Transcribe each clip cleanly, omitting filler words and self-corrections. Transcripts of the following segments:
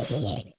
here.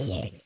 here.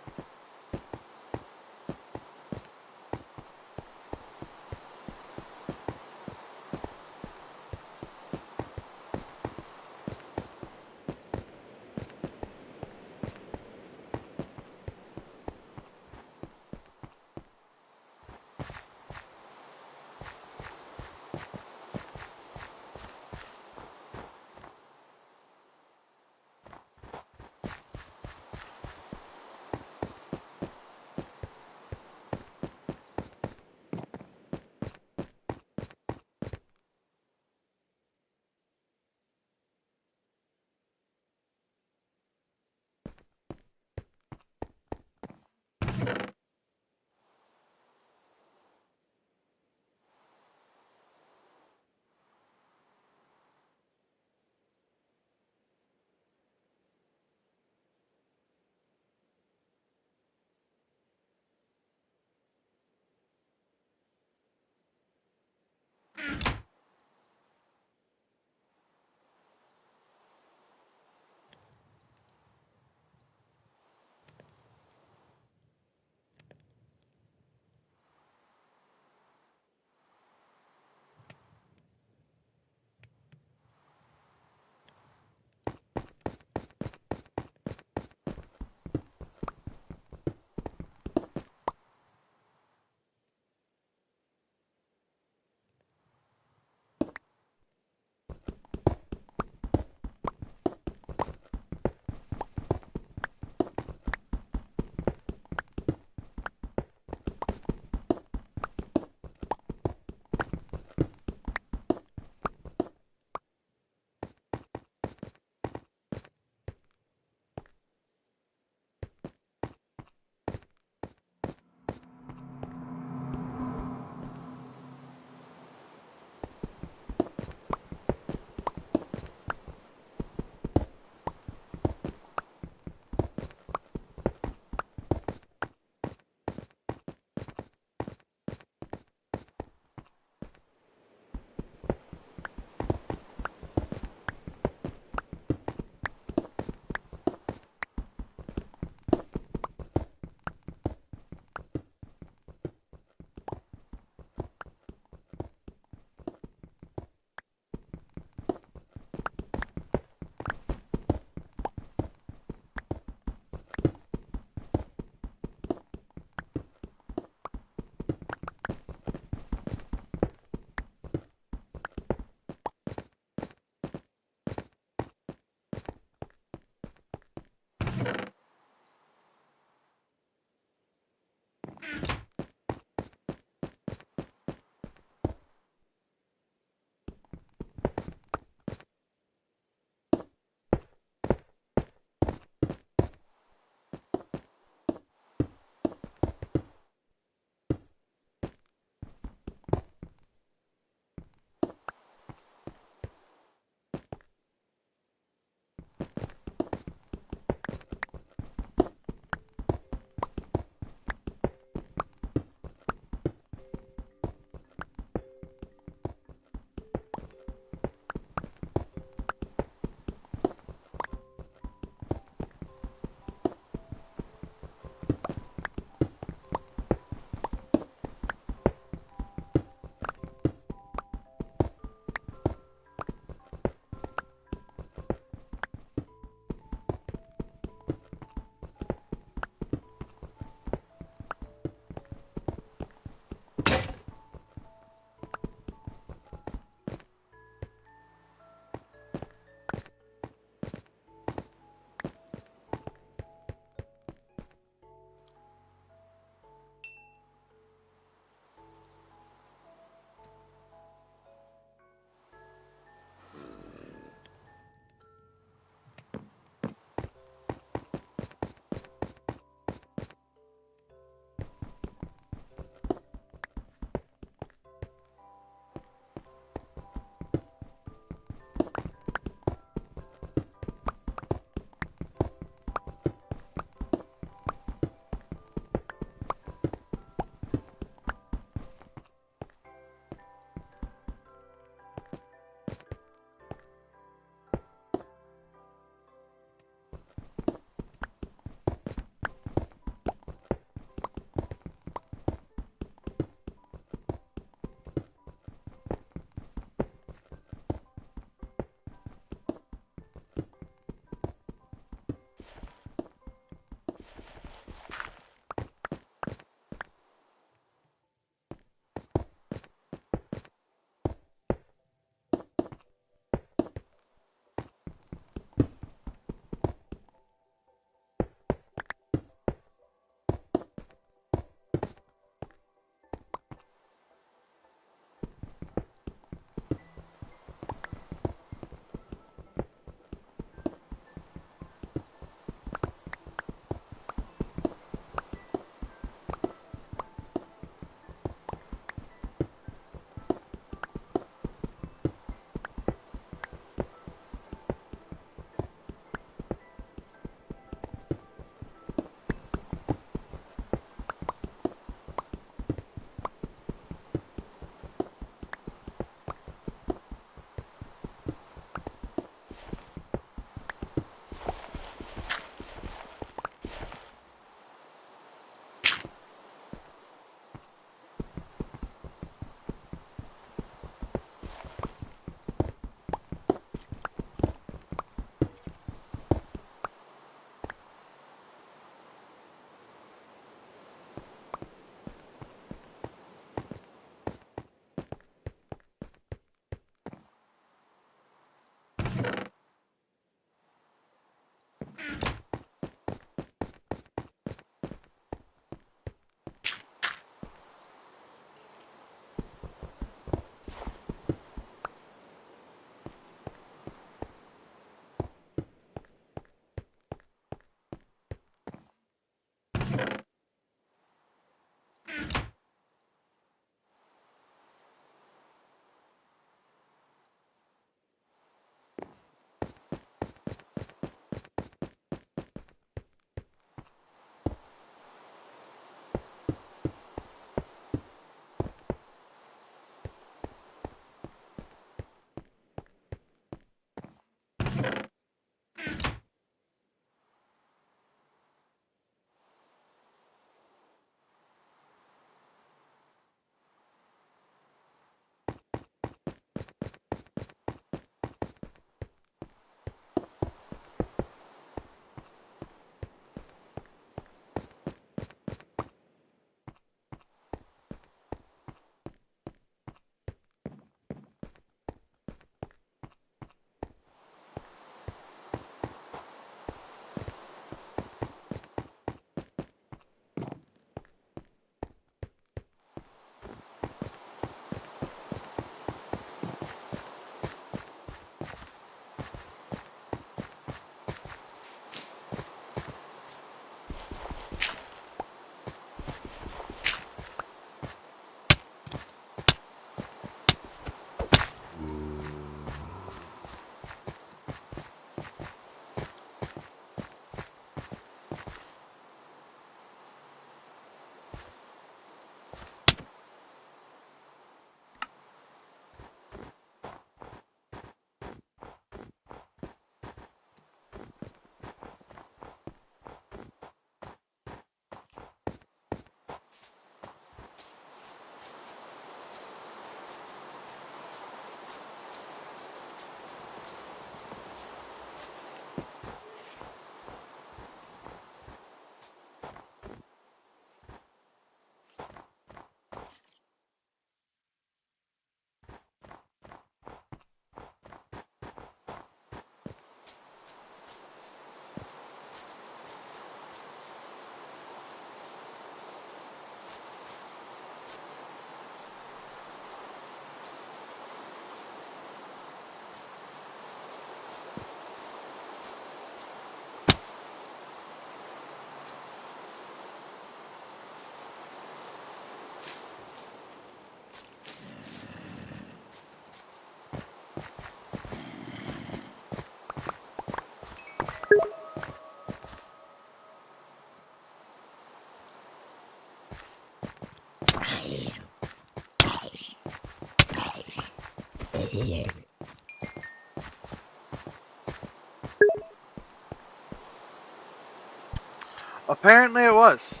Apparently it was.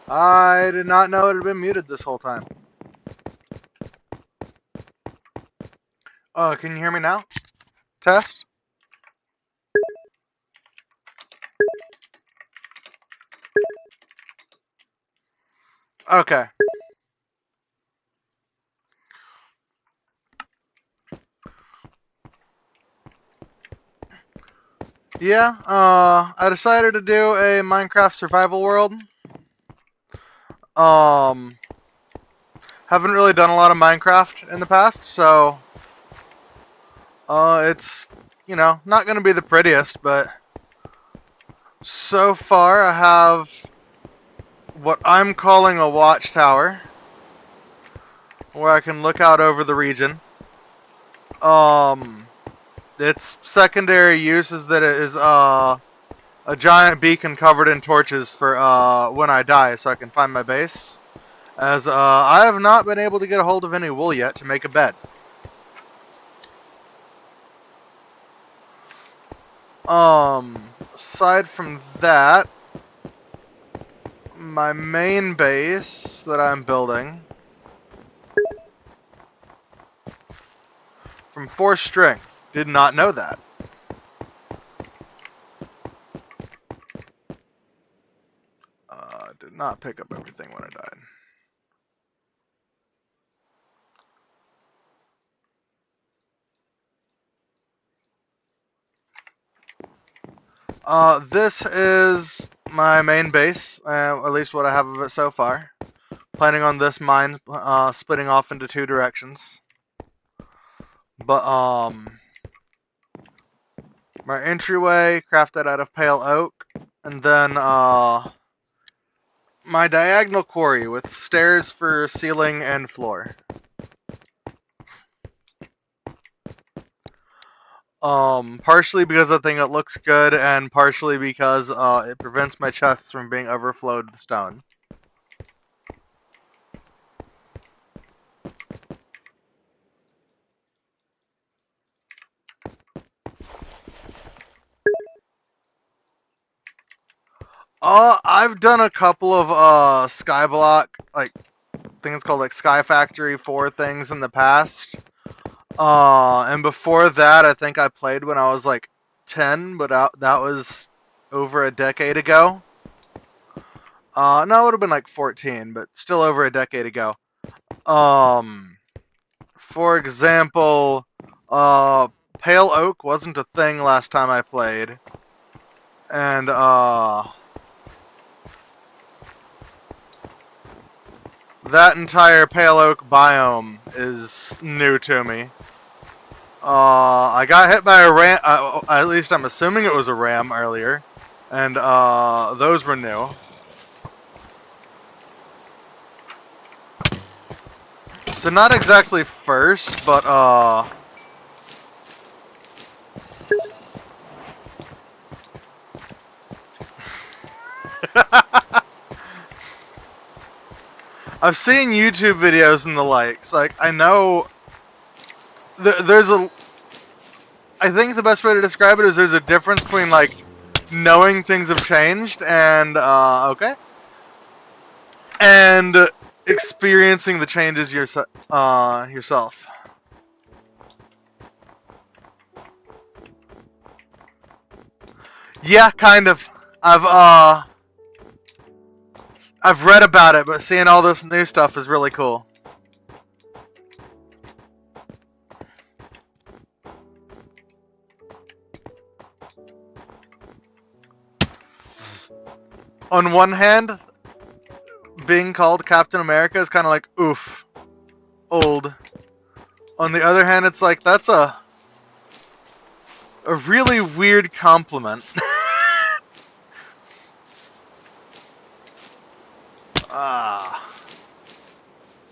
I did not know it had been muted this whole time. Oh, can you hear me now? Test? Okay. Yeah, I decided to do a Minecraft survival world. Haven't really done a lot of Minecraft in the past, so it's, you know, not gonna be the prettiest, but so far I have what I'm calling a watchtower, where I can look out over the region. Its secondary use is that it is a giant beacon covered in torches for when I die, so I can find my base. As I have not been able to get a hold of any wool yet to make a bed. Aside from that, my main base that I'm building from 4 string. Did not know that. Did not pick up everything when I died. This is my main base, at least what I have of it so far. Planning on this mine splitting off into 2 directions. But, my entryway, crafted out of pale oak, and then, my diagonal quarry with stairs for ceiling and floor. Partially because I think it looks good, and partially because it prevents my chests from being overflowed with stone. I've done a couple of Skyblock, like I think it's called like Sky Factory 4 things in the past. And before that, I think I played when I was like 10, but that was over a decade ago. No, it would have been like 14, but still over a decade ago. For example, Pale Oak wasn't a thing last time I played. And, that entire Pale Oak biome is new to me. I got hit by a ram, at least I'm assuming it was a ram earlier. And, those were new. So not exactly first, but, I've seen YouTube videos and the likes. Like, I know there's a... I think the best way to describe it is there's a difference between, like, knowing things have changed and, okay. And experiencing the changes yourself. Yeah, kind of. I've read about it, but seeing all this new stuff is really cool. On one hand, being called Captain America is kind of like, oof, old. On the other hand, it's like, that's a really weird compliment.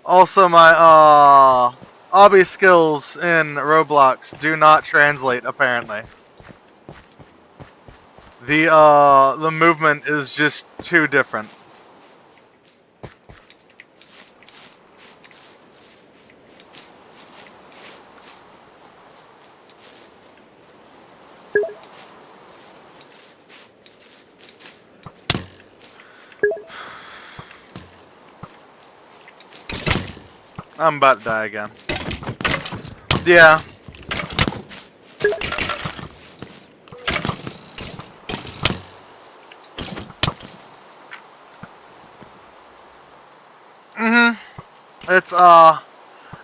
Also, my obby skills in Roblox do not translate, apparently. The movement is just too different. I'm about to die again. Yeah.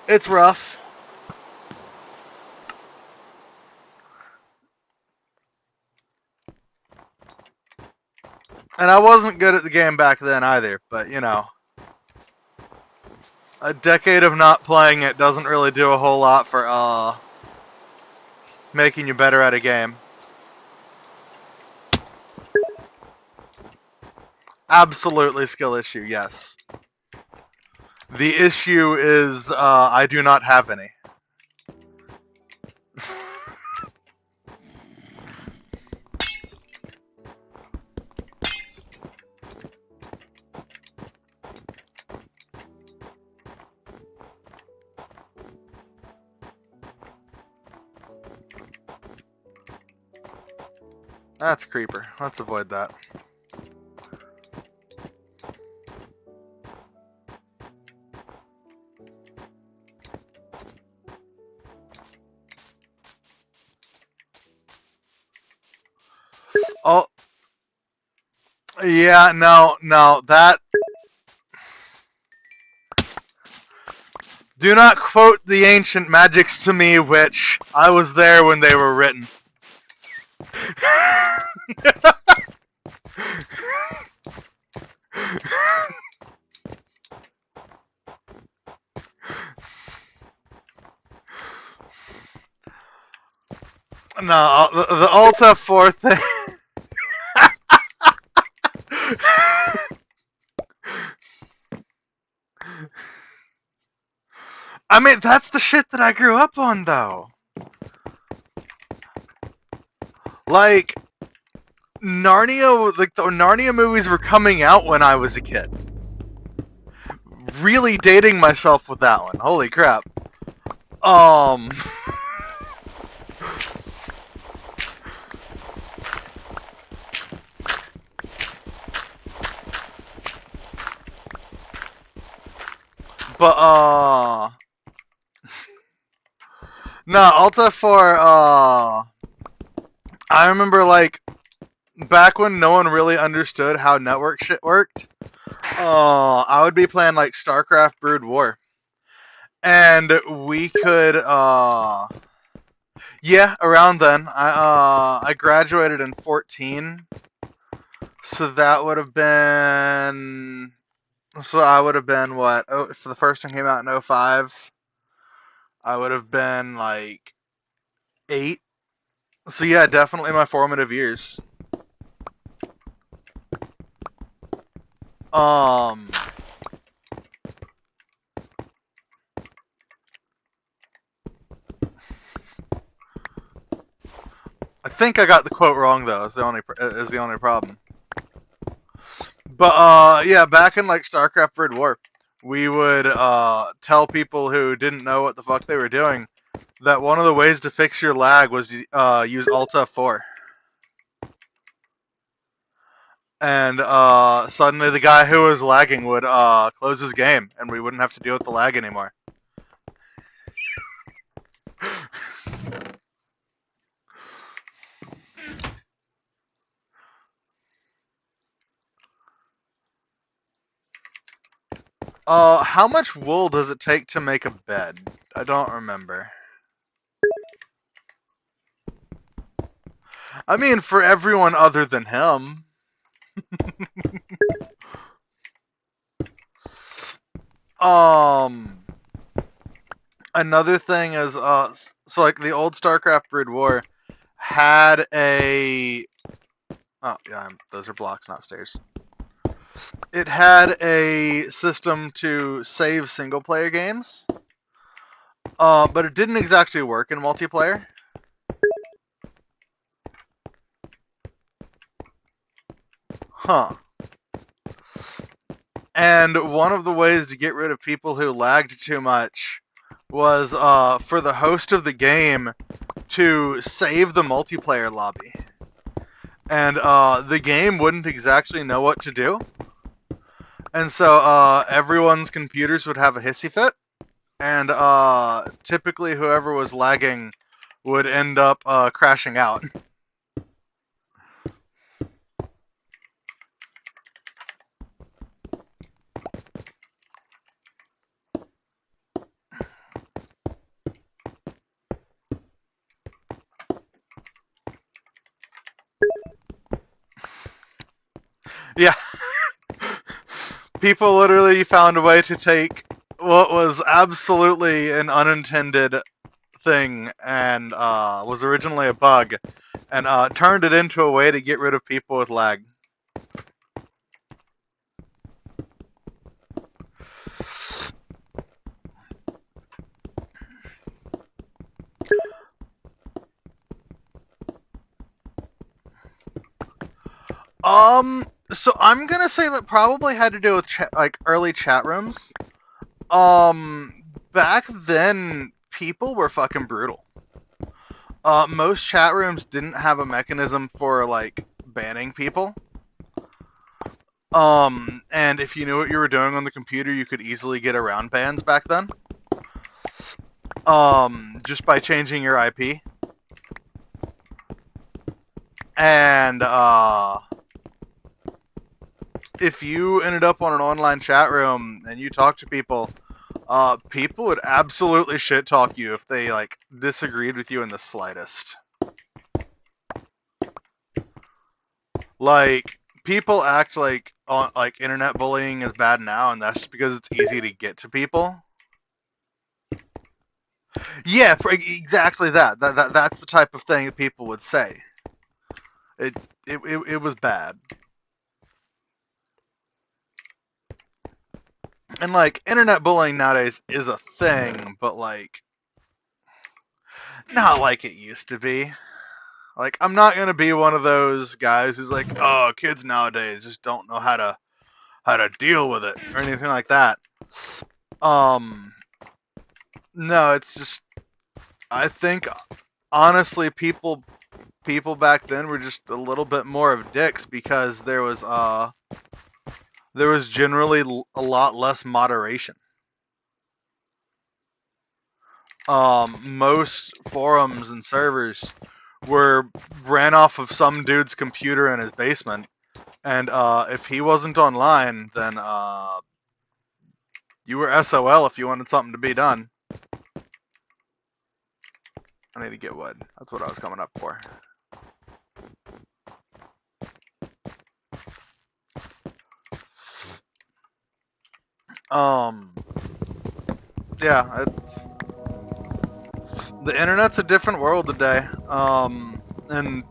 It's rough. And I wasn't good at the game back then either, but you know. A decade of not playing it doesn't really do a whole lot for making you better at a game. Absolutely skill issue, yes. The issue is I do not have any. That's a creeper. Let's avoid that. Oh. Yeah, no, that... Do not quote the ancient magics to me, which I was there when they were written. No, the Alta 4 thing... I mean, that's the shit that I grew up on, though. Like, Narnia, like the Narnia movies were coming out when I was a kid. Really dating myself with that one. Holy crap. But, no, Alta 4, I remember, like, back when no one really understood how network shit worked, I would be playing, like, StarCraft Brood War. And we could, yeah, around then. I graduated in 14. So that would have been... So I would have been, what? Oh, if the first one came out in 05, I would have been, like, 8. So yeah, definitely my formative years. I think I got the quote wrong though. Is the only problem. But yeah, back in like StarCraft Brood War, we would tell people who didn't know what the fuck they were doing that one of the ways to fix your lag was to use Alt F4. And suddenly the guy who was lagging would close his game, and we wouldn't have to deal with the lag anymore. How much wool does it take to make a bed? I don't remember. I mean, for everyone other than him. Another thing is, so like the old StarCraft Brood War had a... Oh, yeah, those are blocks, not stairs. It had a system to save single-player games, but it didn't exactly work in multiplayer. Huh. And one of the ways to get rid of people who lagged too much was for the host of the game to save the multiplayer lobby. And the game wouldn't exactly know what to do. And so everyone's computers would have a hissy fit. and typically whoever was lagging would end up crashing out. Yeah. People literally found a way to take what was absolutely an unintended thing and was originally a bug and turned it into a way to get rid of people with lag. So I'm gonna say that probably had to do with like early chat rooms. Back then, people were fucking brutal. Most chat rooms didn't have a mechanism for like banning people. And if you knew what you were doing on the computer, you could easily get around bans back then. Just by changing your IP. And if you ended up on an online chat room and you talked to people, people would absolutely shit talk you if they like disagreed with you in the slightest. Like people act like internet bullying is bad now, and that's just because it's easy to get to people. Yeah, exactly that. That's the type of thing that people would say. It was bad. And like internet bullying nowadays is a thing, but like not like it used to be. Like I'm not gonna be one of those guys who's like, oh, kids nowadays just don't know how to deal with it or anything like that. No, it's just I think honestly people back then were just a little bit more of dicks because there was generally a lot less moderation. Most forums and servers ran off of some dude's computer in his basement, and if he wasn't online, then you were SOL if you wanted something to be done. I need to get wood. That's what I was coming up for. Yeah, the internet's a different world today. And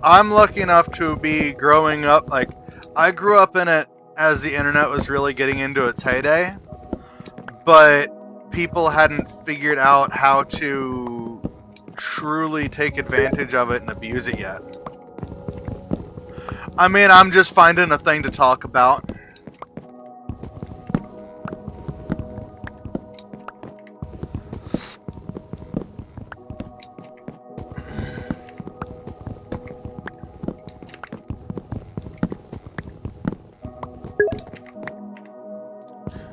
I'm lucky enough to be growing up, like, I grew up in it as the internet was really getting into its heyday, but people hadn't figured out how to truly take advantage of it and abuse it yet. I mean, I'm just finding a thing to talk about.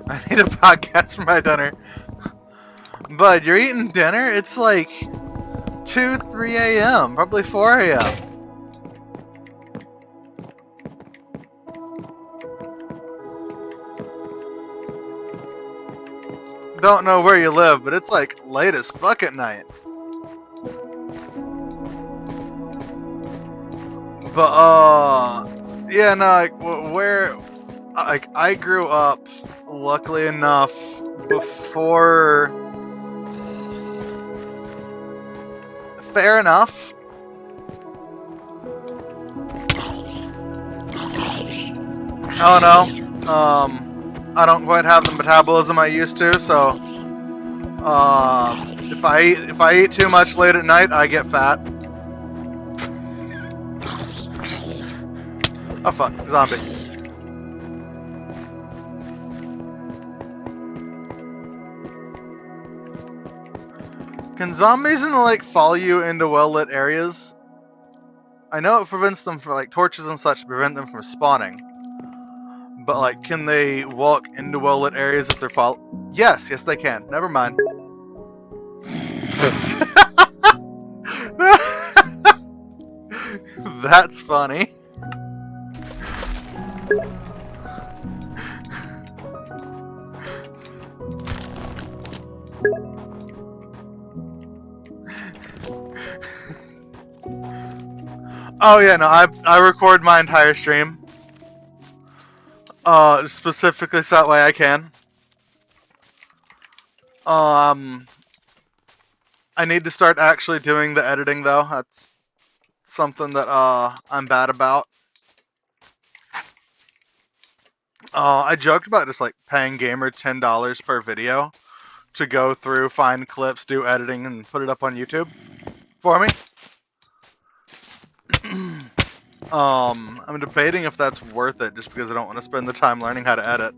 I need a podcast for my dinner. Bud, you're eating dinner? It's like 2, 3 a.m., probably 4 a.m. Don't know where you live, but it's like late as fuck at night. But yeah, no, like where, like I grew up, luckily enough, before. Fair enough. Oh no. I don't quite have the metabolism I used to, so if I eat too much late at night, I get fat. Oh fuck, zombie. Can zombies in the lake follow you into well-lit areas? I know it prevents them from, like, torches and such to prevent them from spawning. But like, can they walk into well-lit areas if they're Yes, they can. Never mind. That's funny. Oh yeah, no, I record my entire stream. Specifically so that way I can. I need to start actually doing the editing though. That's something that I'm bad about. I joked about just like paying Gamer $10 per video to go through, find clips, do editing, and put it up on YouTube for me. I'm debating if that's worth it just because I don't want to spend the time learning how to edit.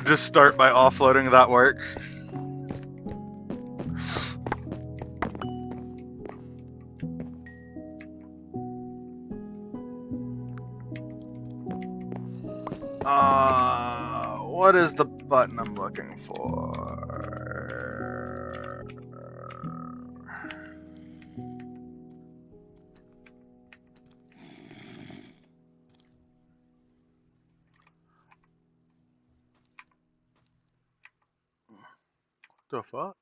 Just start by offloading that work. What is the button I'm looking for? The fuck?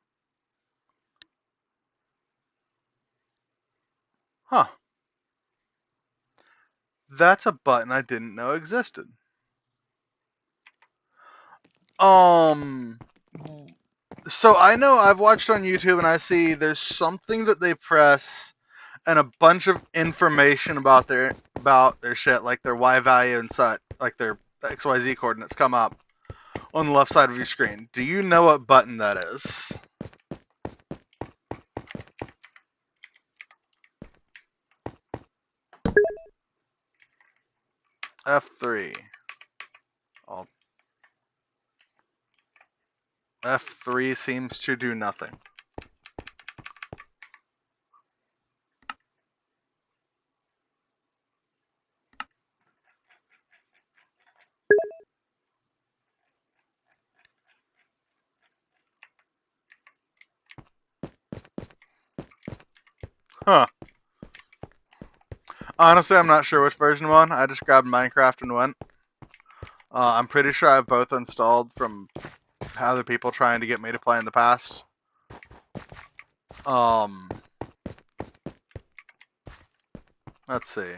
Huh. That's a button I didn't know existed. So I know I've watched on YouTube and I see there's something that they press and a bunch of information about their shit, like their Y value and such, like their XYZ coordinates come up on the left side of your screen. Do you know what button that is? F3. F3 seems to do nothing. Huh. Honestly, I'm not sure which version one. I just grabbed Minecraft and went. I'm pretty sure I've both installed from other people trying to get me to play in the past. Let's see.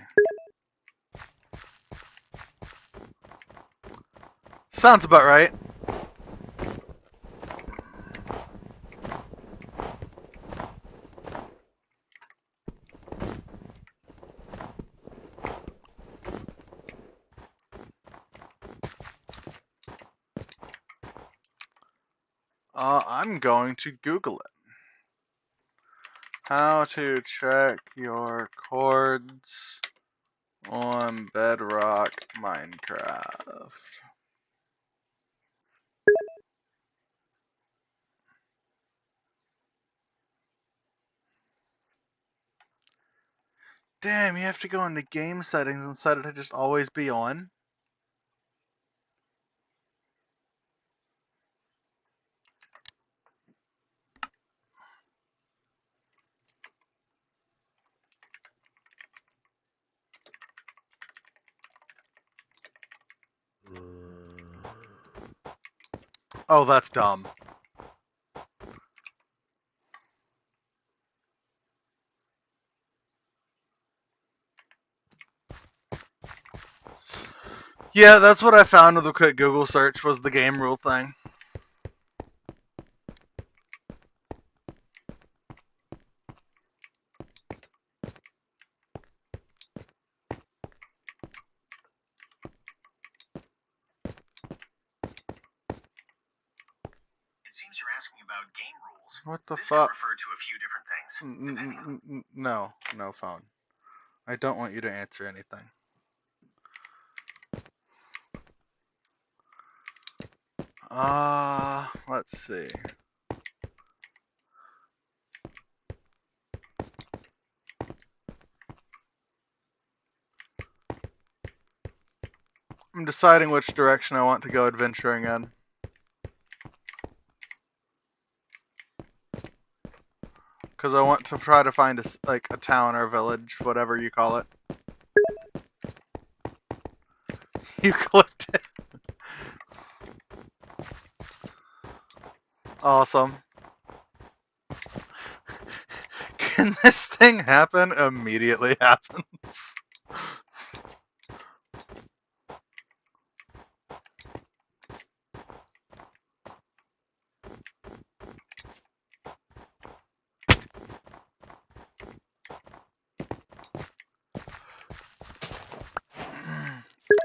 Sounds about right. I'm going to Google it. How to check your chords on Bedrock Minecraft. Damn, you have to go into game settings and set it to just always be on? Oh, that's dumb. Yeah, that's what I found with a quick Google search was the game rule thing. It seems you're asking about game rules. What the This fuck? can refer to a few different things. No, no phone. I don't want you to answer anything. Let's see. I'm deciding which direction I want to go adventuring in. Because I want to try to find a town or village, whatever you call it. You clicked it. Awesome. Can this thing happen? Immediately happens.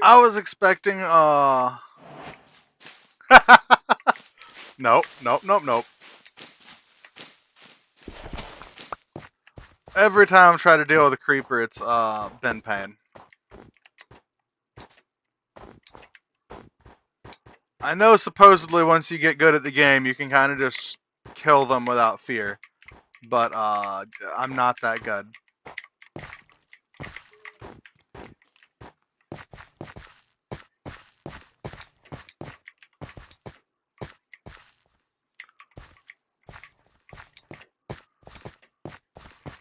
I was expecting, Nope, nope, nope, nope. Every time I try to deal with a creeper, it's, been pain. I know supposedly once you get good at the game, you can kind of just kill them without fear. But, I'm not that good.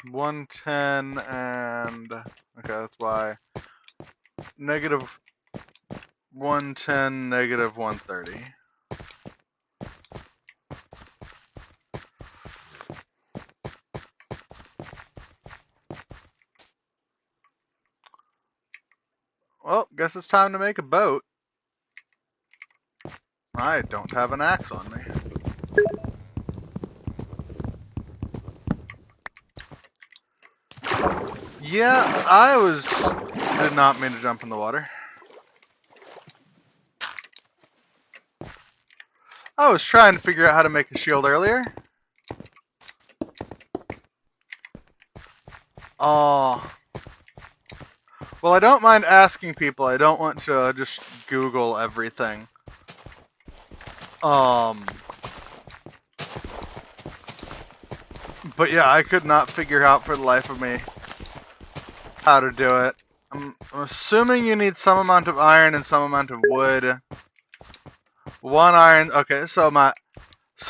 $110 and okay, that's why negative 110, negative 130. Well, guess it's time to make a boat. I don't have an axe on me. Yeah, did not mean to jump in the water. I was trying to figure out how to make a shield earlier. Oh. Well, I don't mind asking people. I don't want to just Google everything. But yeah, I could not figure out for the life of me how to do it. I'm assuming you need some amount of iron and some amount of wood. 1 iron. Okay, so I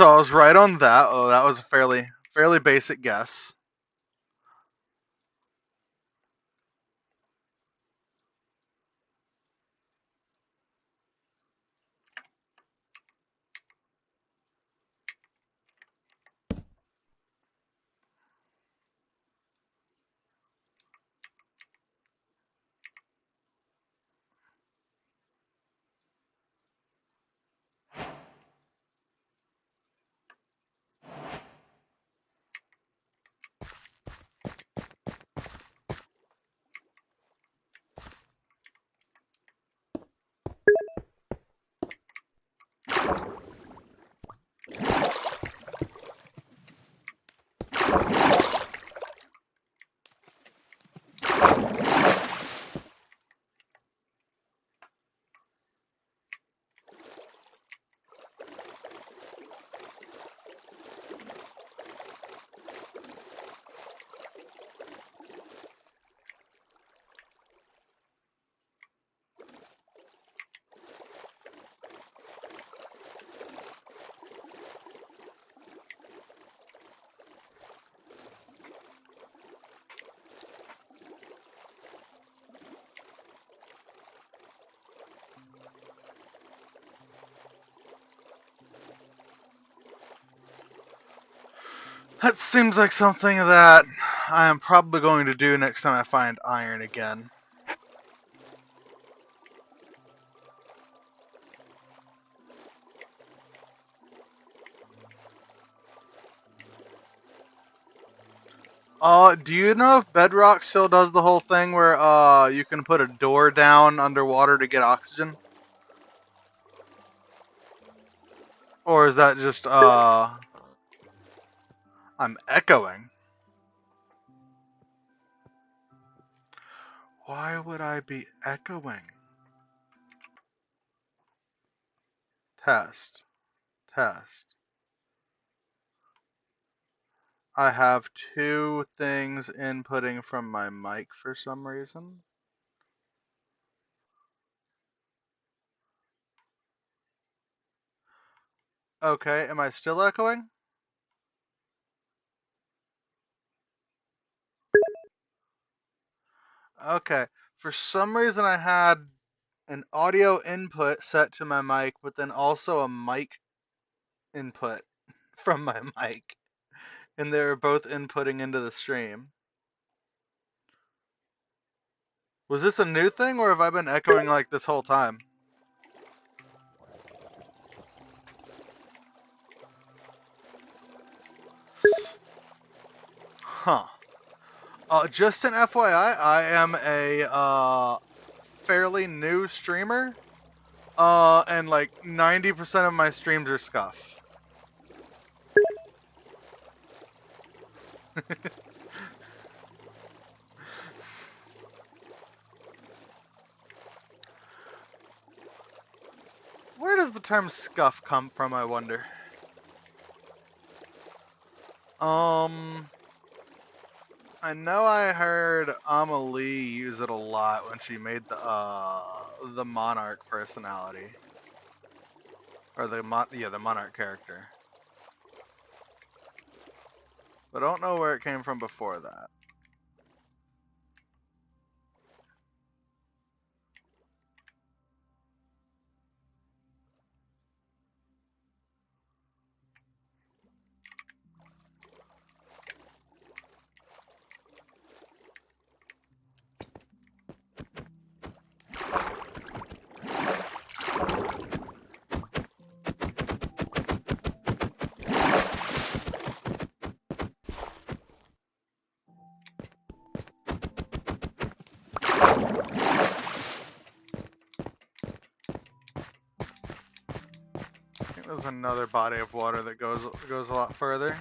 was right on that. Oh, that was a fairly basic guess. That seems like something that I am probably going to do next time I find iron again. Do you know if Bedrock still does the whole thing where you can put a door down underwater to get oxygen? Or is that just I'm echoing? Why would I be echoing? Test. Test. I have 2 things inputting from my mic for some reason. Okay, am I still echoing? Okay, for some reason I had an audio input set to my mic, but then also a mic input from my mic. And they were both inputting into the stream. Was this a new thing, or have I been echoing like this whole time? Huh. Just an FYI, I am a fairly new streamer. And like 90% of my streams are scuff. Where does the term scuff come from, I wonder? I know I heard Amelie use it a lot when she made the Monarch personality. Or the Monarch character. But I don't know where it came from before that. I think there's another body of water that goes a lot further.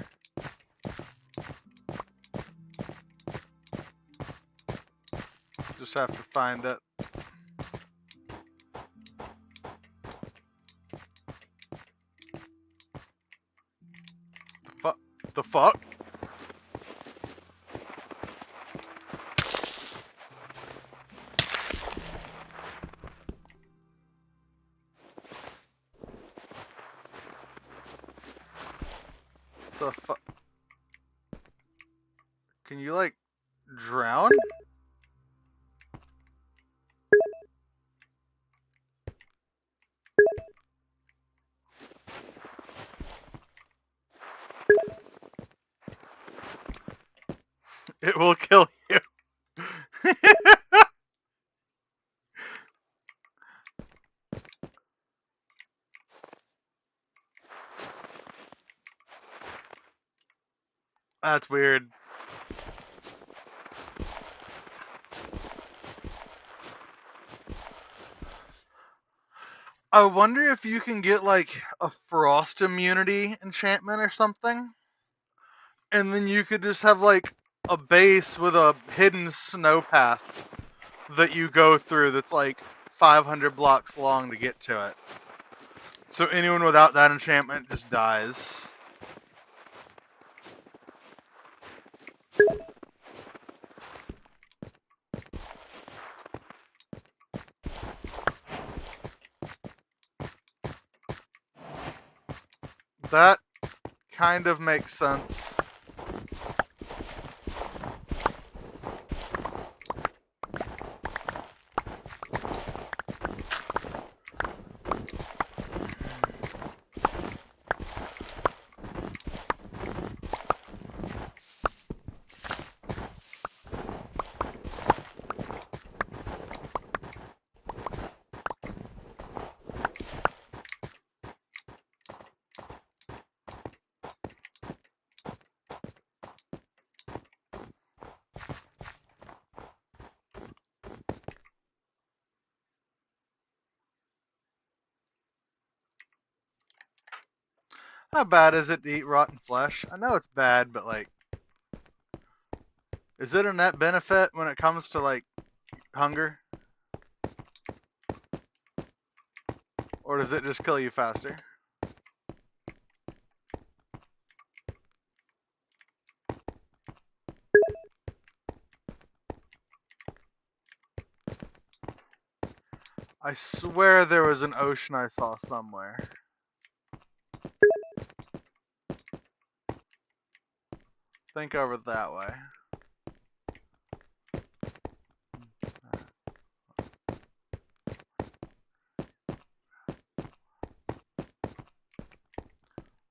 Just have to find it. The fuck? The fuck? Can you like drown? It will kill you. That's weird. I wonder if you can get like a frost immunity enchantment or something. And then you could just have like a base with a hidden snow path that you go through that's like 500 blocks long to get to it. So anyone without that enchantment just dies. That kind of makes sense. How bad is it to eat rotten flesh? I know it's bad, but like, is it a net benefit when it comes to like hunger? Or does it just kill you faster? I swear there was an ocean I saw somewhere. think over that way.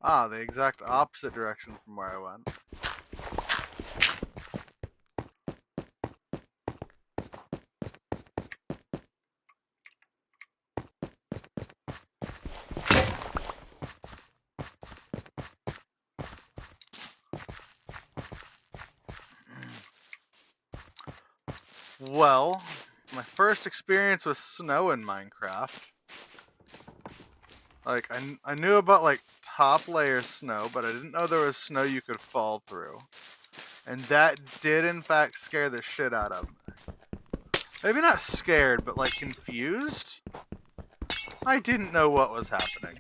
Ah, the exact opposite direction from where I went. Well, my first experience with snow in Minecraft. Like, I knew about, like, top layer snow, but I didn't know there was snow you could fall through. And that did, in fact, scare the shit out of me. Maybe not scared, but, like, confused? I didn't know what was happening.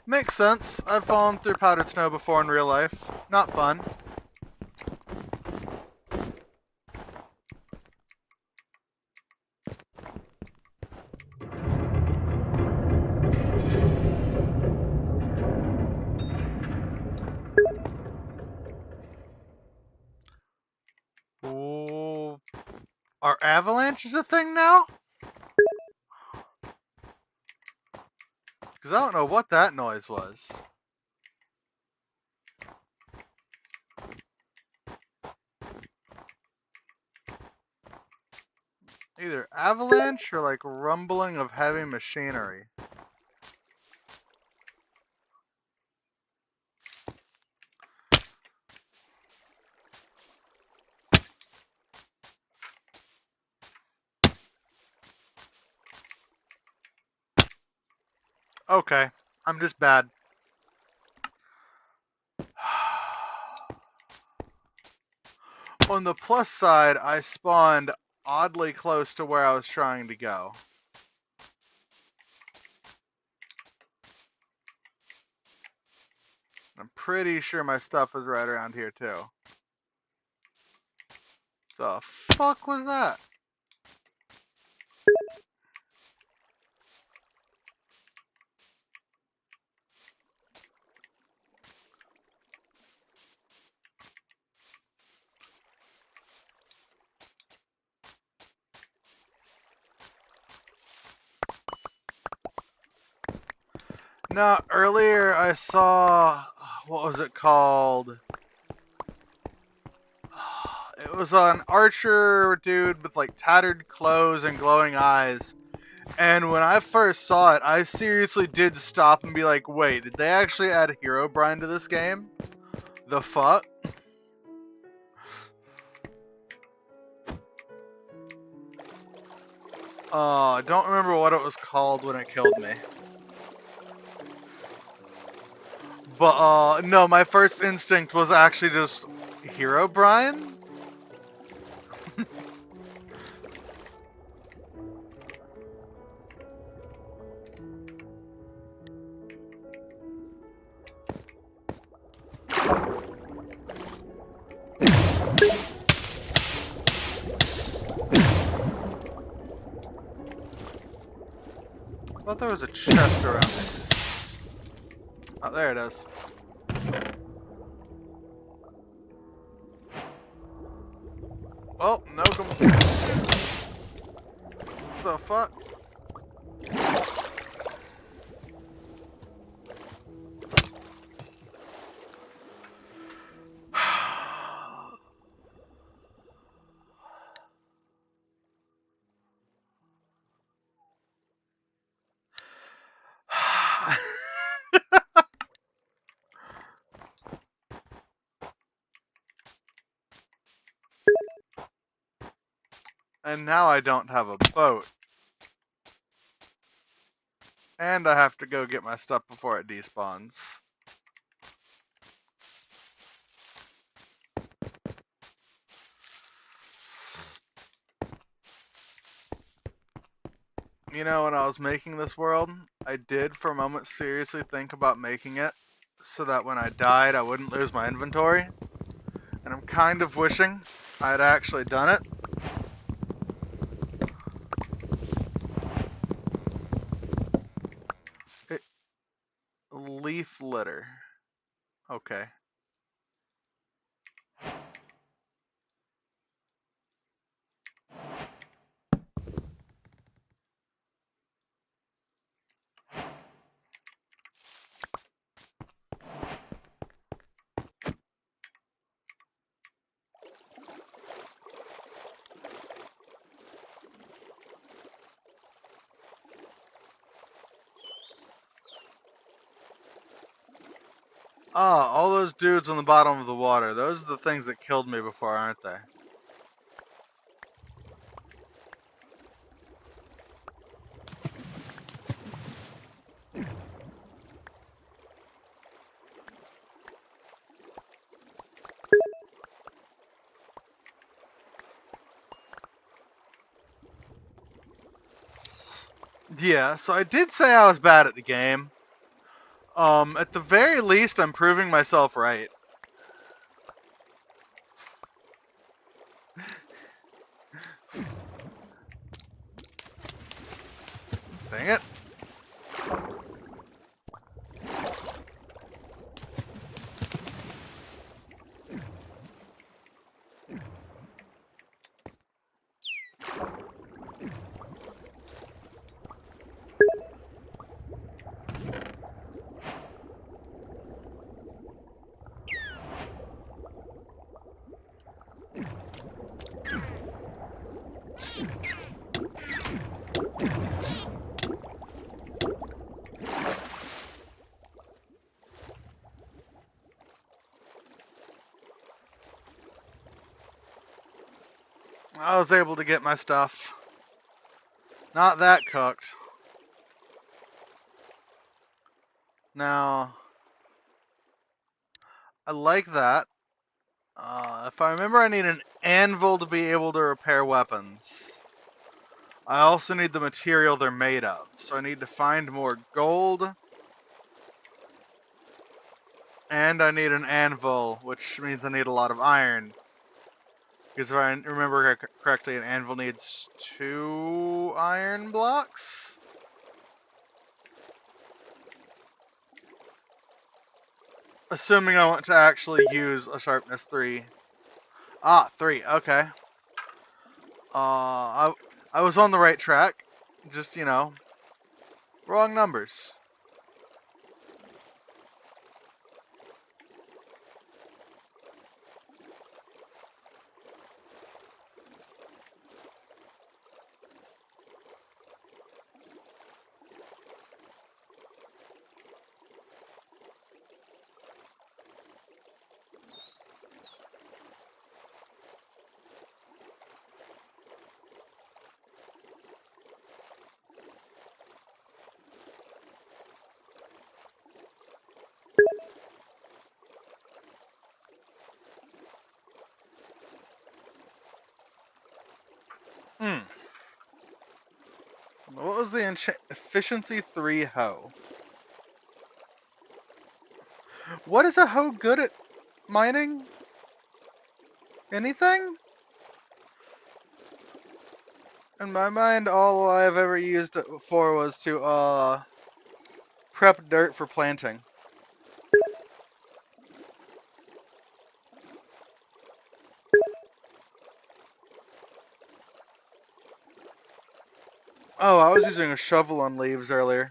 Makes sense. I've fallen through powdered snow before in real life. Not fun. Ooh. Are avalanches a thing now? Because I don't know what that noise was. Either avalanche or like rumbling of heavy machinery. Okay, I'm just bad. On the plus side, I spawned oddly close to where I was trying to go. I'm pretty sure my stuff was right around here too. The fuck was that? No, earlier I saw, what was it called? It was an archer dude with like tattered clothes and glowing eyes. And when I first saw it, I seriously did stop and be like, wait, did they actually add Herobrine to this game? The fuck? I don't remember what it was called when it killed me. But, no, my first instinct was actually just Herobrine? I thought there was a chest around this. Oh, there it is. Oh, no. The fuck? And now I don't have a boat. And I have to go get my stuff before it despawns. You know, when I was making this world, I did for a moment seriously think about making it so that when I died, I wouldn't lose my inventory. And I'm kind of wishing I had actually done it. Leaf litter. Okay. Ah, all those dudes on the bottom of the water. Those are the things that killed me before, aren't they? Yeah, so I did say I was bad at the game. At the very least, I'm proving myself right. Dang it. I was able to get my stuff. Not that cooked. Now, I like that. If I remember, I need an anvil to be able to repair weapons. I also need the material they're made of. So I need to find more gold. And I need an anvil, which means I need a lot of iron. Because if I remember correctly, an anvil needs 2 iron blocks? Assuming I want to actually use a sharpness 3. Ah, 3, okay. I was on the right track. Just, you know, wrong numbers. What was the efficiency 3 hoe? What is a hoe good at mining? Anything? In my mind, all I've ever used it for was to prep dirt for planting. Oh, I was using a shovel on leaves earlier.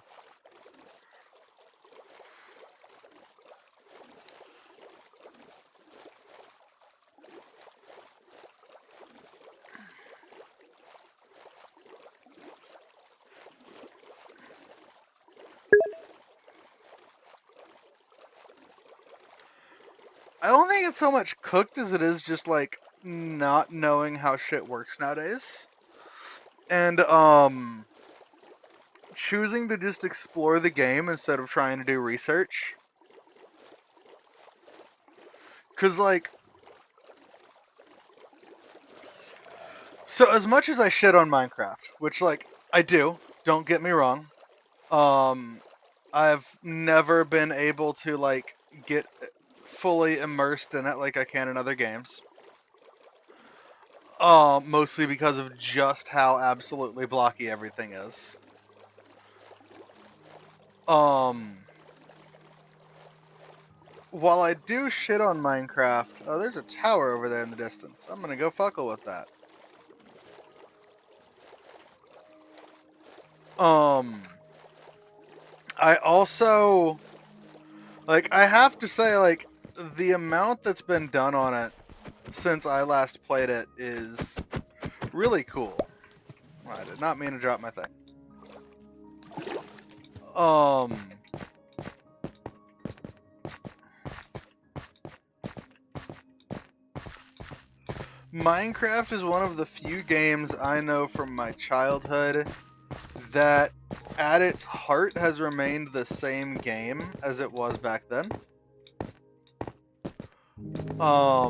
I don't think it's so much cooked as it is just like not knowing how shit works nowadays. and choosing to just explore the game instead of trying to do research. Cause like, so as much as I shit on Minecraft, which like I do, don't get me wrong, I've never been able to like get fully immersed in it like I can in other games. Mostly because of just how absolutely blocky everything is. While I do shit on Minecraft, oh, there's a tower over there in the distance. I'm gonna go fuckle with that. I also, like, I have to say, like, the amount that's been done on it since I last played it is really cool. I did not mean to drop my thing. Minecraft is one of the few games I know from my childhood that at its heart has remained the same game as it was back then. I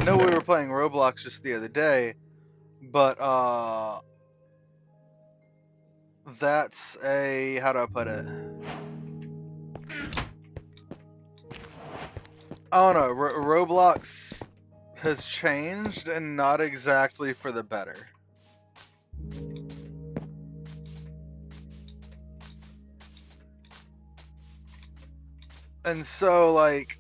know we were playing Roblox just the other day, but that's a, how do I put it? I don't know, Roblox has changed and not exactly for the better. And so, like,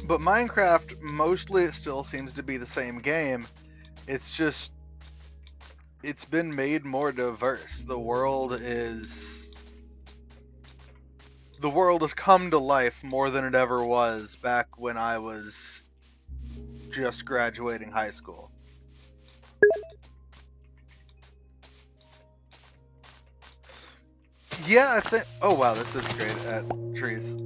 but Minecraft, mostly it still seems to be the same game. It's just, it's been made more diverse. The world has come to life more than it ever was back when I was just graduating high school. Yeah, I think, oh wow, this is great at trees.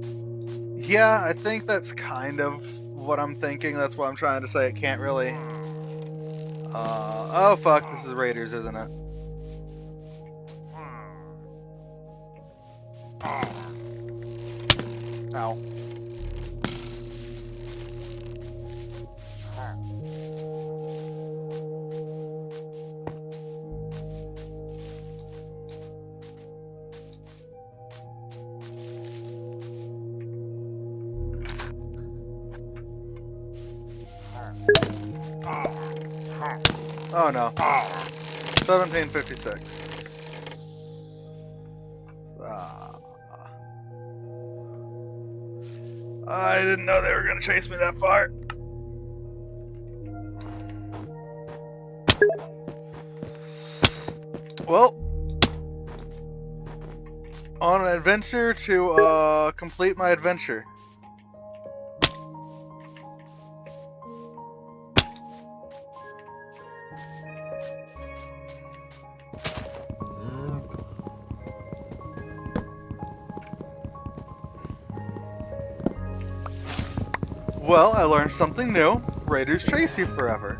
Yeah, I think that's kind of what I'm thinking. That's why I'm trying to say it can't really. Oh fuck, this is Raiders, isn't it? Ow. Oh no. 1756. I didn't know they were gonna chase me that far. Well, on an adventure to complete my adventure. Well, I learned something new. Raiders chase you forever.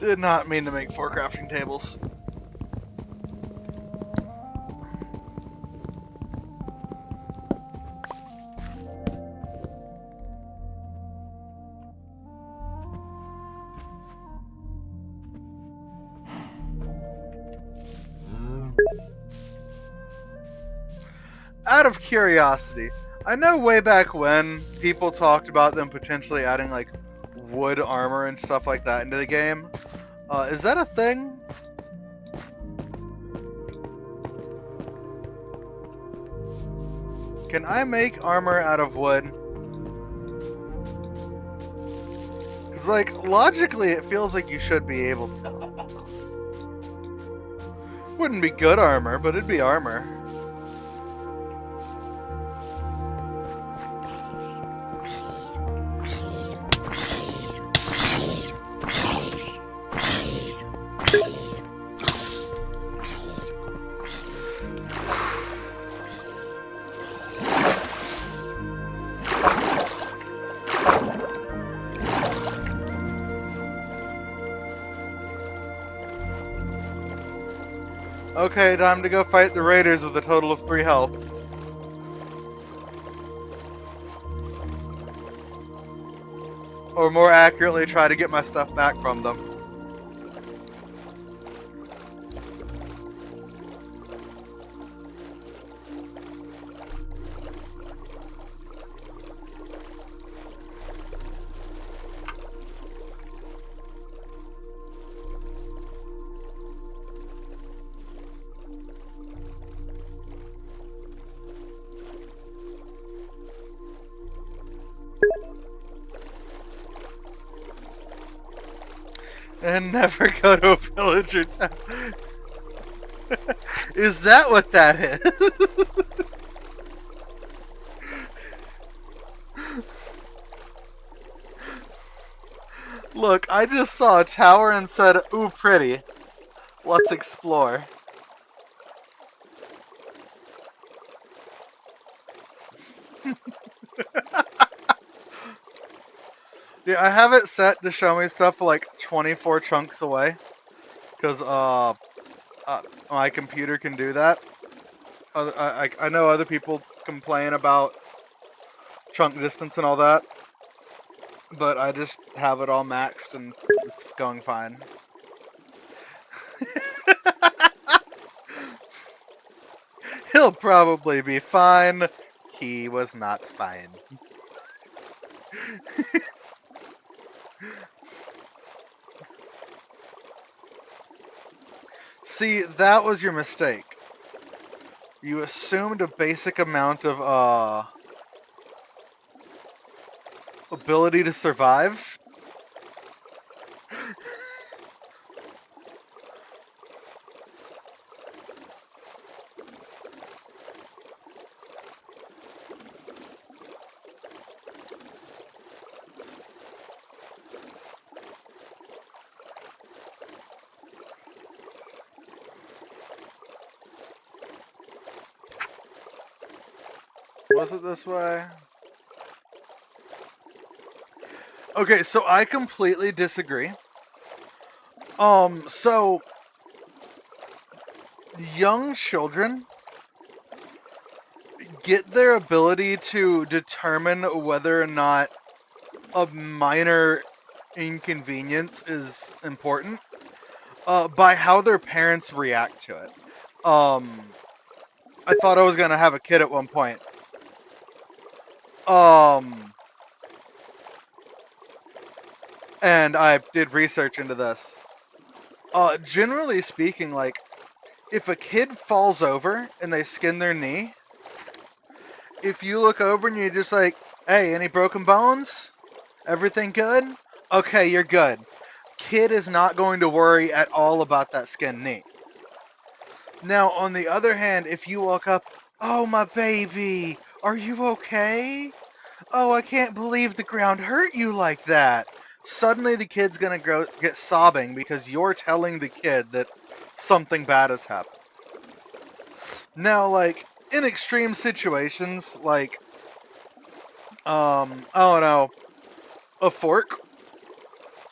Did not mean to make 4 crafting tables. Out of curiosity, I know way back when people talked about them potentially adding like wood armor and stuff like that into the game. Is that a thing? Can I make armor out of wood? Because like logically it feels like you should be able to. Wouldn't be good armor, but it'd be armor. Okay, time to go fight the raiders with a total of 3 health. Or more accurately, try to get my stuff back from them. And never go to a village or town. Is that what that is? Look, I just saw a tower and said, ooh, pretty. Let's explore. Yeah, I have it set to show me stuff like 24 chunks away. Because, my computer can do that. I know other people complain about chunk distance and all that. But I just have it all maxed and it's going fine. He'll probably be fine. He was not fine. See, that was your mistake. You assumed a basic amount of, ability to survive. Was it this way? Okay, so I completely disagree. So young children get their ability to determine whether or not a minor inconvenience is important by how their parents react to it. I thought I was gonna have a kid at one point. And I did research into this. Generally speaking, like, if a kid falls over and they skin their knee, if you look over and you're just like, hey, any broken bones? Everything good? Okay, you're good. Kid is not going to worry at all about that skinned knee. Now, on the other hand, if you walk up, oh, my baby, are you okay? Oh, I can't believe the ground hurt you like that. Suddenly the kid's gonna get sobbing because you're telling the kid that something bad has happened. Now, like, in extreme situations, like, I don't know, a fork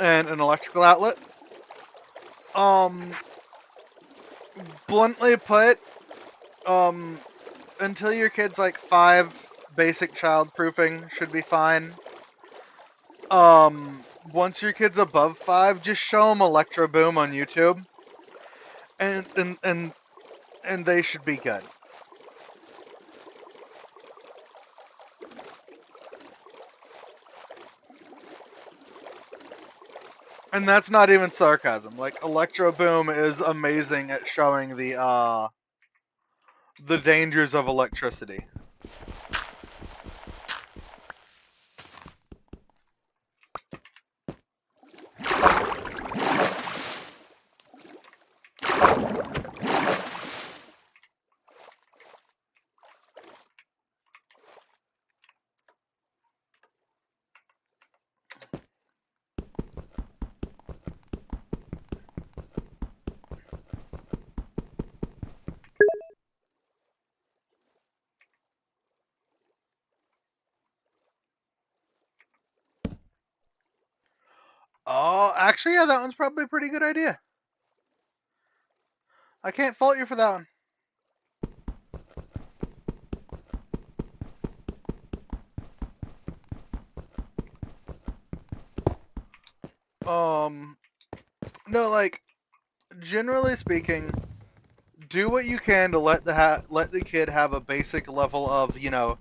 and an electrical outlet, bluntly put, until your kid's like 5, basic childproofing should be fine. Once your kid's above 5, just show them Electro Boom on YouTube, and they should be good. And that's not even sarcasm. Like, Electro Boom is amazing at showing the dangers of electricity. Oh, actually, yeah, that one's probably a pretty good idea. I can't fault you for that one. No, like, generally speaking, do what you can to let the kid have a basic level of, you know,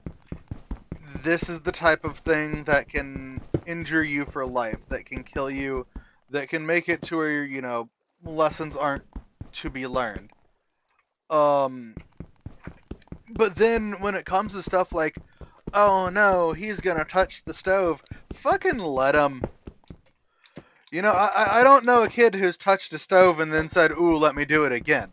this is the type of thing that can injure you for life, that can kill you, that can make it to where, you know, lessons aren't to be learned. But then when it comes to stuff like, oh no, he's gonna touch the stove, fucking let him. You know, I don't know a kid who's touched a stove and then said, ooh, let me do it again.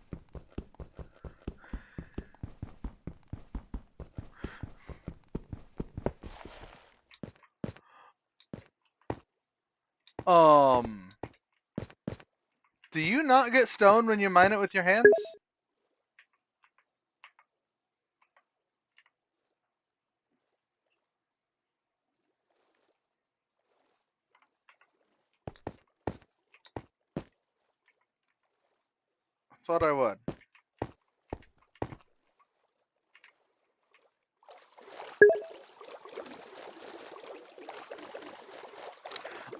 Do you not get stoned when you mine it with your hands? Thought I would.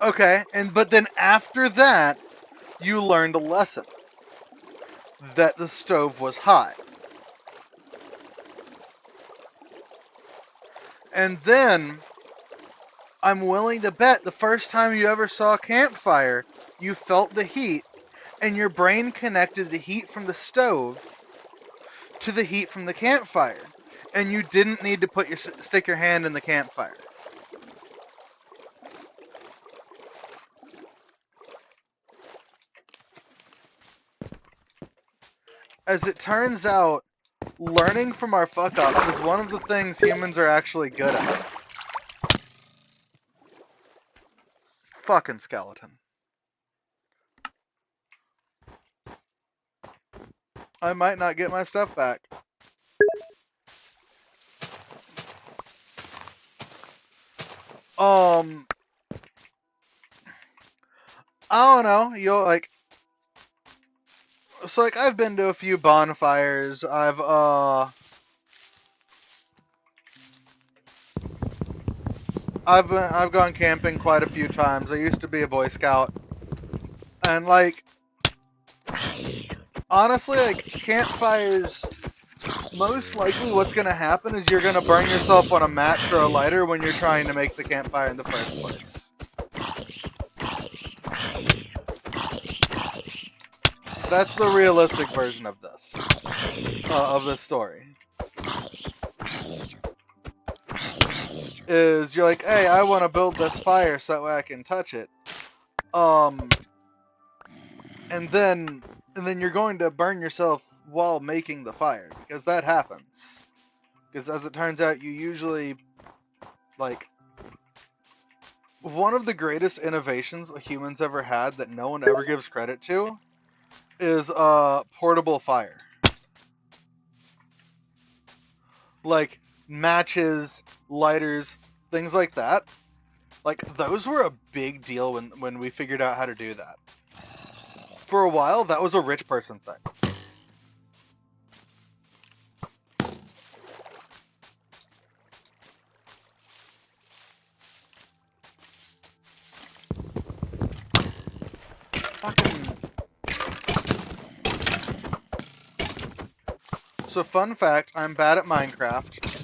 Okay, but then after that, you learned a lesson. That the stove was hot. And then, I'm willing to bet the first time you ever saw a campfire, you felt the heat, and your brain connected the heat from the stove to the heat from the campfire. And you didn't need to stick your hand in the campfire. As it turns out, learning from our fuck-ups is one of the things humans are actually good at. Fucking skeleton. I might not get my stuff back. I don't know, you'll like... So, like, I've been to a few bonfires, I've gone camping quite a few times. I used to be a Boy Scout. And, like, honestly, like, campfires, most likely what's gonna happen is you're gonna burn yourself on a match or a lighter when you're trying to make the campfire in the first place. That's the realistic version of this. Of this story. Is you're like, hey, I want to build this fire so that way I can touch it. And then you're going to burn yourself while making the fire, because that happens. Because as it turns out, you usually, like, one of the greatest innovations humans ever had that no one ever gives credit to is portable fire. Like matches, lighters, things like that. Like, those were a big deal when we figured out how to do that. For a while, that was a rich person thing. Fucking... So, fun fact, I'm bad at Minecraft.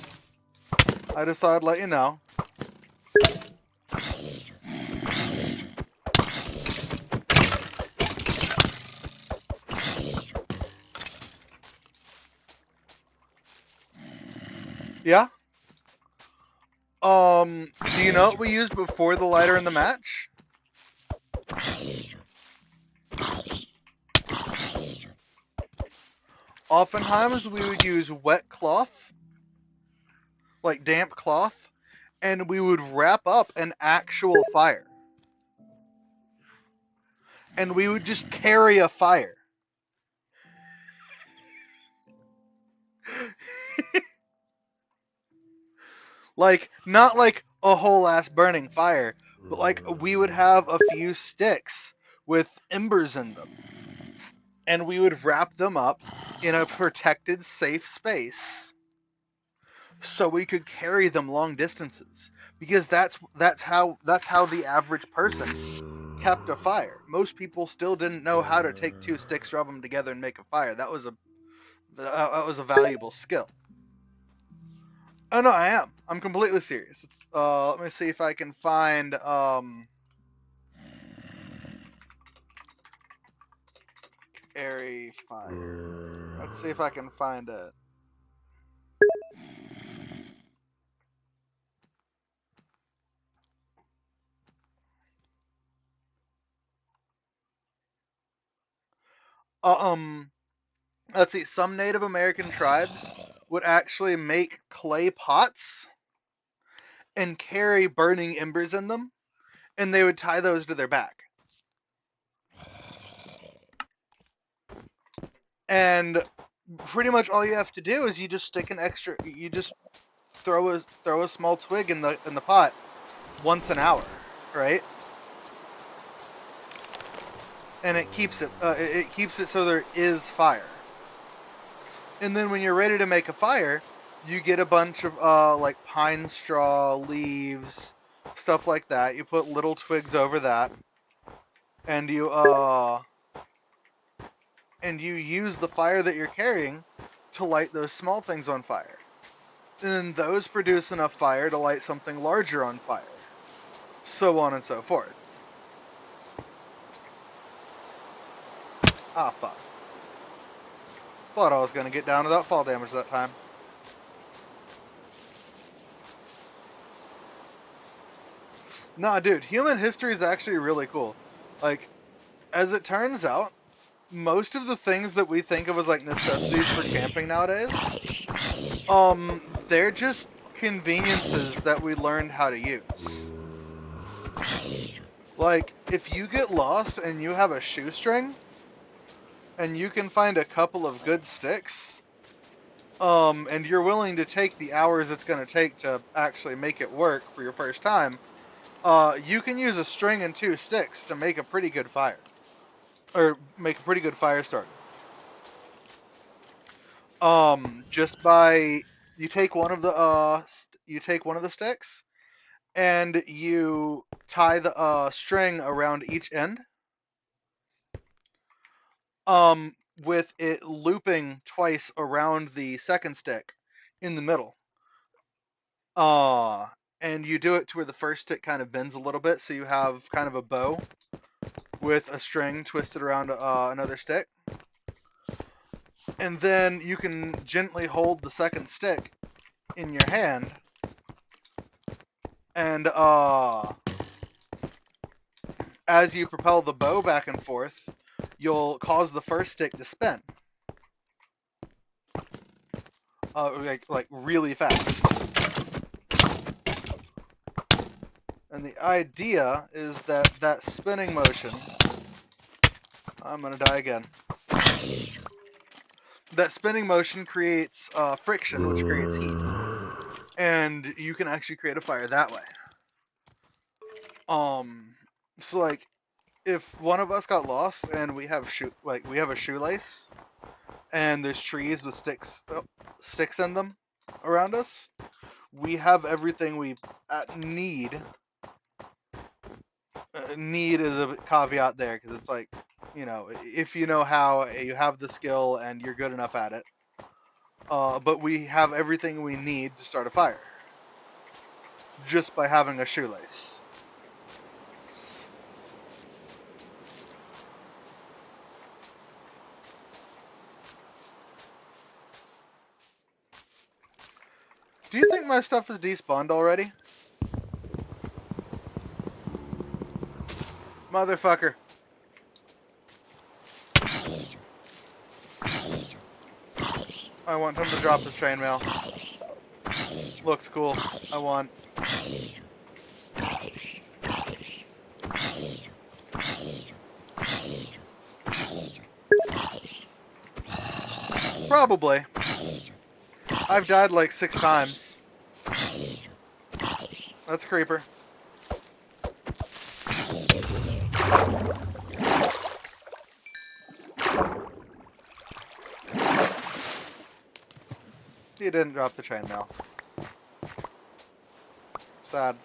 I just thought I'd let you know. Yeah? Do you know what we used before the lighter and the match? Oftentimes we would use wet cloth, like damp cloth, and we would wrap up an actual fire. And we would just carry a fire. Like, not like a whole ass burning fire, but like we would have a few sticks with embers in them. and we would wrap them up in a protected, safe space so we could carry them long distances, because that's how the average person kept a fire. Most people still didn't know how to take two sticks, rub them together, and make a fire. That was a valuable skill. Oh no, I'm completely serious. Let me see if I can find carry fire. Let's see if I can find it. Let's see. Some Native American tribes would actually make clay pots and carry burning embers in them, and they would tie those to their back. And pretty much all you have to do is you just throw a small twig in the pot once an hour, right? And it keeps it so there is fire. And then when you're ready to make a fire, you get a bunch of like pine straw, leaves, stuff like that. You put little twigs over that, and you use the fire that you're carrying to light those small things on fire. And then those produce enough fire to light something larger on fire. So on and so forth. Ah, fuck. Thought I was going to get down without fall damage that time. Nah, dude, human history is actually really cool. Like, as it turns out, most of the things that we think of as, like, necessities for camping nowadays, they're just conveniences that we learned how to use. Like, if you get lost and you have a shoestring, and you can find a couple of good sticks, and you're willing to take the hours it's going to take to actually make it work for your first time, you can use a string and 2 sticks to make a pretty good fire. Or make a pretty good fire starter. Just by, you take one of the sticks, and you tie the string around each end, with it looping twice around the second stick in the middle. And you do it to where the first stick kind of bends a little bit, so you have kind of a bow with a string twisted around another stick. And then you can gently hold the second stick in your hand, and as you propel the bow back and forth, you'll cause the first stick to spin. Like really fast. And the idea is that that spinning motion... I'm gonna die again. That spinning motion creates friction, which creates heat. And you can actually create a fire that way. So like, if one of us got lost and we have a shoelace, and there's trees with sticks in them around us, we have everything we need. Need is a caveat there, because it's like, you know, if you know how, you have the skill and you're good enough at it. But we have everything we need to start a fire, just by having a shoelace. Do you think my stuff is despawned already? Motherfucker. I want him to drop his chainmail. Looks cool. I want. Probably. I've died like 6 times. That's a creeper. You didn't drop the chainmail. Sad.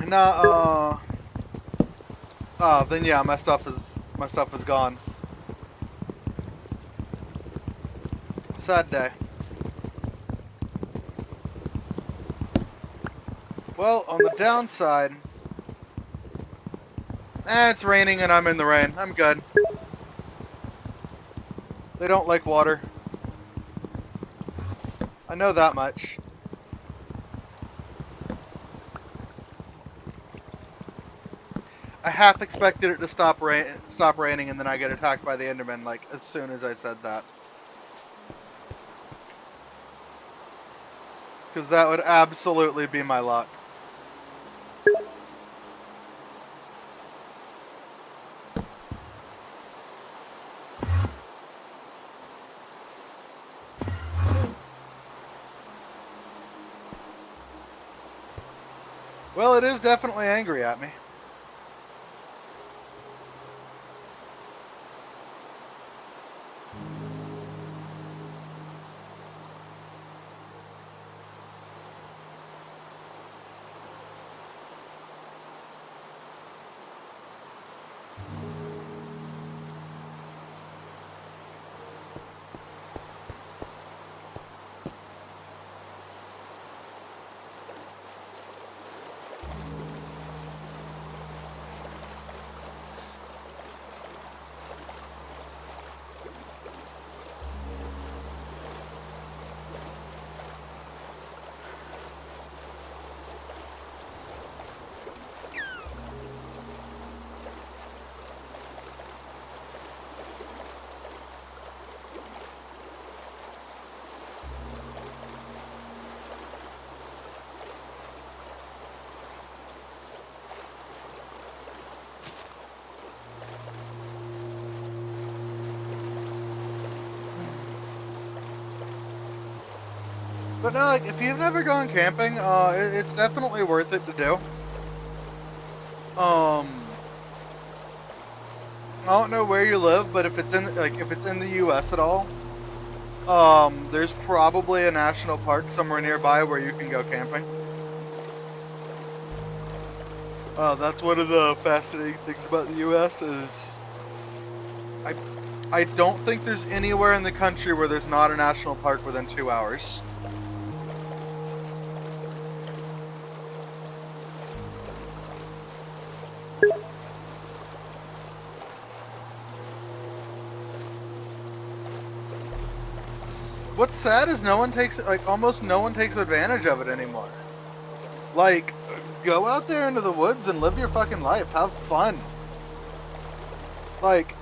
Nah, oh, then yeah, my stuff is gone. Sad day. Well, on the downside, it's raining and I'm in the rain. I'm good. They don't like water. I know that much. I half expected it to stop raining, and then I get attacked by the Enderman like as soon as I said that. Because that would absolutely be my luck. Well, it is definitely angry at me. But no, like, if you've never gone camping, it's definitely worth it to do. I don't know where you live, but if it's in the U.S. at all, there's probably a national park somewhere nearby where you can go camping. That's one of the fascinating things about the U.S. is I don't think there's anywhere in the country where there's not a national park within 2 hours. What's sad is almost no one takes advantage of it anymore. Like, go out there into the woods and live your fucking life. Have fun. Like,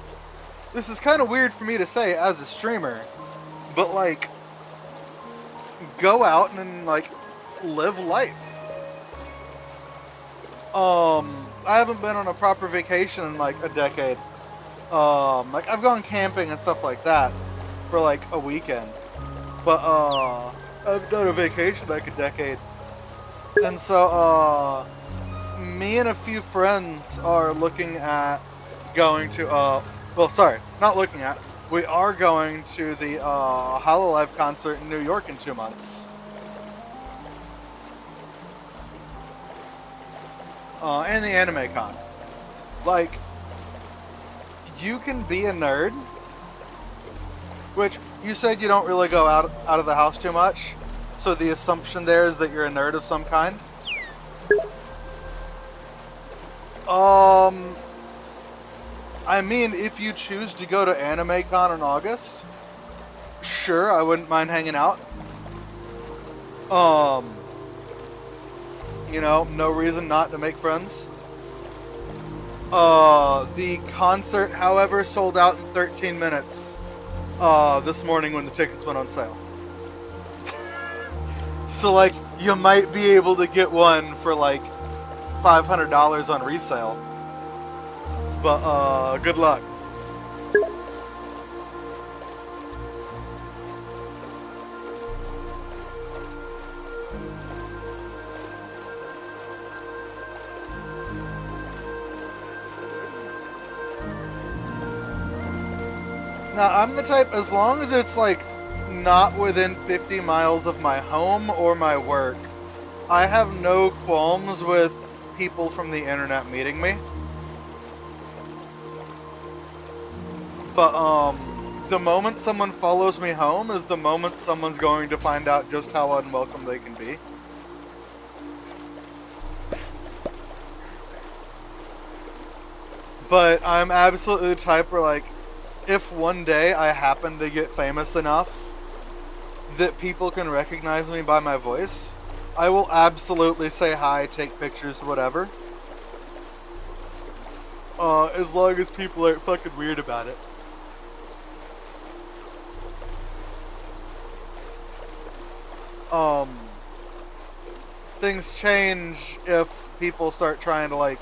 this is kind of weird for me to say as a streamer, but like, go out and like, live life. I haven't been on a proper vacation in like a decade. Like I've gone camping and stuff like that for like a weekend. But, I've done a vacation like a decade. And so, me and a few friends are looking at going to, well, sorry, not looking at. We are going to the, Hololive concert in New York in 2 months. And the Anime Con. Like, you can be a nerd, which, you said you don't really go out of the house too much, so the assumption there is that you're a nerd of some kind. I mean, if you choose to go to Anime Con in August, sure, I wouldn't mind hanging out. You know, no reason not to make friends. The concert, however, sold out in 13 minutes. This morning when the tickets went on sale. So, like, you might be able to get one for, like, $500 on resale. But, good luck. Now, I'm the type, as long as it's like not within 50 miles of my home or my work, I have no qualms with people from the internet meeting me. But, the moment someone follows me home is the moment someone's going to find out just how unwelcome they can be. But I'm absolutely the type where, like, if one day I happen to get famous enough that people can recognize me by my voice, I will absolutely say hi, take pictures, whatever. As long as people aren't fucking weird about it. Things change if people start trying to, like,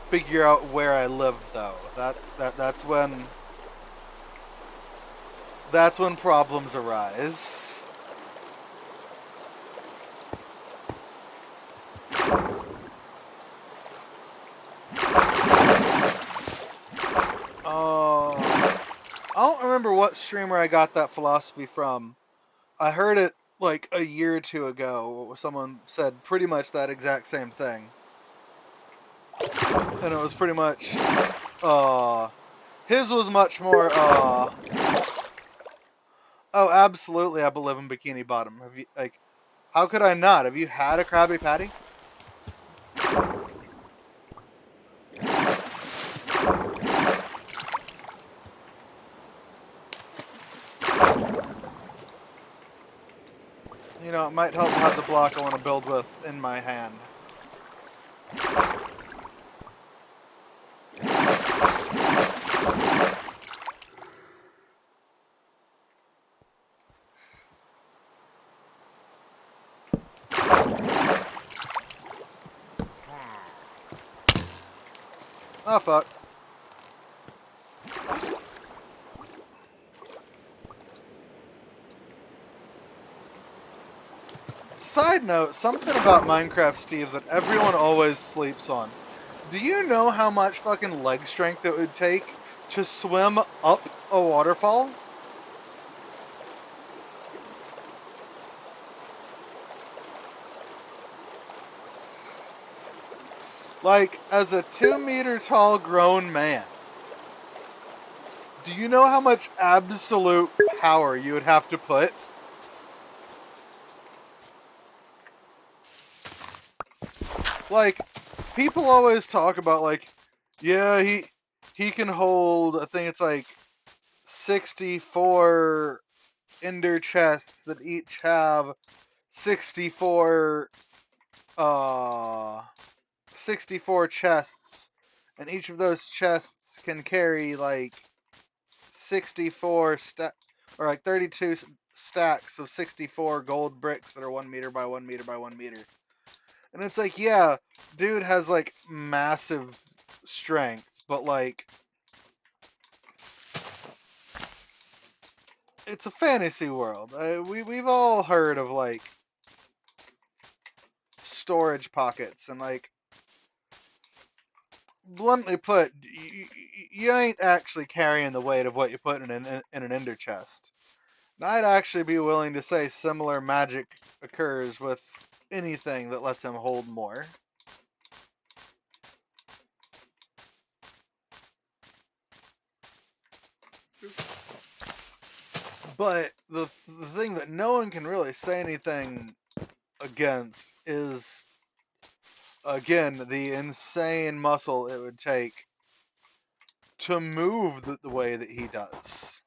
figure out where I live, though. That's when problems arise. I don't remember what streamer I got that philosophy from. I heard it like a year or two ago. Someone said pretty much that exact same thing. And it was pretty much, his was much more, oh, absolutely, I live in Bikini Bottom. Have you, like, how could I not? Have you had a Krabby Patty? You know, it might help to have the block I want to build with in my hand. Oh, fuck. Side note, something about Minecraft, Steve, that everyone always sleeps on. Do you know how much fucking leg strength it would take to swim up a waterfall? Like, as a 2-meter tall grown man, do you know how much absolute power you would have to put? Like, people always talk about, like, yeah, he can hold, I think it's like 64 ender chests that each have 64 64 chests, and each of those chests can carry like 64 or like 32 stacks of 64 gold bricks that are 1 meter by 1 meter by 1 meter. And it's like, yeah, dude has like massive strength, but like, it's a fantasy world. We've all heard of like storage pockets, and like, bluntly put, you ain't actually carrying the weight of what you put in an ender chest. And I'd actually be willing to say similar magic occurs with anything that lets him hold more. But the thing that no one can really say anything against is, again, the insane muscle it would take to move the way that he does.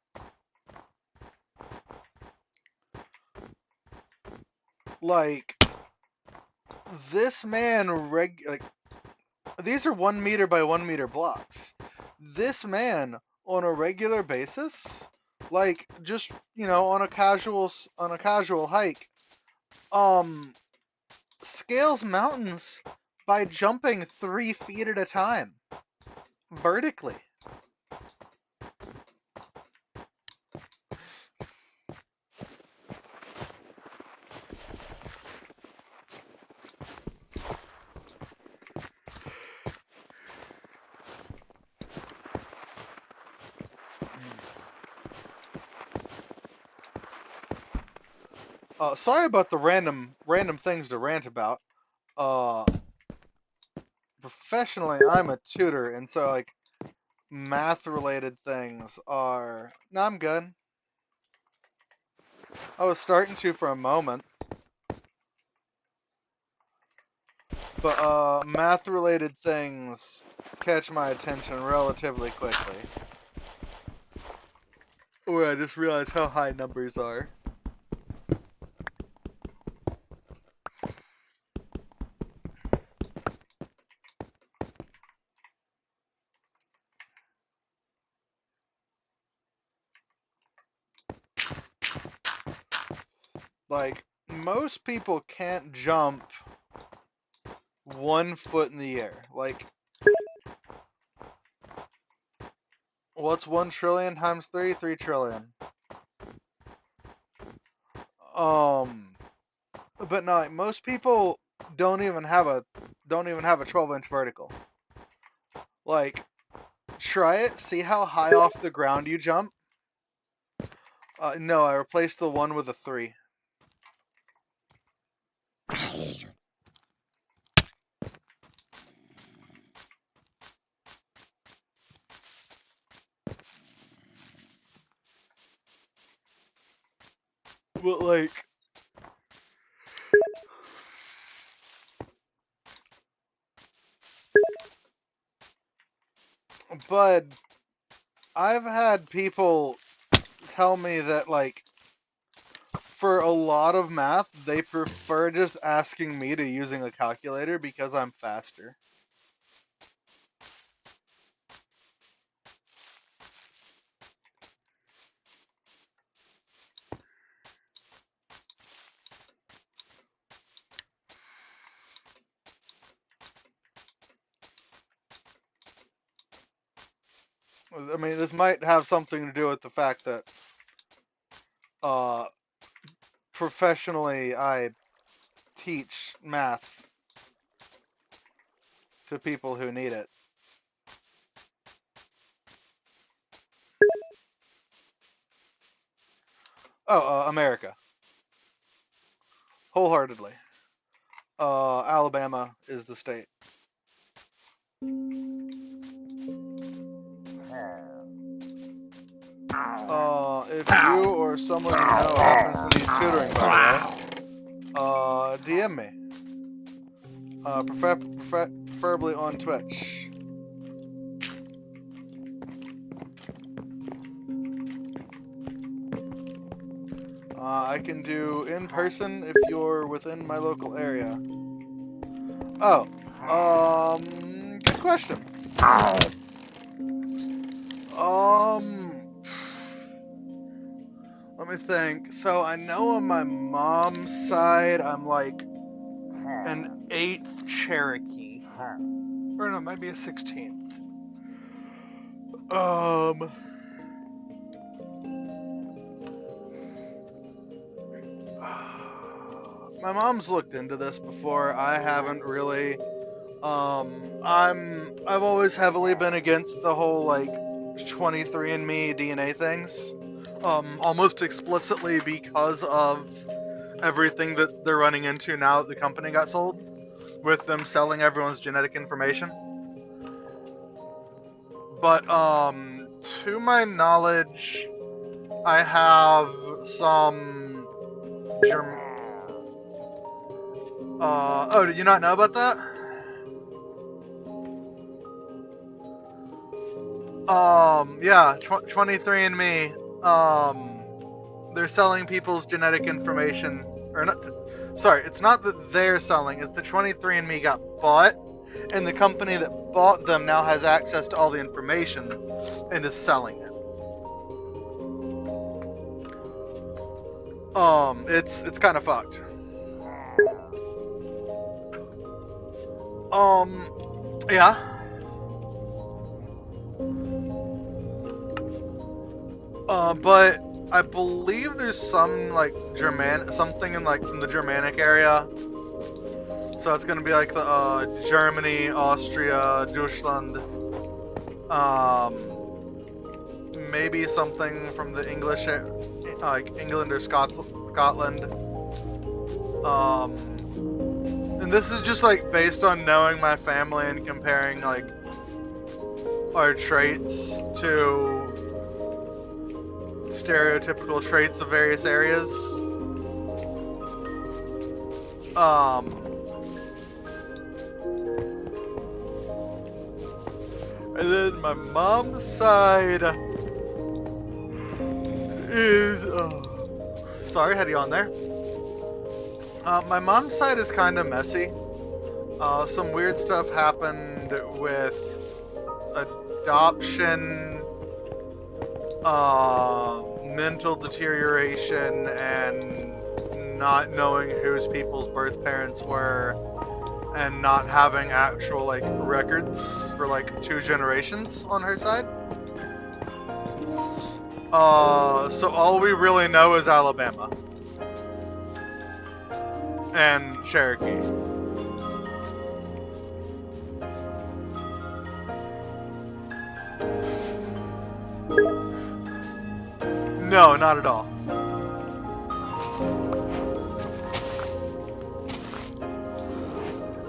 Like, this man like, these are 1 meter by 1 meter blocks. This man, on a regular basis, like, just, you know, on a casual hike, scales mountains by jumping 3 feet at a time, vertically. Sorry about the random things to rant about. Uh, Professionally, I'm a tutor, and so like math-related things are. No, I'm good. I was starting to for a moment, but math-related things catch my attention relatively quickly. Or I just realize how high numbers are. Like, most people can't jump 1 foot in the air. Like, what's 1 trillion times 3? 3 trillion. But no, like, most people don't even have a 12-inch vertical. Like, try it. See how high off the ground you jump. No, I replaced the 1 with a 3. But like, but I've had people tell me that like, for a lot of math, they prefer just asking me to using a calculator because I'm faster. I mean, this might have something to do with the fact that, professionally, I teach math to people who need it. Oh, America. Wholeheartedly. Alabama is the state. If you or someone you know happens to need tutoring, by the way, DM me. Preferably on Twitch. I can do in person if you're within my local area. Oh, good question. Let me think. So I know on my mom's side, I'm like an 8th Cherokee. Or no, it might be a 16th. My mom's looked into this before. I haven't really. I've always heavily been against the whole like 23andMe DNA things. Almost explicitly because of everything that they're running into now that the company got sold, with them selling everyone's genetic information. But to my knowledge, I have some oh, did you not know about that? Yeah, 23andMe, they're selling people's genetic information, or not, sorry, it's not that they're selling, it's the 23andMe got bought, and the company that bought them now has access to all the information, and is selling it. It's kind of fucked. Yeah. But I believe there's some like something in like from the Germanic area. So it's gonna be like the Germany, Austria, Deutschland. Maybe something from the English, like England or Scotland. And this is just like based on knowing my family and comparing like our traits to stereotypical traits of various areas. And then my mom's side is sorry, had you on there. My mom's side is kind of messy. Some weird stuff happened with adoption, mental deterioration, and not knowing whose people's birth parents were, and not having actual like records for like 2 generations on her side. So all we really know is Alabama and Cherokee. No, not at all.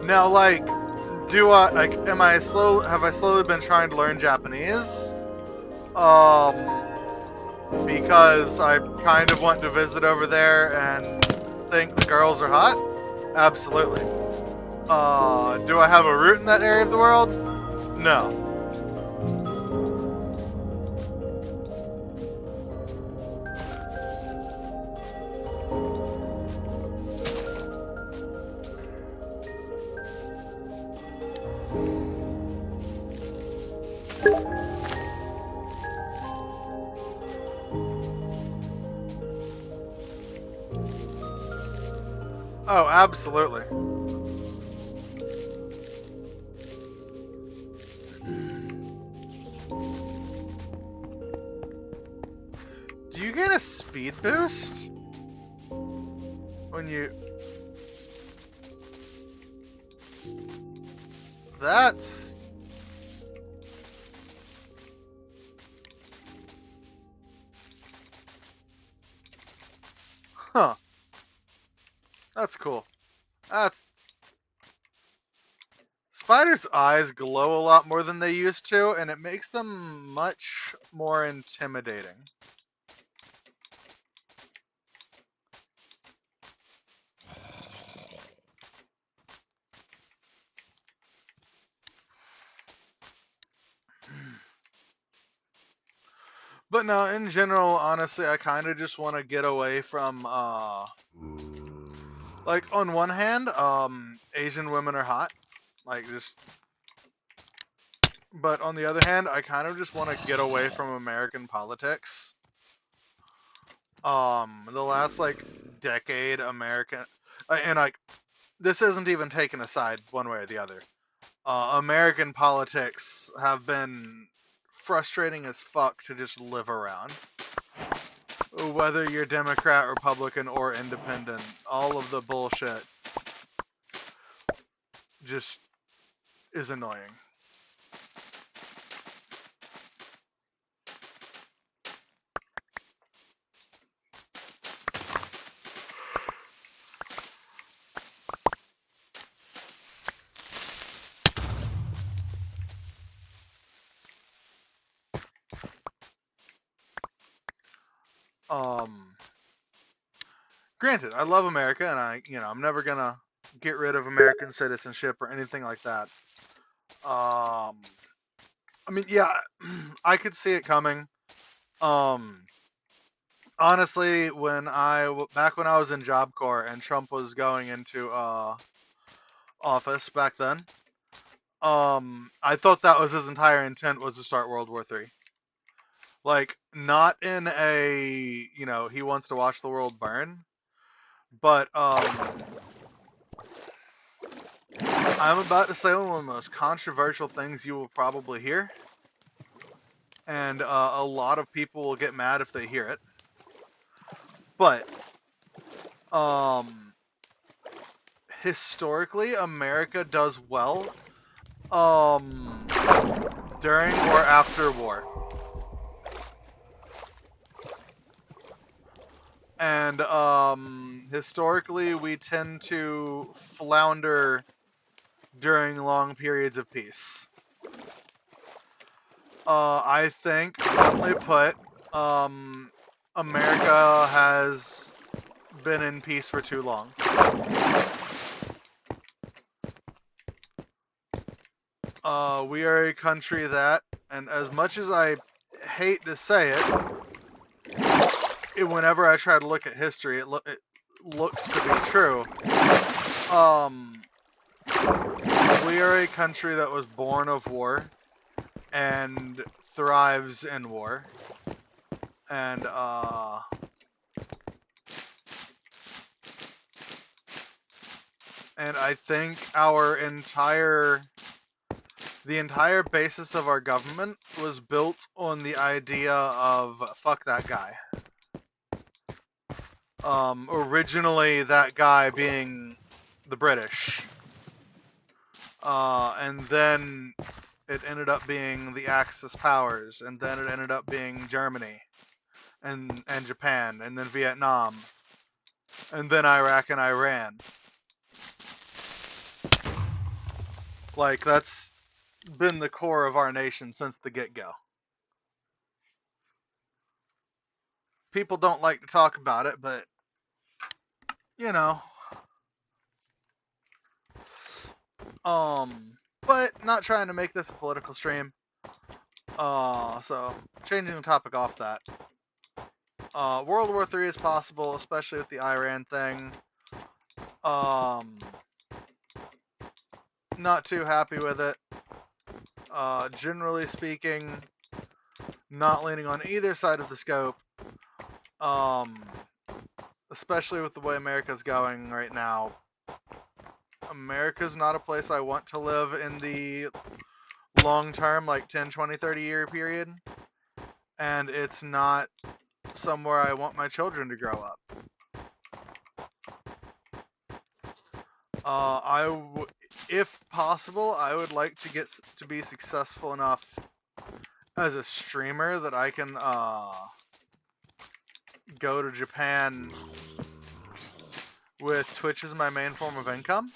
Now, like, have I slowly been trying to learn Japanese? Because I kind of want to visit over there and think the girls are hot? Absolutely. Do I have a root in that area of the world? No. Oh, absolutely. Do you get a speed boost when you... That's... Huh. That's cool. Spiders' eyes glow a lot more than they used to, and it makes them much more intimidating. But no, in general, honestly, I kind of just want to get away from, like, on one hand, Asian women are hot. Like, just... But on the other hand, I kind of just want to get away from American politics. The last, like, decade, and, like, this isn't even taken aside one way or the other. American politics have been frustrating as fuck to just live around. Whether you're Democrat, Republican, or Independent, all of the bullshit just is annoying. Granted, I love America, and I'm never gonna get rid of American citizenship or anything like that. I mean, yeah, I could see it coming. Honestly, back when I was in Job Corps and Trump was going into office back then, I thought that was his entire intent, was to start World War III. Like, not in a, he wants to watch the world burn, but I'm about to say one of the most controversial things you will probably hear, and a lot of people will get mad if they hear it. But historically, America does well during or after war. And historically, we tend to flounder during long periods of peace. I think, bluntly put, America has been in peace for too long. We are a country that, and as much as I hate to say it, whenever I try to look at history, it looks to be true. We are a country that was born of war and thrives in war. And I think the entire basis of our government was built on the idea of fuck that guy. Originally that guy being the British. And then it ended up being the Axis powers, and then it ended up being Germany, and Japan, and then Vietnam, and then Iraq and Iran. Like, that's been the core of our nation since the get-go. People don't like to talk about it, but, you know. But not trying to make this a political stream. So, changing the topic off that. World War III is possible, especially with the Iran thing. Not too happy with it. Generally speaking, not leaning on either side of the scope. Especially with the way America's going right now. America's not a place I want to live in the long term, like 10, 20, 30 year period. And it's not somewhere I want my children to grow up. If possible, I would like to get to be successful enough as a streamer that I can go to Japan with Twitch as my main form of income.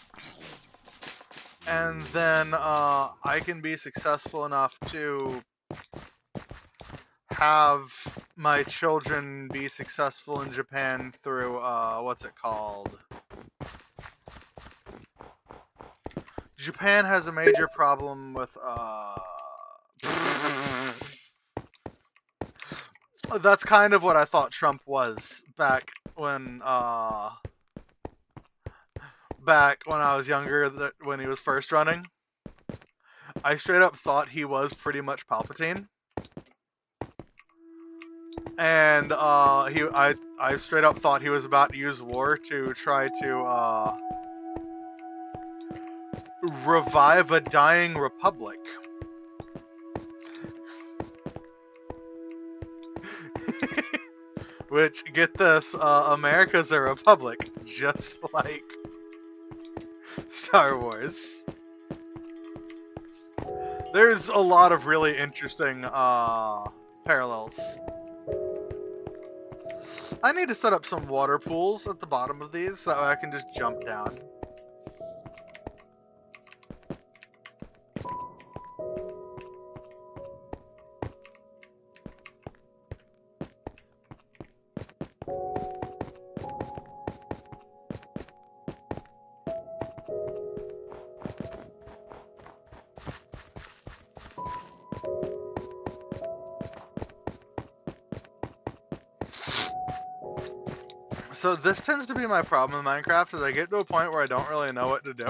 And then I can be successful enough to have my children be successful in Japan through, what's it called? Japan has a major problem with, that's kind of what I thought Trump was back when I was younger, when he was first running. I straight up thought he was pretty much Palpatine. And I straight up thought he was about to use war to try to revive a dying republic. Which, get this, America's a republic, just like Star Wars. There's a lot of really interesting parallels. I need to set up some water pools at the bottom of these so that way I can just jump down. So this tends to be my problem in Minecraft, is I get to a point where I don't really know what to do.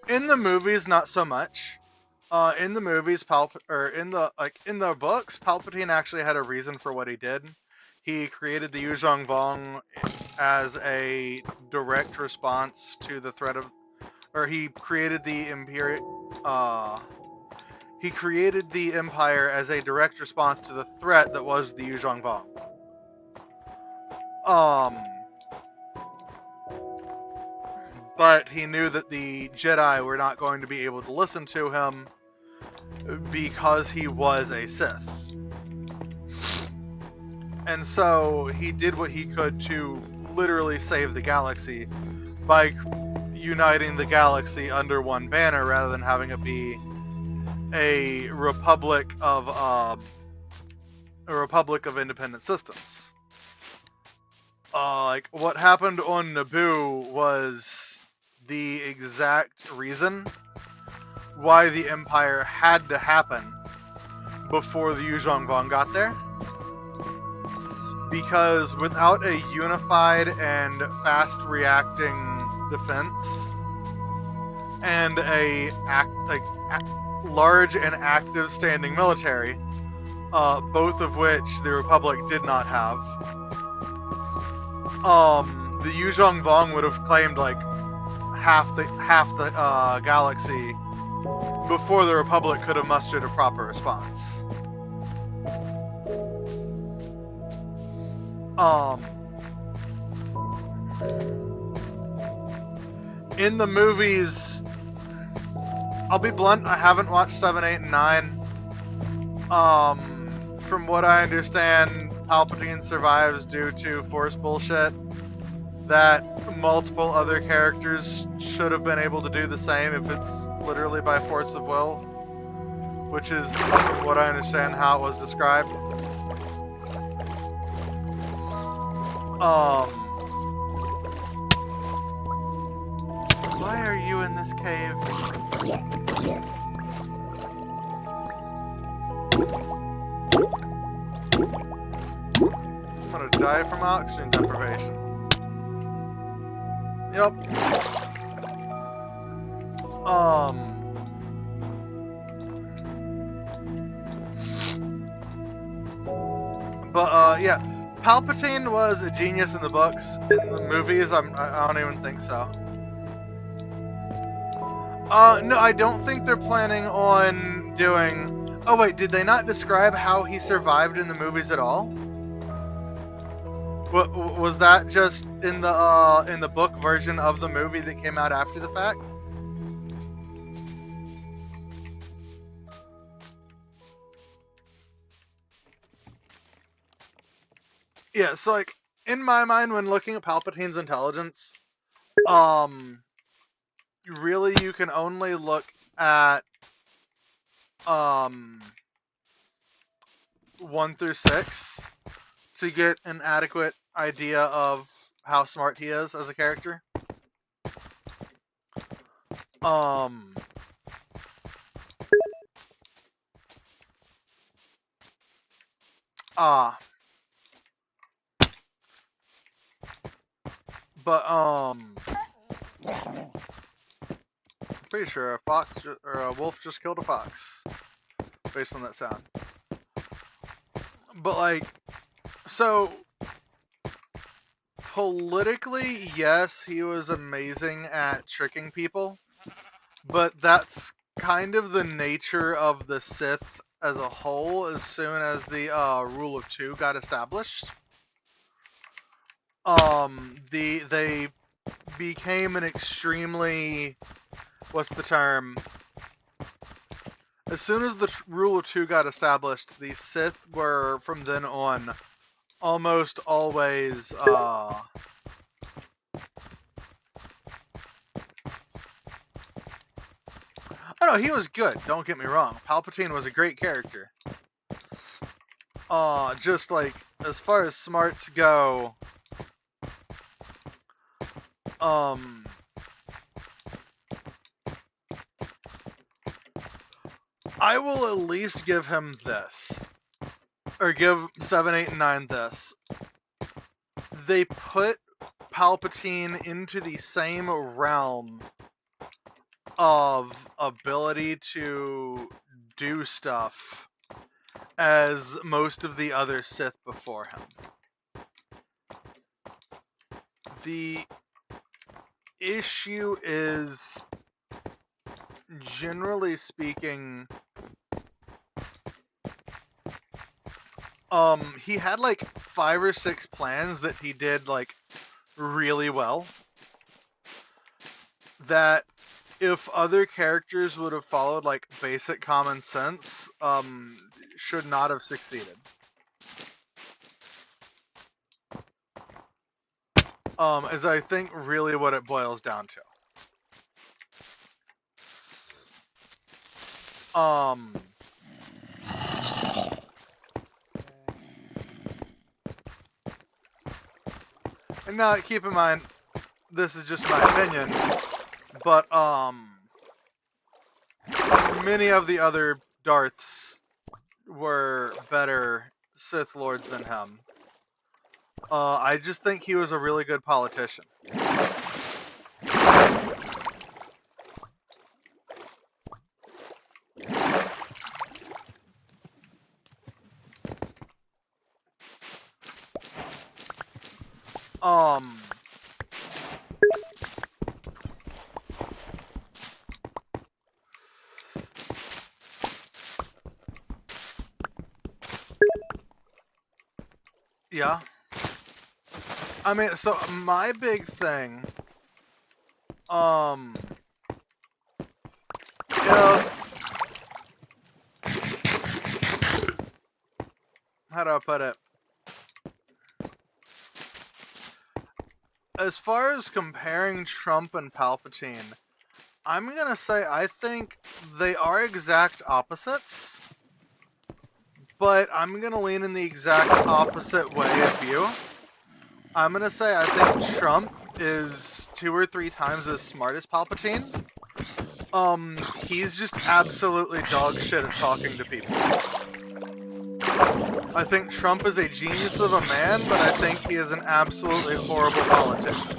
In the movies, not so much. In the movies, in the books, Palpatine actually had a reason for what he did. He created the Yuzhong Vong as a direct response to the threat of, or he created the Empire as a direct response to the threat that was the Yuzhong Vong. but he knew that the Jedi were not going to be able to listen to him because he was a Sith. And so he did what he could to literally save the galaxy by uniting the galaxy under one banner rather than having it be a republic of independent systems. Like what happened on Naboo was the exact reason why the Empire had to happen before the Yuuzhan Vong got there. Because without a unified and fast-reacting defense and a large and active standing military, both of which the Republic did not have, the Yuuzhan Vong would have claimed like half the galaxy before the Republic could have mustered a proper response. In the movies, I'll be blunt, I haven't watched 7, 8, and 9. From what I understand, Palpatine survives due to Force bullshit that multiple other characters should have been able to do the same if it's literally by force of will, which is, from what I understand, how it was described. Why are you in this cave? I'm gonna die from oxygen deprivation. Yep. Yeah. Palpatine was a genius in the books. In the movies, I don't even think so. No, I don't think they're planning on doing... Oh wait, did they not describe how he survived in the movies at all? Was that just in the book version of the movie that came out after the fact? Yeah, so like in my mind, when looking at Palpatine's intelligence, really you can only look at 1 through 6 to get an adequate idea of how smart he is as a character. But pretty sure a fox or a wolf just killed a fox, based on that sound. But like, so politically, yes, he was amazing at tricking people, but that's kind of the nature of the Sith as a whole. As soon as the Rule of Two got established, they became an extremely, what's the term? As soon as the Rule of Two got established, the Sith were, from then on, almost always, oh no, he was good, don't get me wrong. Palpatine was a great character. Just like, as far as smarts go, I will at least give him this. Or give 7, 8, and 9 this. They put Palpatine into the same realm of ability to do stuff as most of the other Sith before him. The issue is, generally speaking, he had like 5 or 6 plans that he did like really well. that if other characters would have followed like basic common sense, should not have succeeded. Is I think really what it boils down to. And now keep in mind, this is just my opinion, but many of the other Darths were better Sith Lords than him. I just think he was a really good politician. Yeah. I mean, so my big thing, how do I put it? As far as comparing Trump and Palpatine, I'm gonna say I think they are exact opposites, but I'm gonna lean in the exact opposite way of view. I'm gonna say I think Trump is 2 or 3 times as smart as Palpatine. He's just absolutely dog shit at talking to people. I think Trump is a genius of a man, but I think he is an absolutely horrible politician.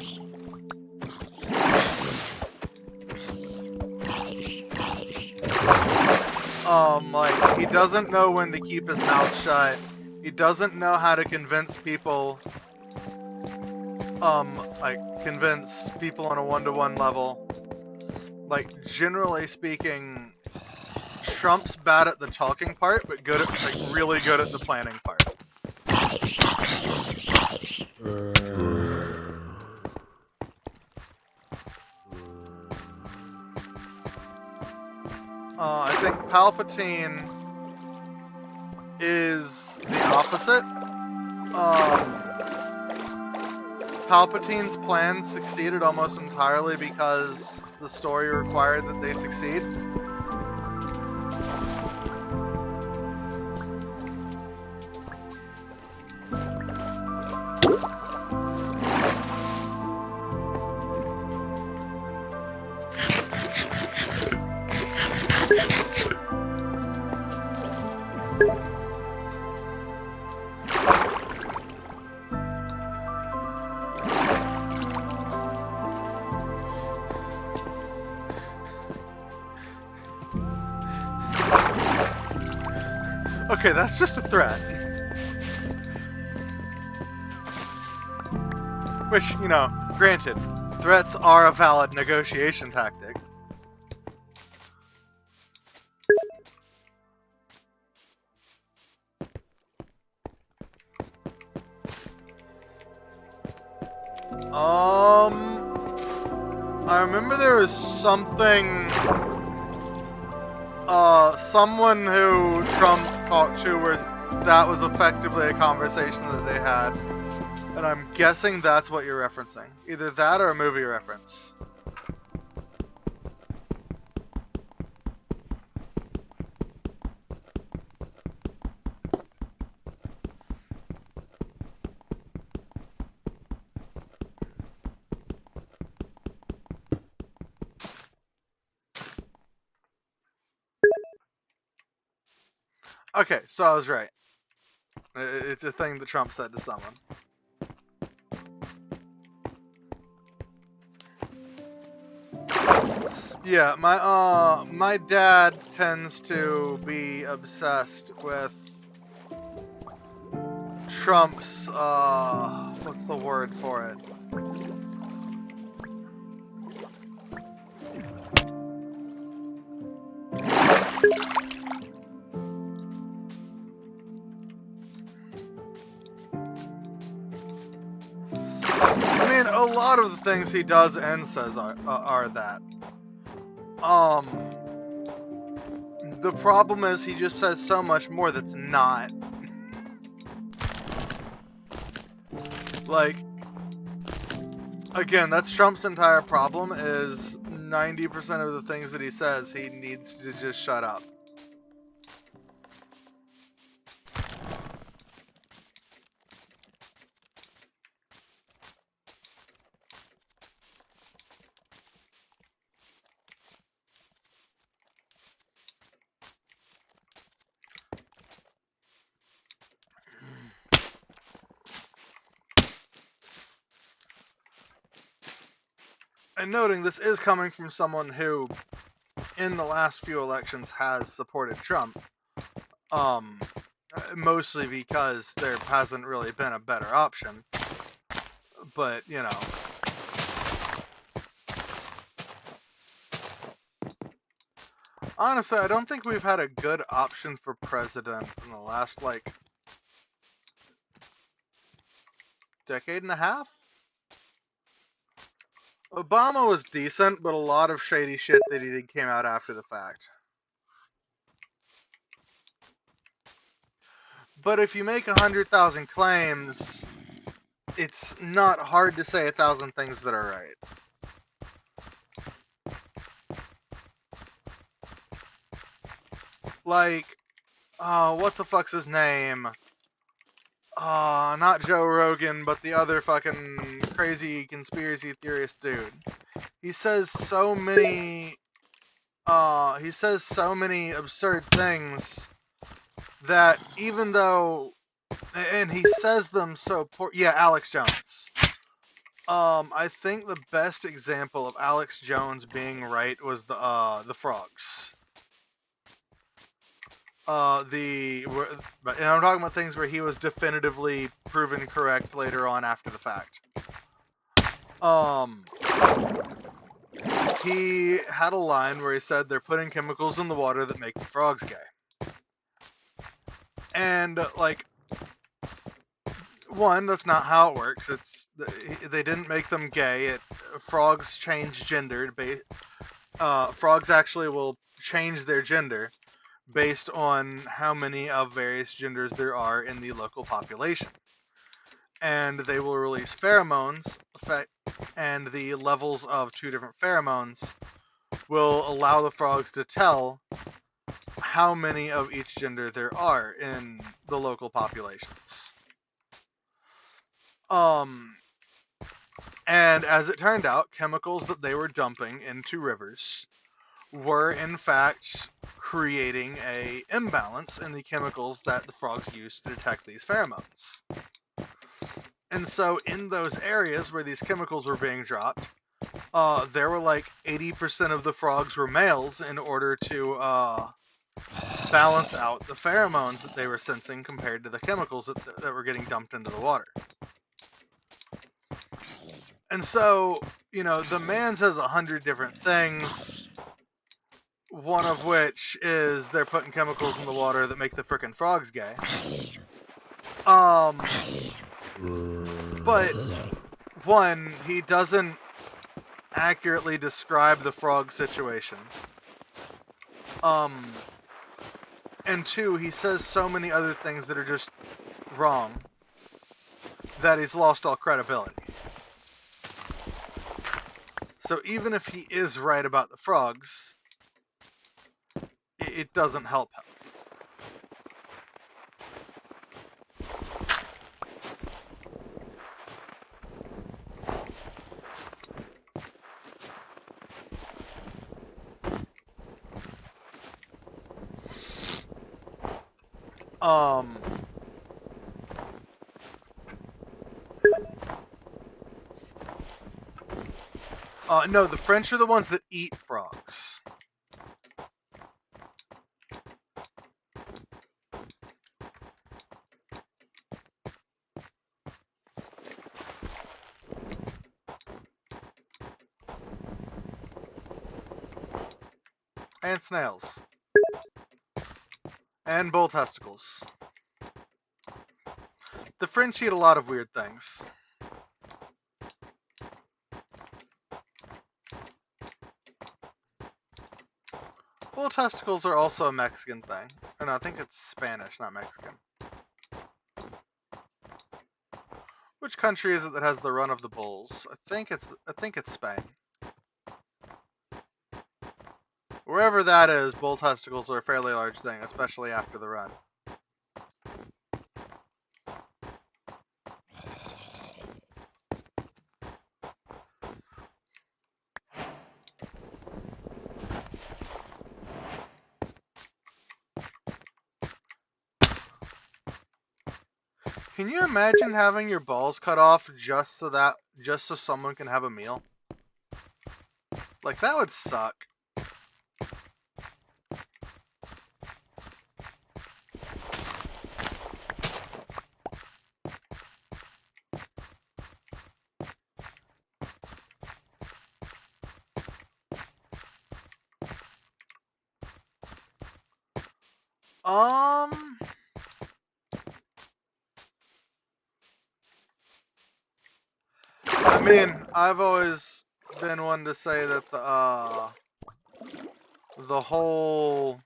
Like, he doesn't know when to keep his mouth shut. He doesn't know how to convince people, convince people on a one-to-one level. Like, generally speaking, Trump's bad at the talking part, but good at, like, really good at the planning part. I think Palpatine is the opposite. Palpatine's plans succeeded almost entirely because the story required that they succeed. Okay, that's just a threat. Which, you know, granted, threats are a valid negotiation tactic. I remember there was something, someone who Trump talked to where that was effectively a conversation that they had. And I'm guessing that's what you're referencing. Either that or a movie reference. Okay, so I was right. It's a thing that Trump said to someone. Yeah, my dad tends to be obsessed with Trump's, what's the word for it? I mean, a lot of the things he does and says are that. The problem is he just says so much more that's not. Like, again, that's Trump's entire problem, is 90% of the things that he says, he needs to just shut up. And noting this is coming from someone who, in the last few elections, has supported Trump. Mostly because there hasn't really been a better option. But, you know. Honestly, I don't think we've had a good option for president in the last, like, decade and a half? Obama was decent, but a lot of shady shit that he did came out after the fact. But if you make 100,000 claims, it's not hard to say 1,000 things that are right. Like, what the fuck's his name? Not Joe Rogan, but the other fucking crazy conspiracy theorist dude. He says so many absurd things that even though, and he says them so poor, yeah, Alex Jones. I think the best example of Alex Jones being right was the frogs. And I'm talking about things where he was definitively proven correct later on after the fact. He had a line where he said they're putting chemicals in the water that make the frogs gay. And, like, one, that's not how it works. They didn't make them gay. Frogs change gender. Frogs actually will change their gender based on how many of various genders there are in the local population. And they will release pheromones, and the levels of two different pheromones will allow the frogs to tell how many of each gender there are in the local populations. And as it turned out, chemicals that they were dumping into rivers were in fact creating an imbalance in the chemicals that the frogs use to detect these pheromones. And so in those areas where these chemicals were being dropped, there were like 80% of the frogs were males in order to balance out the pheromones that they were sensing compared to the chemicals that were getting dumped into the water. And so, you know, the man says 100 different things, one of which is they're putting chemicals in the water that make the frickin' frogs gay. But, one, he doesn't accurately describe the frog situation. And two, he says so many other things that are just wrong that he's lost all credibility. So even if he is right about the frogs, it doesn't help him. No, the French are the ones that eat frogs. And snails. And bull testicles. The French eat a lot of weird things. Bull testicles are also a Mexican thing. Or no, I think it's Spanish, not Mexican. Which country is it that has the run of the bulls? I think it's Spain. Wherever that is, bull testicles are a fairly large thing, especially after the run. Can you imagine having your balls cut off just so someone can have a meal? Like, that would suck. I mean, I've always been one to say that the whole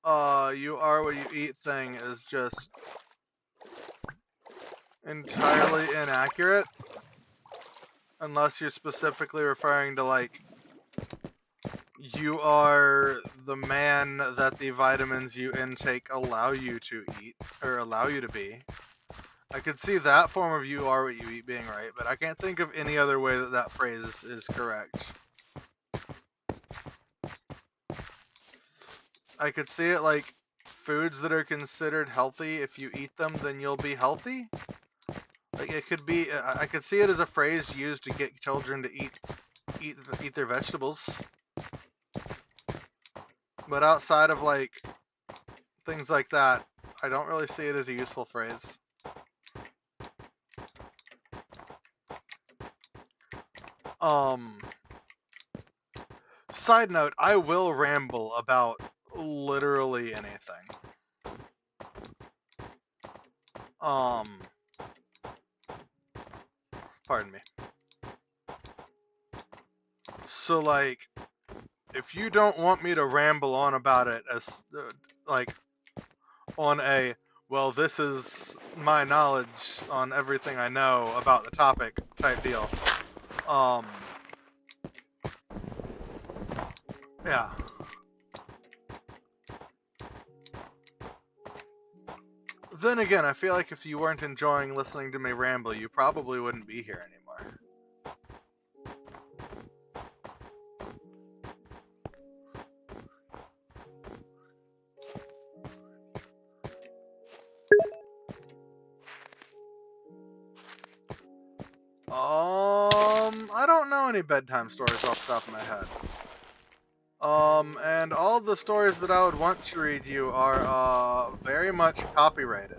you are what you eat thing is just entirely inaccurate, unless you're specifically referring to, like, you are the man that the vitamins you intake allow you to eat, or allow you to be. I could see that form of you are what you eat being right, but I can't think of any other way that that phrase is correct. I could see it like foods that are considered healthy, if you eat them, then you'll be healthy. Like, it could be, I could see it as a phrase used to get children to eat their vegetables. But outside of, like, things like that, I don't really see it as a useful phrase. Side note, I will ramble about literally anything. Pardon me. So, like, if you don't want me to ramble on about it as, like, on a, well, this is my knowledge on everything I know about the topic type deal, yeah. Then again, I feel like if you weren't enjoying listening to me ramble, you probably wouldn't be here anymore. I don't know any bedtime stories off the top of my head. And all the stories that I would want to read you are, very much copyrighted.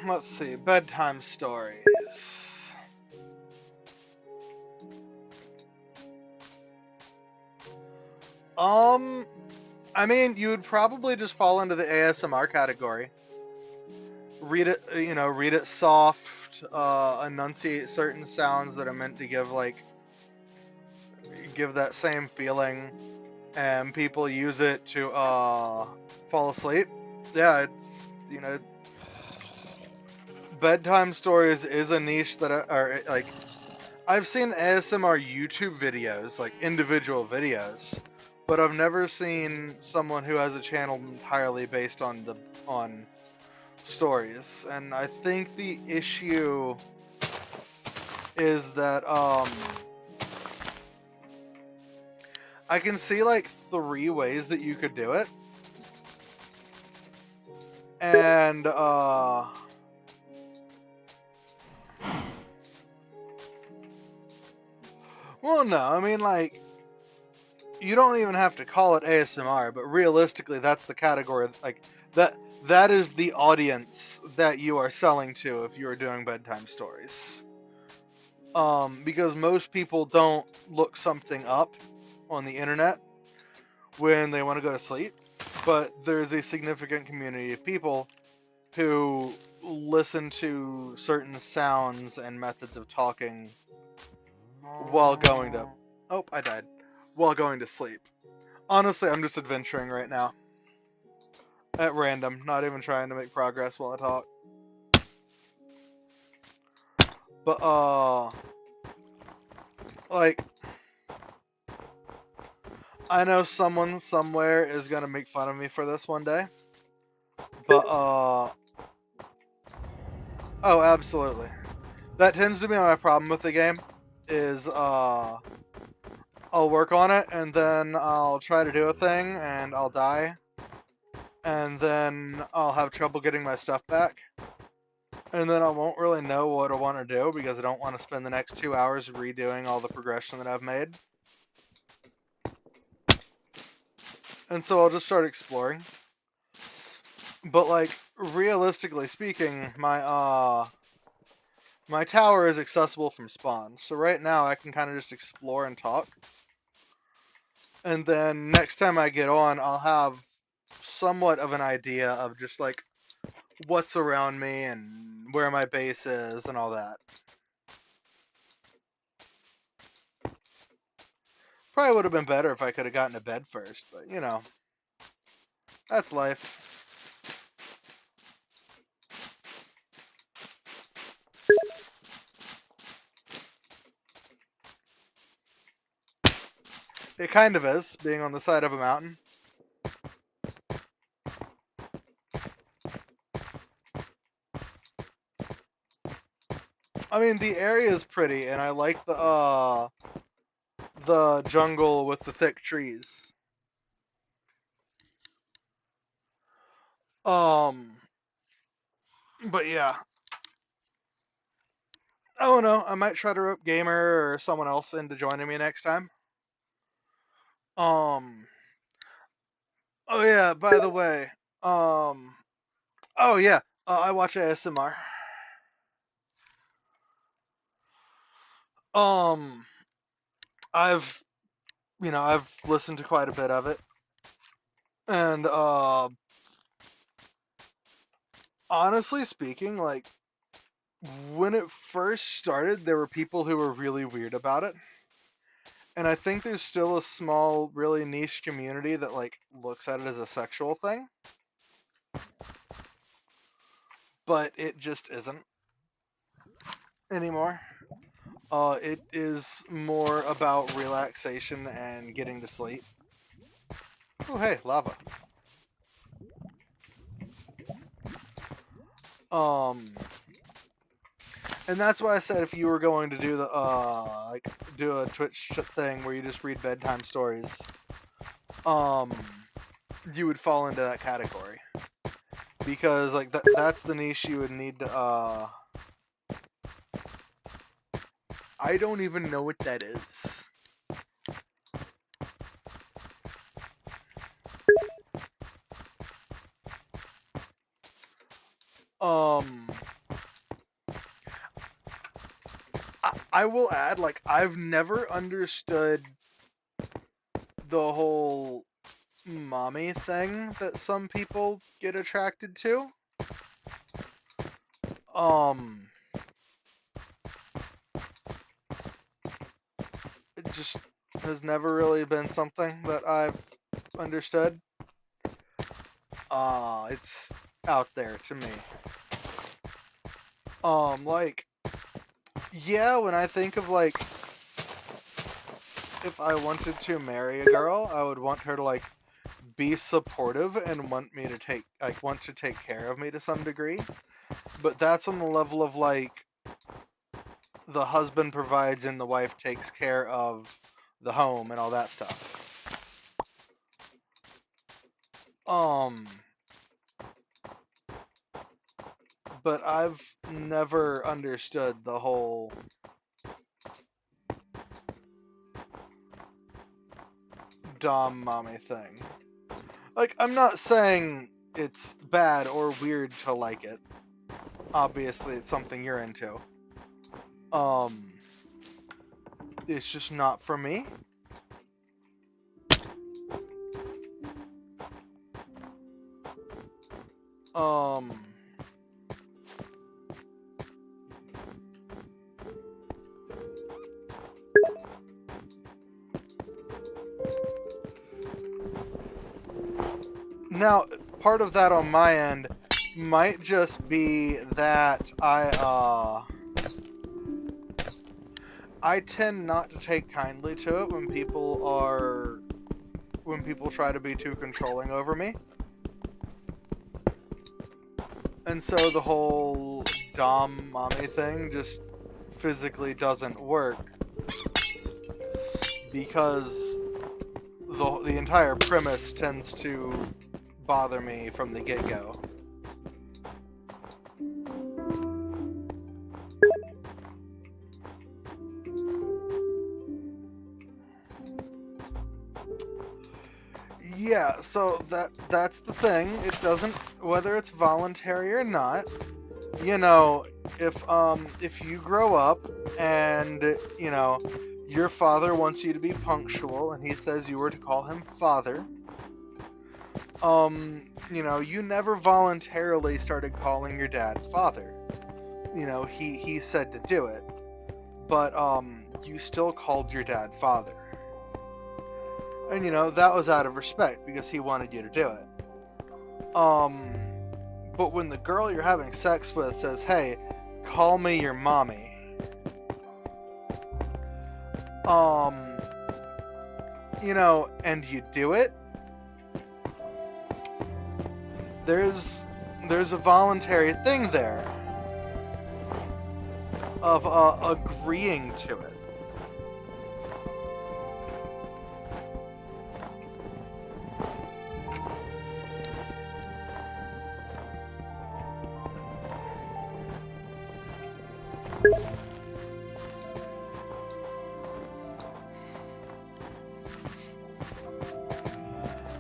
Let's see, bedtime stories. I mean, you would probably just fall into the ASMR category. Read it soft, enunciate certain sounds that are meant to give that same feeling, and people use it to, fall asleep. Yeah, bedtime stories is a niche that are, like, I've seen ASMR YouTube videos, like individual videos, but I've never seen someone who has a channel entirely based on stories. And I think the issue is that I can see like 3 ways that you could do it. And Well, no, I mean, like, you don't even have to call it ASMR, but realistically, that's the category, like, that is the audience that you are selling to if you are doing bedtime stories. Because most people don't look something up on the internet when they want to go to sleep, but there's a significant community of people who listen to certain sounds and methods of talking while going to... Oh, I died. While going to sleep. Honestly, I'm just adventuring right now. At random, not even trying to make progress while I talk. But, like, I know someone somewhere is gonna make fun of me for this one day. But, oh, absolutely. That tends to be my problem with the game, is, I'll work on it, and then I'll try to do a thing, and I'll die. And then I'll have trouble getting my stuff back. And then I won't really know what I want to do, because I don't want to spend the next 2 hours redoing all the progression that I've made. And so I'll just start exploring. But, like, realistically speaking, my tower is accessible from spawn. So right now I can kind of just explore and talk. And then next time I get on, I'll have somewhat of an idea of just, like, what's around me and where my base is and all that. Probably would have been better if I could have gotten to bed first, but, you know, that's life. It kind of is, being on the side of a mountain. I mean, the area is pretty, and I like the jungle with the thick trees. But yeah. Oh no, I might try to rope Gamer or someone else into joining me next time. Oh yeah, by the way, oh yeah, I watch ASMR. Um, I've, I've listened to quite a bit of it, and honestly speaking, like, when it first started, there were people who were really weird about it. And I think there's still a small, really niche community that, like, looks at it as a sexual thing. But it just isn't anymore. It is more about relaxation and getting to sleep. Oh, hey, lava. And that's why I said if you were going to do the, like, do a Twitch thing where you just read bedtime stories, you would fall into that category. Because, like, that's the niche you would need to, I don't even know what that is. I will add, like, I've never understood the whole mommy thing that some people get attracted to. It just has never really been something that I've understood. It's out there to me. Like, yeah, when I think of, like, if I wanted to marry a girl, I would want her to, like, be supportive and want to take care of me to some degree. But that's on the level of, like, the husband provides and the wife takes care of the home and all that stuff. But I've never understood the whole Dom mommy thing. Like, I'm not saying it's bad or weird to like it. Obviously, it's something you're into. It's just not for me. Now, part of that on my end might just be that I tend not to take kindly to it when people try to be too controlling over me. And so the whole Dom mommy thing just physically doesn't work because the entire premise tends to bother me from the get-go. Yeah, so that's the thing. It doesn't, whether it's voluntary or not. You know, if you grow up and, you know, your father wants you to be punctual and he says you were to call him father, you know, you never voluntarily started calling your dad father. You know, he said to do it. But you still called your dad father. And you know, that was out of respect because he wanted you to do it. But when the girl you're having sex with says, "Hey, call me your mommy," you know, and you do it, there's a voluntary thing there of agreeing to it.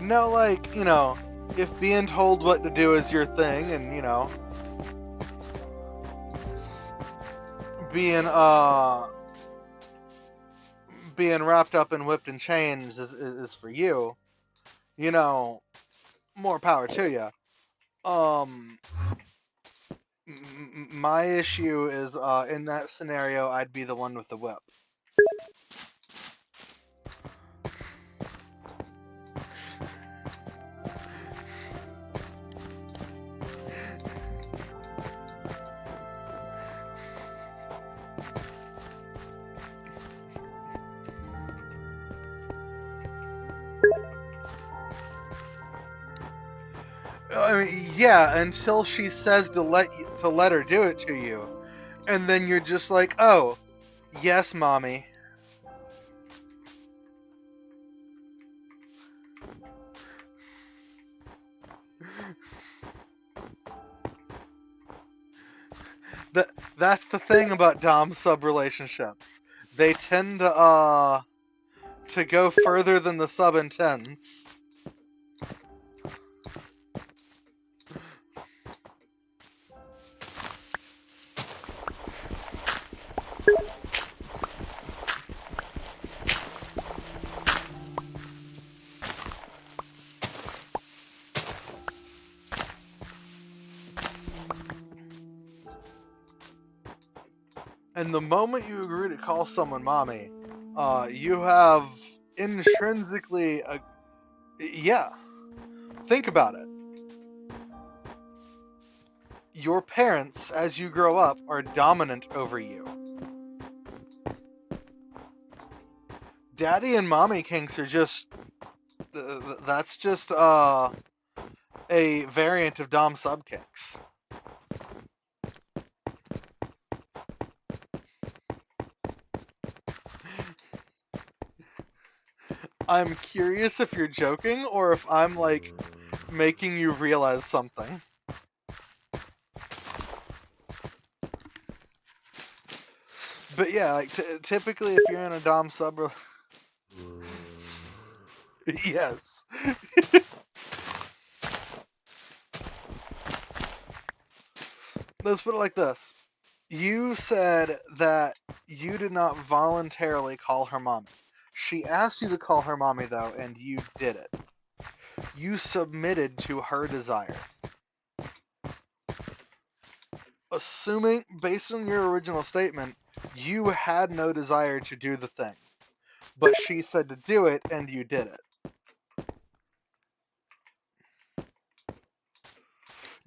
No, like, you know, if being told what to do is your thing, and, you know, being wrapped up and whipped in chains is for you, you know, more power to you. My issue is, in that scenario, I'd be the one with the whip. I mean, yeah, until she says to let her do it to you, and then you're just like, "Oh, yes, mommy." That's the thing about dom sub relationships. They tend to go further than the sub intends. And the moment you agree to call someone mommy, you have intrinsically yeah. Think about it. Your parents, as you grow up, are dominant over you. Daddy and mommy kinks are just... that's just a variant of dom sub kinks. I'm curious if you're joking or if I'm, like, making you realize something. But yeah, like, typically if you're in a dom sub... Yes. Let's put it like this. You said that you did not voluntarily call her mommy. She asked you to call her mommy, though, and you did it. You submitted to her desire. Assuming, based on your original statement, you had no desire to do the thing. But she said to do it, and you did it.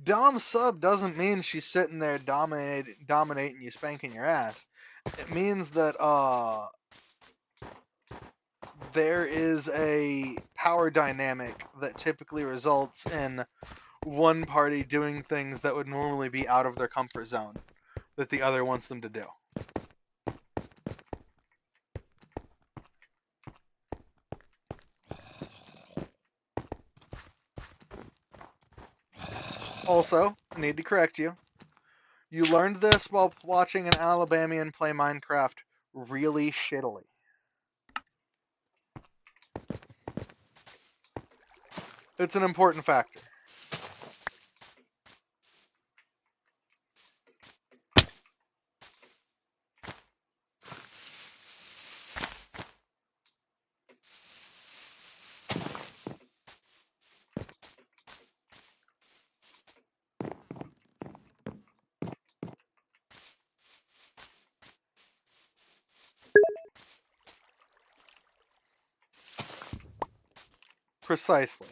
Dom sub doesn't mean she's sitting there dominating you, spanking your ass. It means that there is a power dynamic that typically results in one party doing things that would normally be out of their comfort zone that the other wants them to do. Also, I need to correct you. You learned this while watching an Alabamian play Minecraft really shittily. It's an important factor. Precisely.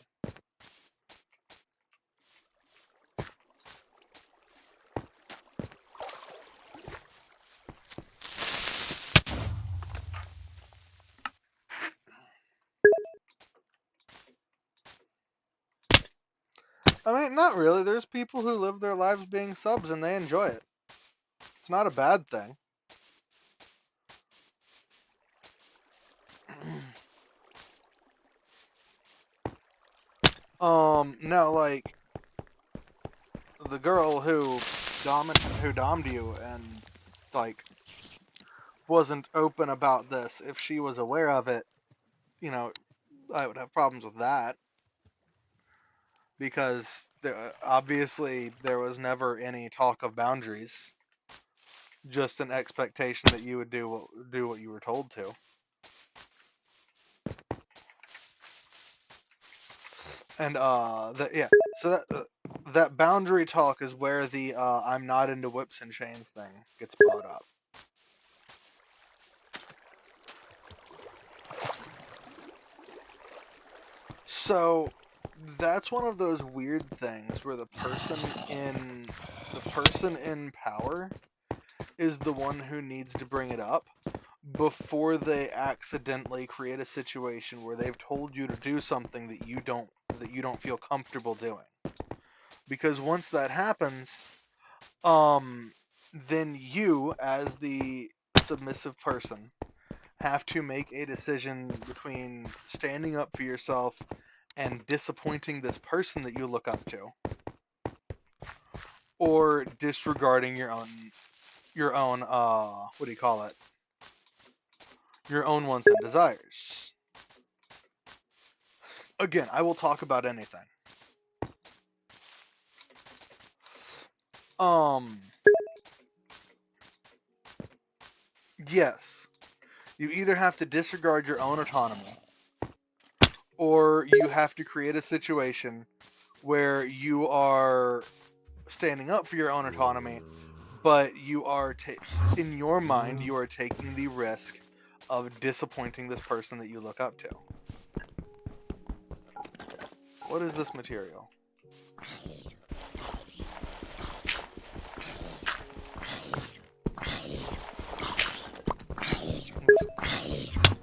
I mean, not really. There's people who live their lives being subs and they enjoy it. It's not a bad thing. No, like the girl who dommed you and like wasn't open about this. If she was aware of it, you know, I would have problems with that because obviously there was never any talk of boundaries. Just an expectation that you would do what you were told to. And so that boundary talk is where the I'm not into whips and chains thing gets brought up. So that's one of those weird things where the person in power is the one who needs to bring it up before they accidentally create a situation where they've told you to do something that you don't feel comfortable doing. Because once that happens, then you, as the submissive person, have to make a decision between standing up for yourself and disappointing this person that you look up to, or disregarding your own what do you call it? Your own wants and desires. Again, I will talk about anything. Yes. You either have to disregard your own autonomy, or you have to create a situation where you are standing up for your own autonomy, but you are, in your mind, you are taking the risk of disappointing this person that you look up to. What is this material?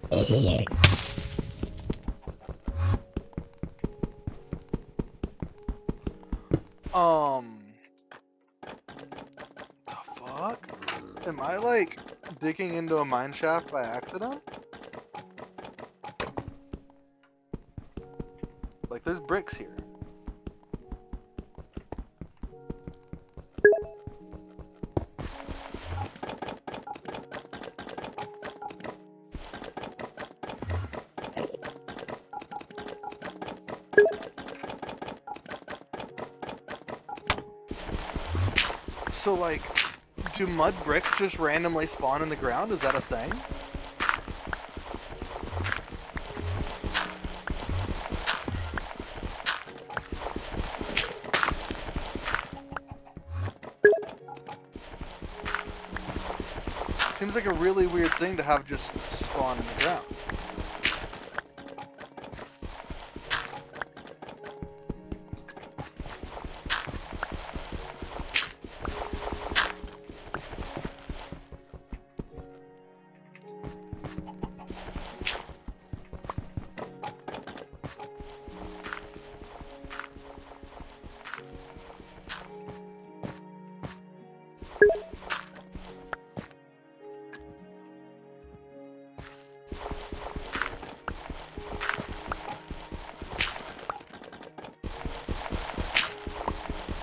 The fuck? Am I like digging into a mine shaft by accident? Like there's bricks here. So, like, do mud bricks just randomly spawn in the ground? Is that a thing? Seems like a really weird thing to have just spawn in the ground.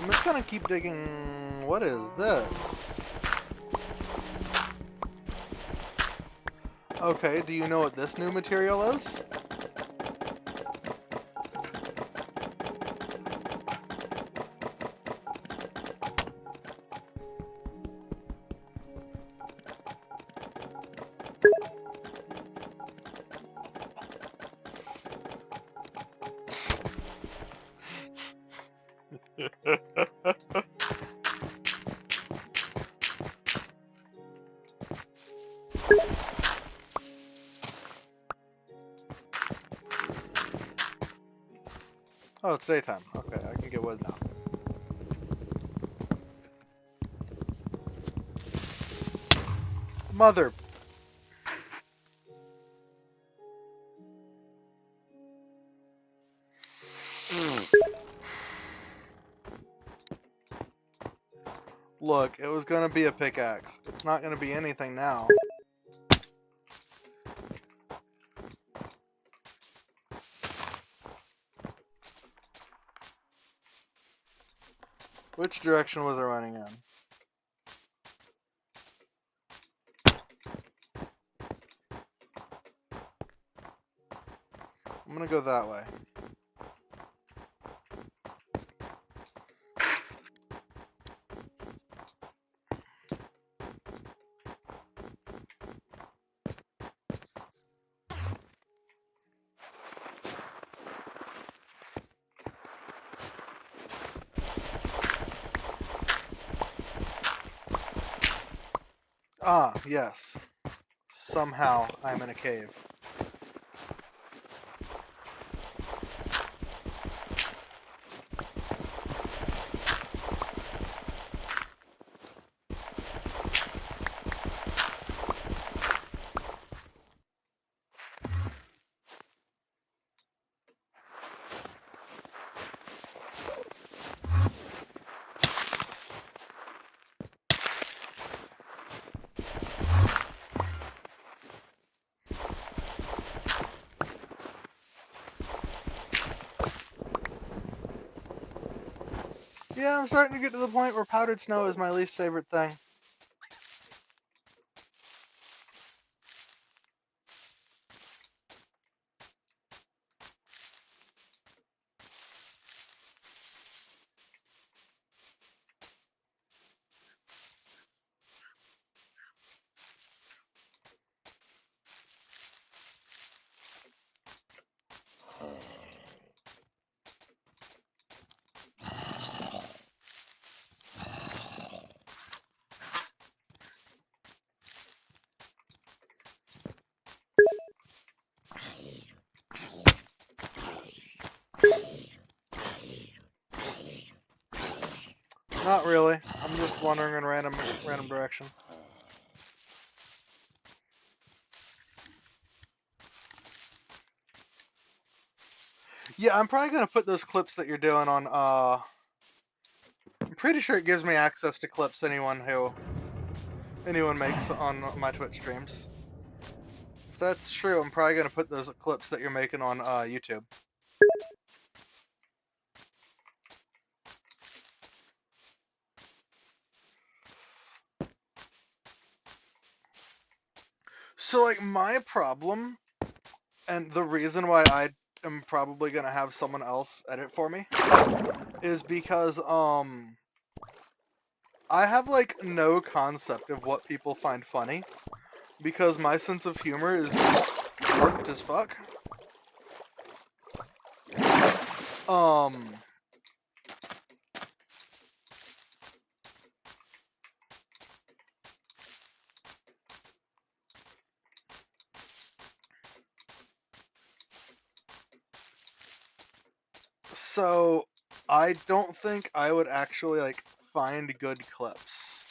I'm just gonna keep digging. What is this? Okay, do you know what this new material is? Oh, it's daytime. Okay, I can get wood now. Mother. Look, it was gonna be a pickaxe. It's not gonna be anything now. Which direction was it running in? I'm gonna go that way. Ah, yes. Somehow I'm in a cave. Yeah, I'm starting to get to the point where powdered snow is my least favorite thing. Not really. I'm just wandering in random direction. Yeah, I'm probably gonna put those clips that you're doing on. I'm pretty sure it gives me access to clips anyone makes on my Twitch streams. If that's true, I'm probably gonna put those clips that you're making on YouTube. So, like, my problem, and the reason why I am probably gonna have someone else edit for me, is because I have like no concept of what people find funny because my sense of humor is just warped as fuck. So I don't think I would actually like find good clips.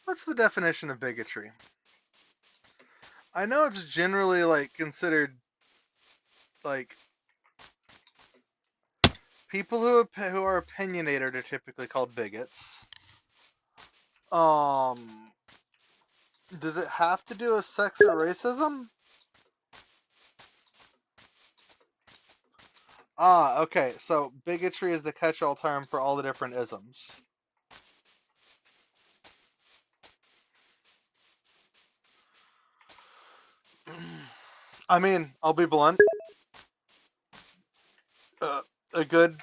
What's the definition of bigotry? I know it's generally like considered like people who are opinionated are typically called bigots. Does it have to do with sex or racism? Ah, okay. So bigotry is the catch-all term for all the different isms. I mean, I'll be blunt. A good...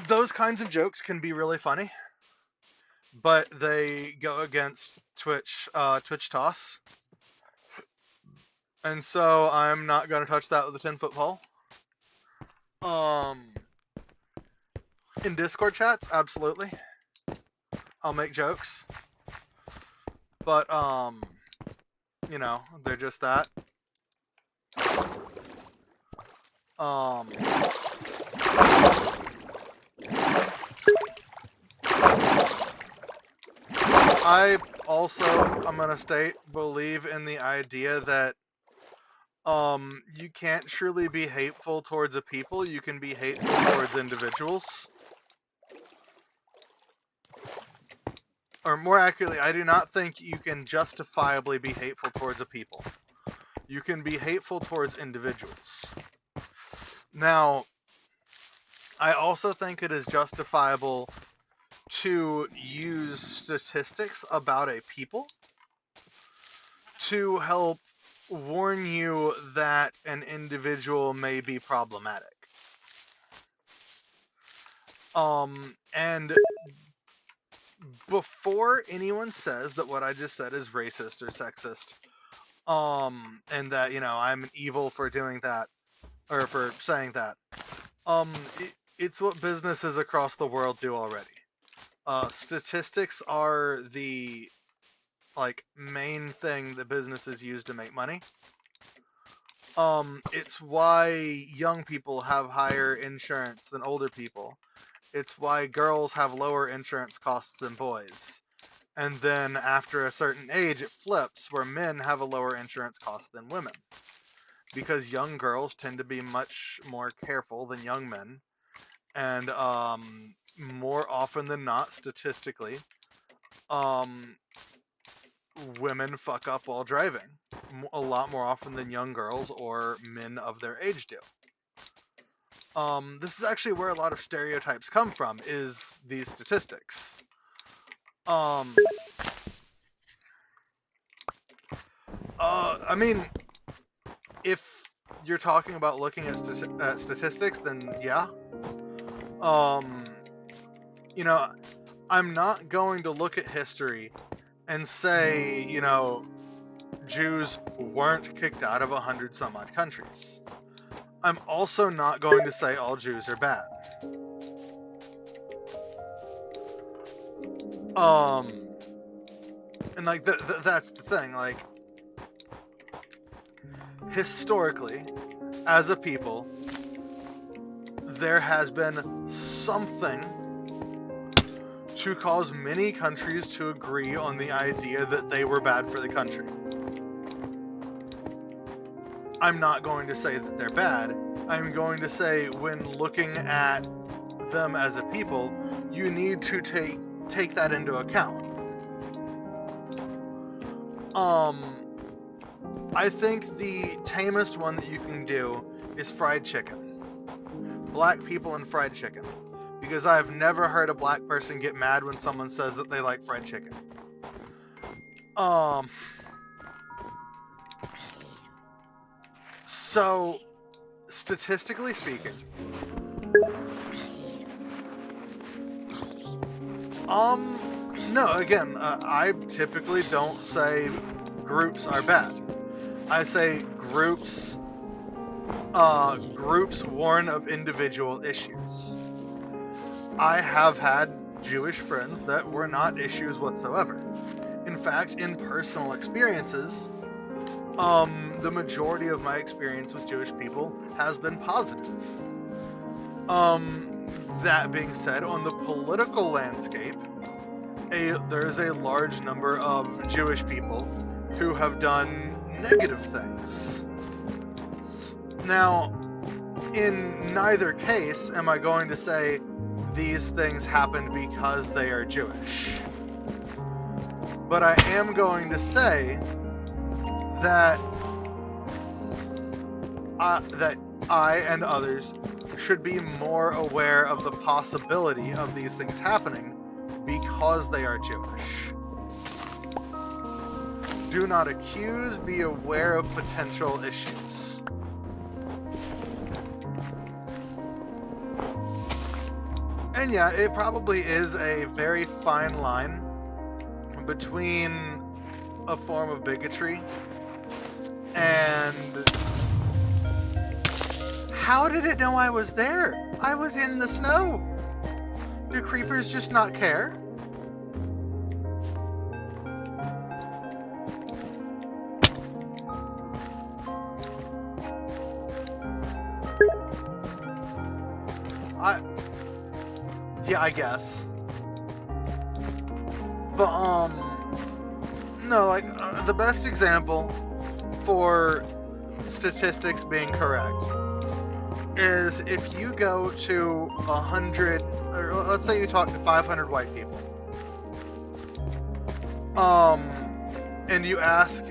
Those kinds of jokes can be really funny, but they go against Twitch toss. And so I'm not going to touch that with a 10-foot pole. In Discord chats, absolutely. I'll make jokes. But, you know, they're just that. I also, I'm gonna state, believe in the idea that you can't truly be hateful towards a people, you can be hateful towards individuals. Or more accurately, I do not think you can justifiably be hateful towards a people. You can be hateful towards individuals. Now, I also think it is justifiable to use statistics about a people to help warn you that an individual may be problematic. And before anyone says that what I just said is racist or sexist, and that, you know, I'm evil for doing that, or for saying that, it's what businesses across the world do already. Statistics are the, like, main thing that businesses use to make money. It's why young people have higher insurance than older people. It's why girls have lower insurance costs than boys. And then after a certain age, it flips, where men have a lower insurance cost than women. Because young girls tend to be much more careful than young men. And more often than not, statistically, women fuck up while driving a lot more often than young girls or men of their age do. This is actually where a lot of stereotypes come from, is these statistics. I mean, if you're talking about looking at statistics, then yeah. You know, I'm not going to look at history and say, you know, Jews weren't kicked out of 100 some odd countries. I'm also not going to say all Jews are bad. And like that's the thing, like, historically, as a people, there has been something to cause many countries to agree on the idea that they were bad for the country. I'm not going to say that they're bad. I'm going to say, when looking at them as a people, you need to take that into account. I think the tamest one that you can do is fried chicken. Black people and fried chicken. Because I've never heard a black person get mad when someone says that they like fried chicken. So, statistically speaking, no, again, I typically don't say groups are bad. I say groups warn of individual issues. I have had Jewish friends that were not issues whatsoever. In fact, in personal experiences, the majority of my experience with Jewish people has been positive. That being said, on the political landscape, there's a large number of Jewish people who have done negative things. Now, in neither case am I going to say these things happened because they are Jewish. But I am going to say that I and others should be more aware of the possibility of these things happening because they are Jewish. Do not accuse, be aware of potential issues. And yeah, it probably is a very fine line between a form of bigotry and... How did it know I was there? I was in the snow. Do creepers just not care? Yeah, I guess. But, no, like, the best example for statistics being correct is if you go to 100, or let's say you talk to 500 white people, and you ask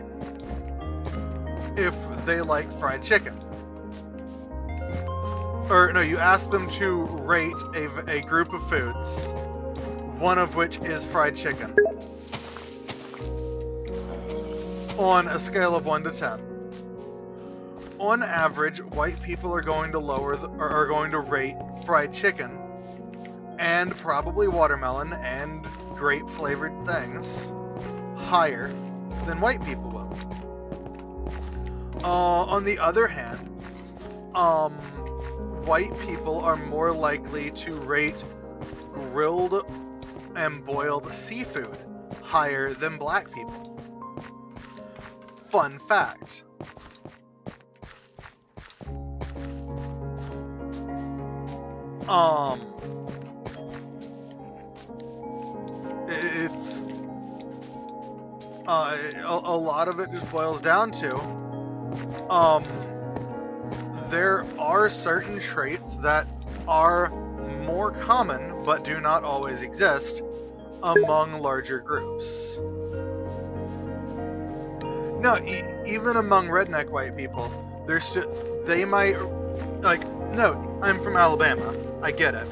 if they like fried chicken. Or, no, you ask them to rate a group of foods, one of which is fried chicken, on a scale of 1 to 10. On average, white people are going to are going to rate fried chicken and probably watermelon and grape flavored things higher than white people will. On the other hand, white people are more likely to rate grilled and boiled seafood higher than black people. Fun fact. It's a lot of it just boils down to there are certain traits that are more common but do not always exist among larger groups. No, even among redneck white people, they might, like, no, I'm from Alabama, I get it.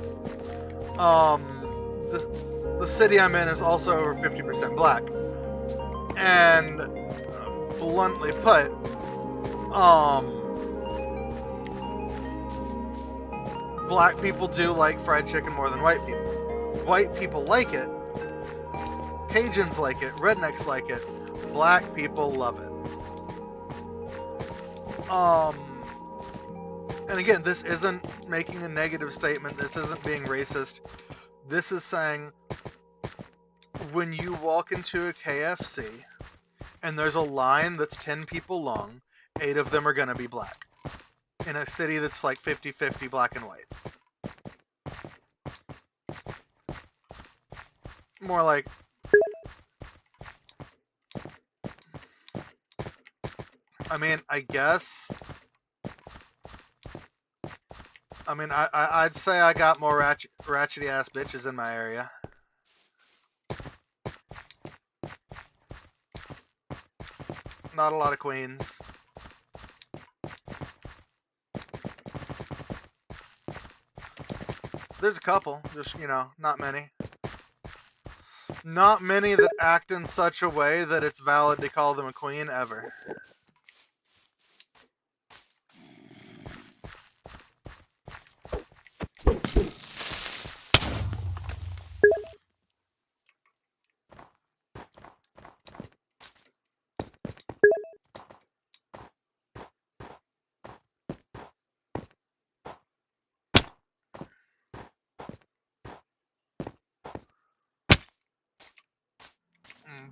The city I'm in is also over 50% black. And, bluntly put, black people do like fried chicken more than white people. White people like it. Cajuns like it. Rednecks like it. Black people love it. And again, this isn't making a negative statement. This isn't being racist. This is saying when you walk into a KFC and there's a line that's 10 people long, 8 of them are going to be black. In a city that's like 50-50 black and white. More like... I mean, I guess... I mean, I'd say I got more ratchety ass bitches in my area. Not a lot of queens. There's a couple, just, you know, not many. Not many that act in such a way that it's valid to call them a queen ever.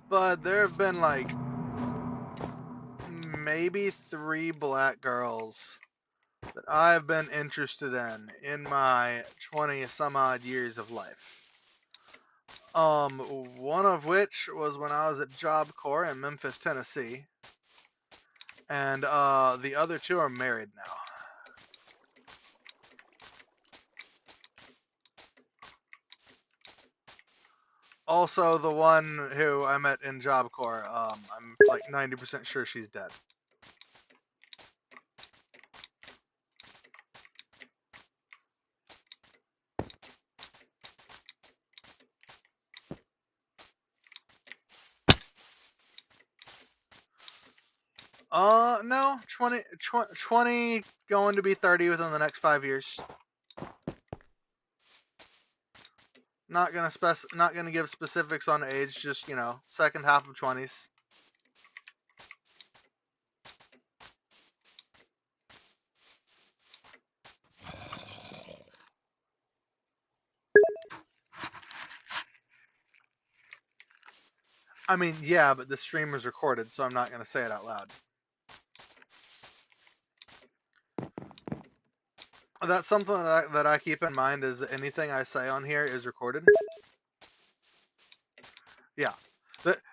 But there have been like maybe 3 black girls that I've been interested in my 20 some odd years of life. One of which was when I was at Job Corps in Memphis, Tennessee. And the other 2 are married now. Also, the one who I met in Job Corps, I'm like 90% sure she's dead. No, 20 going to be 30 within the next 5 years. Not gonna give specifics on age, just, you know, second half of 20s. I mean, yeah, but the stream is recorded, so I'm not gonna say it out loud. That's something that I keep in mind, is that anything I say on here is recorded. Yeah.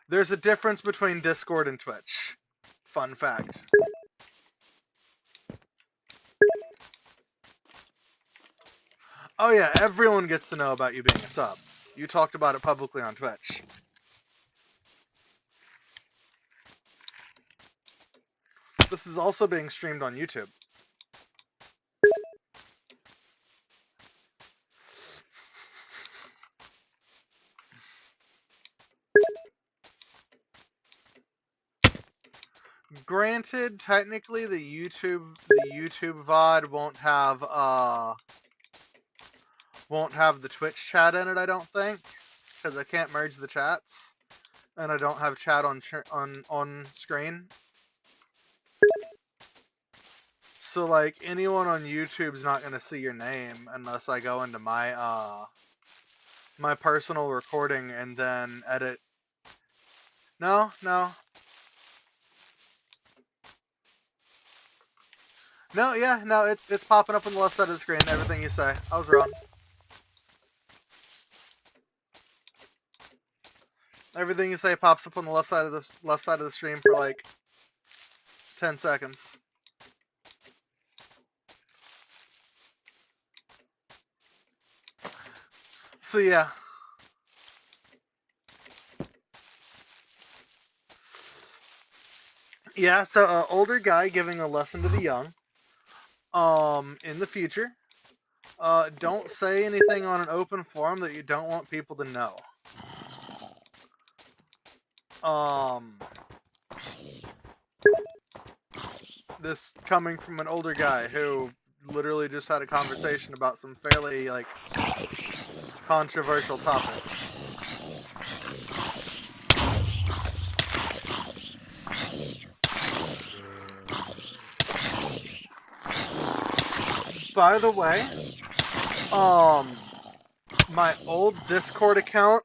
There's a difference between Discord and Twitch. Fun fact. Oh yeah, everyone gets to know about you being a sub. You talked about it publicly on Twitch. This is also being streamed on YouTube. Granted, technically the YouTube VOD won't have the Twitch chat in it, I don't think, because I can't merge the chats, and I don't have chat on screen. So like anyone on YouTube's not gonna see your name unless I go into my my personal recording and then edit. No. No, yeah, no, it's popping up on the left side of the screen, everything you say. I was wrong. Everything you say pops up on the left side of the stream for like 10 seconds. So yeah. Yeah, so older guy giving a lesson to the young. In the future, don't say anything on an open forum that you don't want people to know. This coming from an older guy who literally just had a conversation about some fairly, like, controversial topics. By the way, my old Discord account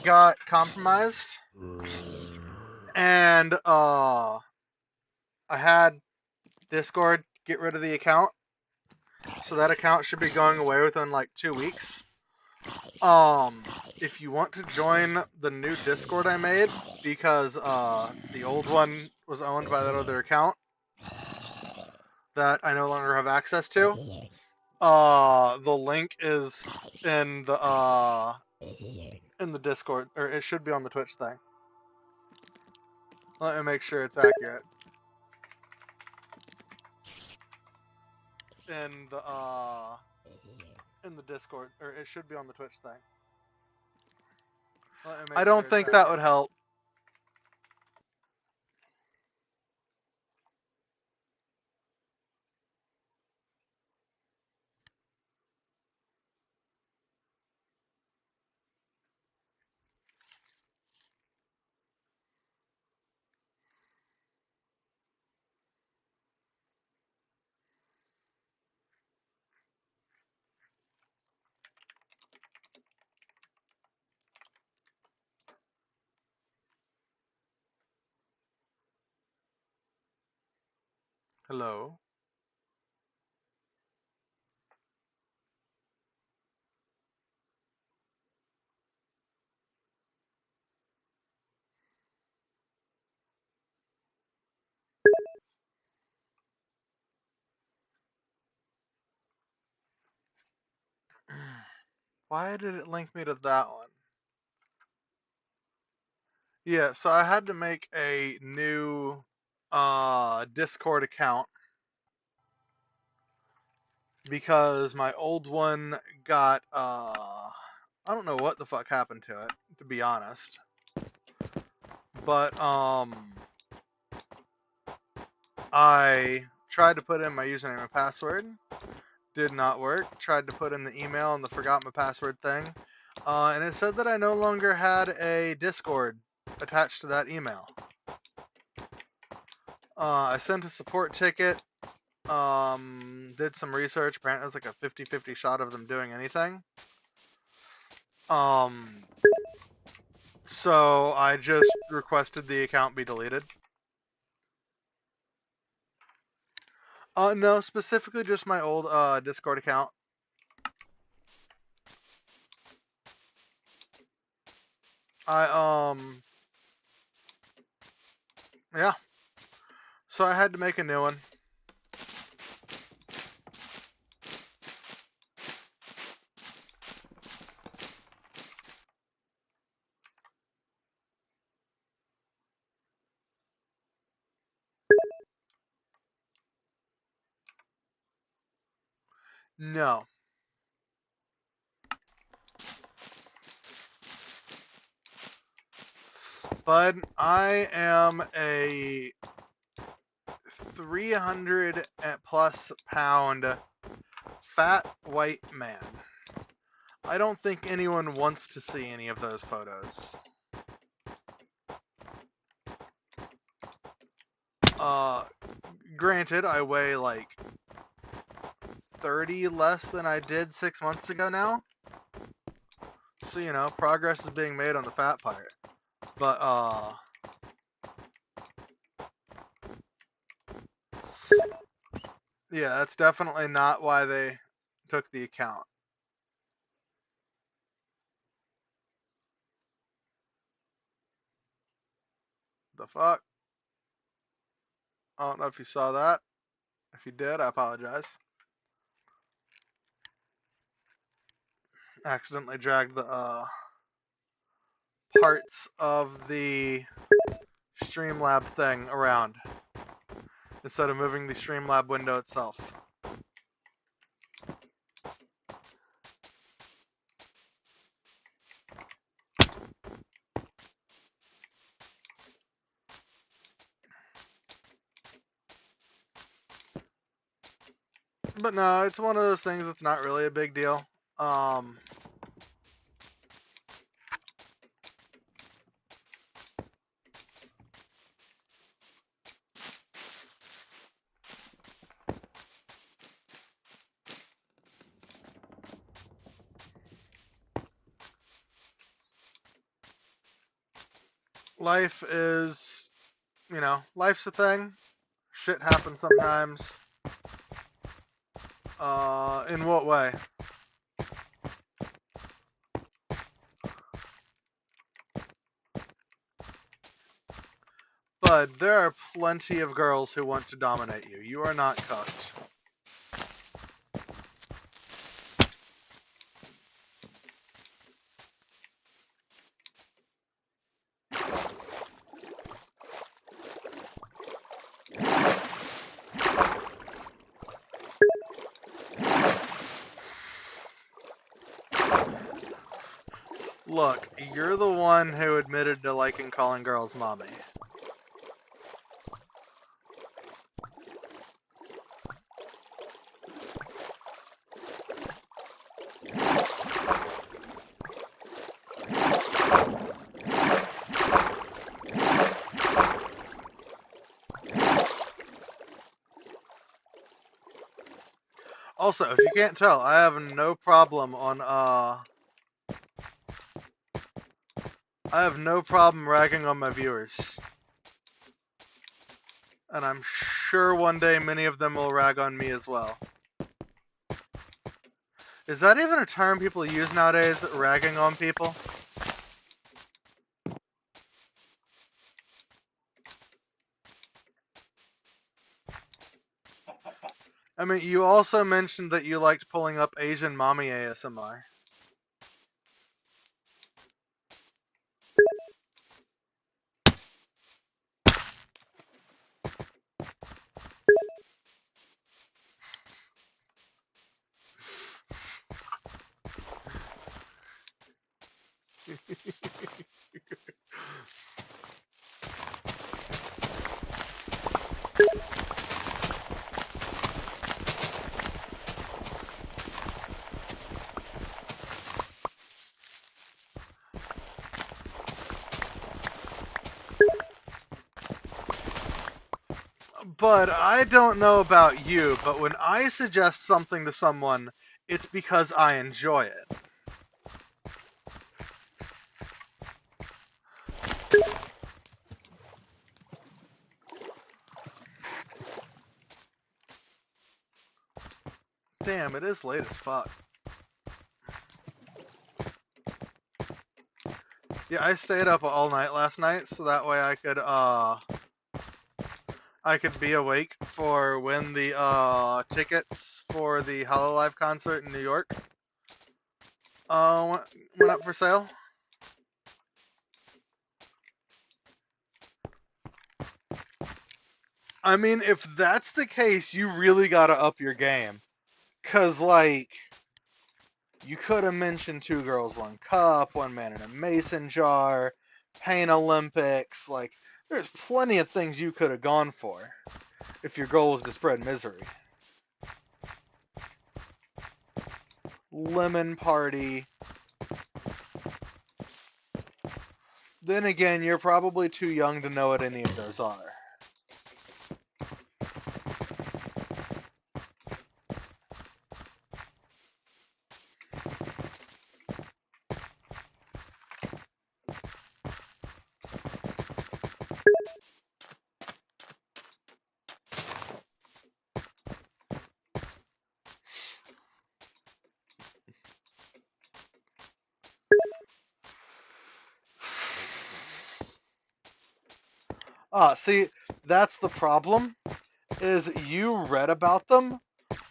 got compromised, and I had Discord get rid of the account, so that account should be going away within like 2 weeks. If you want to join the new Discord I made, because the old one was owned by that other account that I no longer have access to, the link is in the Discord, or it should be on the Twitch thing. Let me make sure it's accurate. In in the Discord, or it should be on the Twitch thing. I don't think that would help. Hello. Why did it link me to that one? Yeah, so I had to make a new Discord account because my old one got I don't know what the fuck happened to it, to be honest. But I tried to put in my username and password, did not work. Tried to put in the email and the forgot my password thing, and it said that I no longer had a Discord attached to that email. I sent a support ticket, did some research. Apparently it was like a 50-50 shot of them doing anything. So I just requested the account be deleted. No, specifically just my old Discord account. Yeah. So I had to make a new one. No. Bud, I am a 300 plus pound fat white man. I don't think anyone wants to see any of those photos. Granted, I weigh like 30 less than I did 6 months ago now. So, you know, progress is being made on the fat part. But, yeah, that's definitely not why they took the account. The fuck? I don't know if you saw that. If you did, I apologize. Accidentally dragged the parts of the Streamlab thing around instead of moving the Streamlab window itself. But no, it's one of those things that's not really a big deal. Life is, you know, life's a thing. Shit happens sometimes. In what way? But there are plenty of girls who want to dominate you. You are not cooked. Look, you're the one who admitted to liking calling girls mommy. Also, if you can't tell, I have no problem on, I have no problem ragging on my viewers. And I'm sure one day many of them will rag on me as well. Is that even a term people use nowadays, ragging on people? I mean, you also mentioned that you liked pulling up Asian mommy ASMR. But I don't know about you, but when I suggest something to someone, it's because I enjoy it. Damn, it is late as fuck. Yeah, I stayed up all night last night, so that way I could be awake for when the tickets for the Hololive concert in New York went up for sale. I mean, if that's the case, you really gotta up your game. 'Cause, like, you could have mentioned Two Girls, One Cup, One Man in a Mason Jar, Pain Olympics. Like, there's plenty of things you could have gone for if your goal was to spread misery. Lemon Party. Then again, you're probably too young to know what any of those are. See, that's the problem, is you read about them.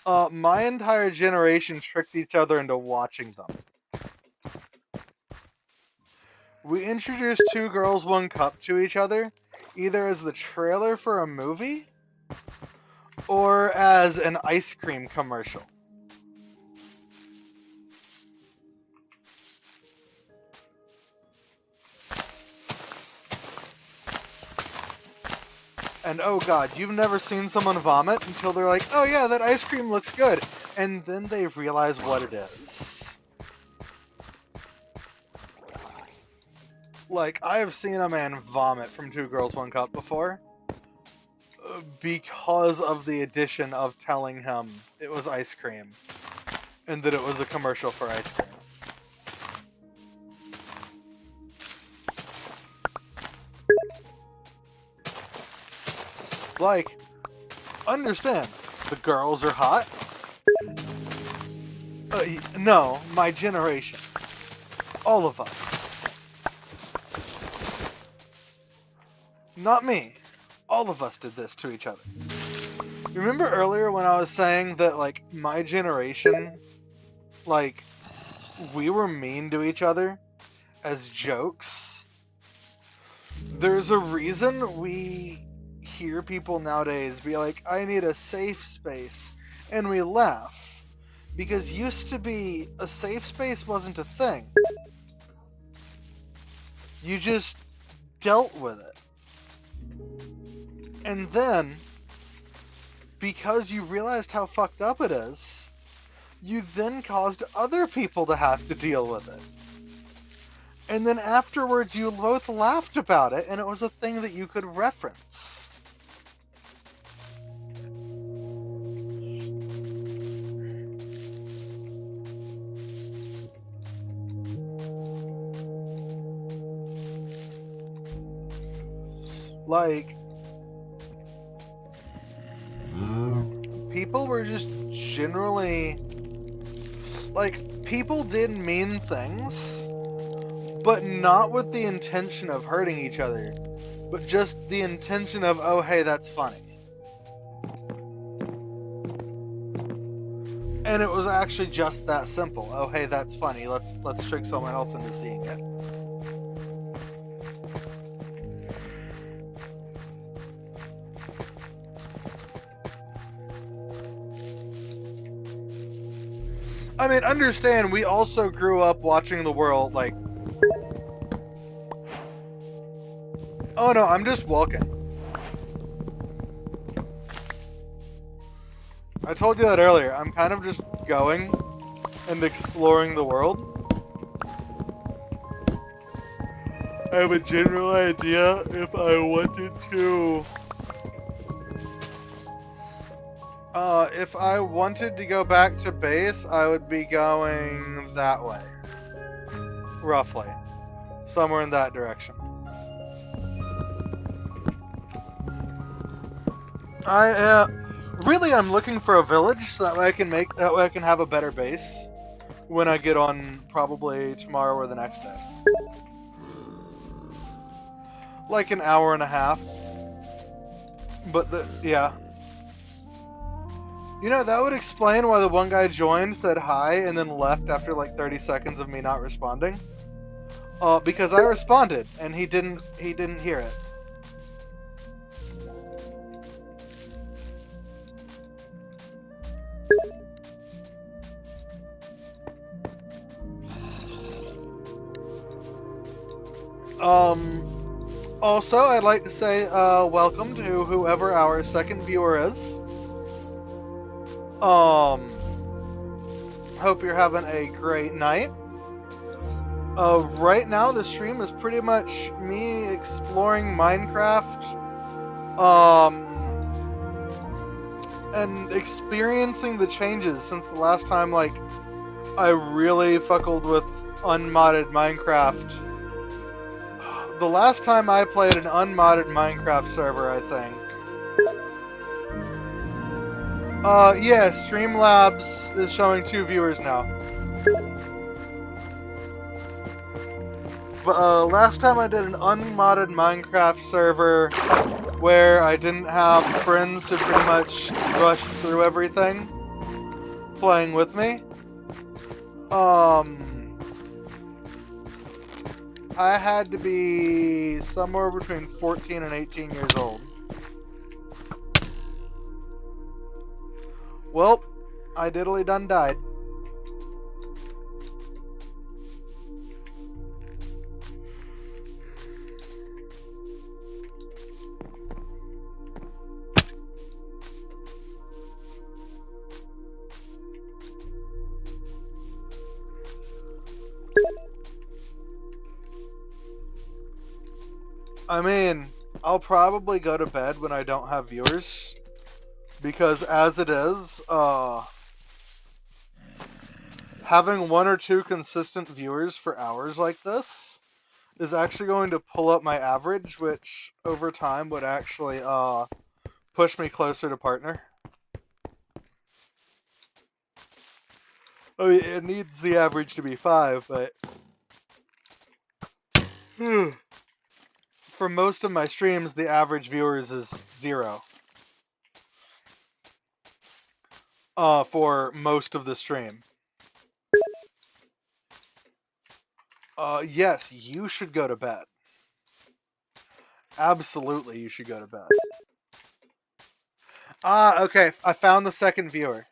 My entire generation tricked each other into watching them. We introduced Two Girls, One Cup to each other, either as the trailer for a movie, or as an ice cream commercial. And oh god, you've never seen someone vomit until they're like, oh yeah, that ice cream looks good. And then they realize what it is. Like, I have seen a man vomit from Two Girls, One Cup before. Because of the addition of telling him it was ice cream. And that it was a commercial for ice cream. Like, understand, the girls are hot. No, my generation. All of us. Not me. All of us did this to each other. Remember earlier when I was saying that, like, my generation, like, we were mean to each other as jokes? There's a reason we hear people nowadays be like, I need a safe space, and we laugh, because used to be a safe space wasn't a thing. You just dealt with it. And then, because you realized how fucked up it is, you then caused other people to have to deal with it. And then afterwards you both laughed about it, and it was a thing that you could reference. Like, people were just generally, like, people did mean things, but not with the intention of hurting each other, but just the intention of, oh hey, that's funny. And it was actually just that simple. Oh hey, that's funny. Let's trick someone else into seeing it. I mean, understand, we also grew up watching the world, like... Oh no, I'm just walking. I told you that earlier. I'm kind of just going and exploring the world. I have a general idea if I wanted to... if I wanted to go back to base, I would be going that way. Roughly. Somewhere in that direction. Really, I'm looking for a village so that way I can have a better base when I get on probably tomorrow or the next day. Like an hour and a half. But yeah. You know, that would explain why the one guy joined, said hi, and then left after like 30 seconds of me not responding. Because I responded and he didn't hear it. Also, I'd like to say, welcome to whoever our second viewer is. Hope you're having a great night. Right now, the stream is pretty much me exploring Minecraft, and experiencing the changes since the last time, like, I really fuckled with unmodded Minecraft. The last time I played an unmodded Minecraft server, I think. Yeah, Streamlabs is showing 2 viewers now. But, last time I did an unmodded Minecraft server where I didn't have friends who pretty much rushed through everything playing with me. I had to be somewhere between 14 and 18 years old. Well, I diddly done died. I mean, I'll probably go to bed when I don't have viewers. Because as it is, having 1 or 2 consistent viewers for hours like this is actually going to pull up my average, which over time would actually push me closer to partner. I mean, it needs the average to be 5, but for most of my streams, the average viewers is 0. For most of the stream. Yes, you should go to bed. Absolutely, you should go to bed. Okay, I found the second viewer.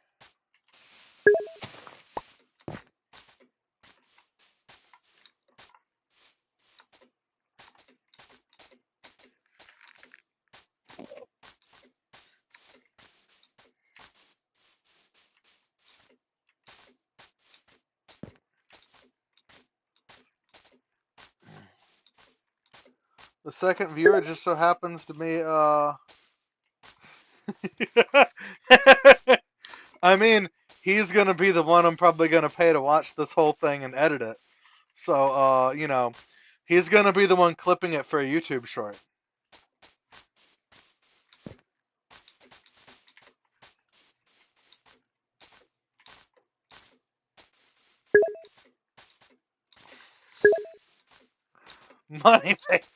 The second viewer just so happens to be I mean, he's gonna be the one I'm probably gonna pay to watch this whole thing and edit it. So you know, he's gonna be the one clipping it for a YouTube short. Money face.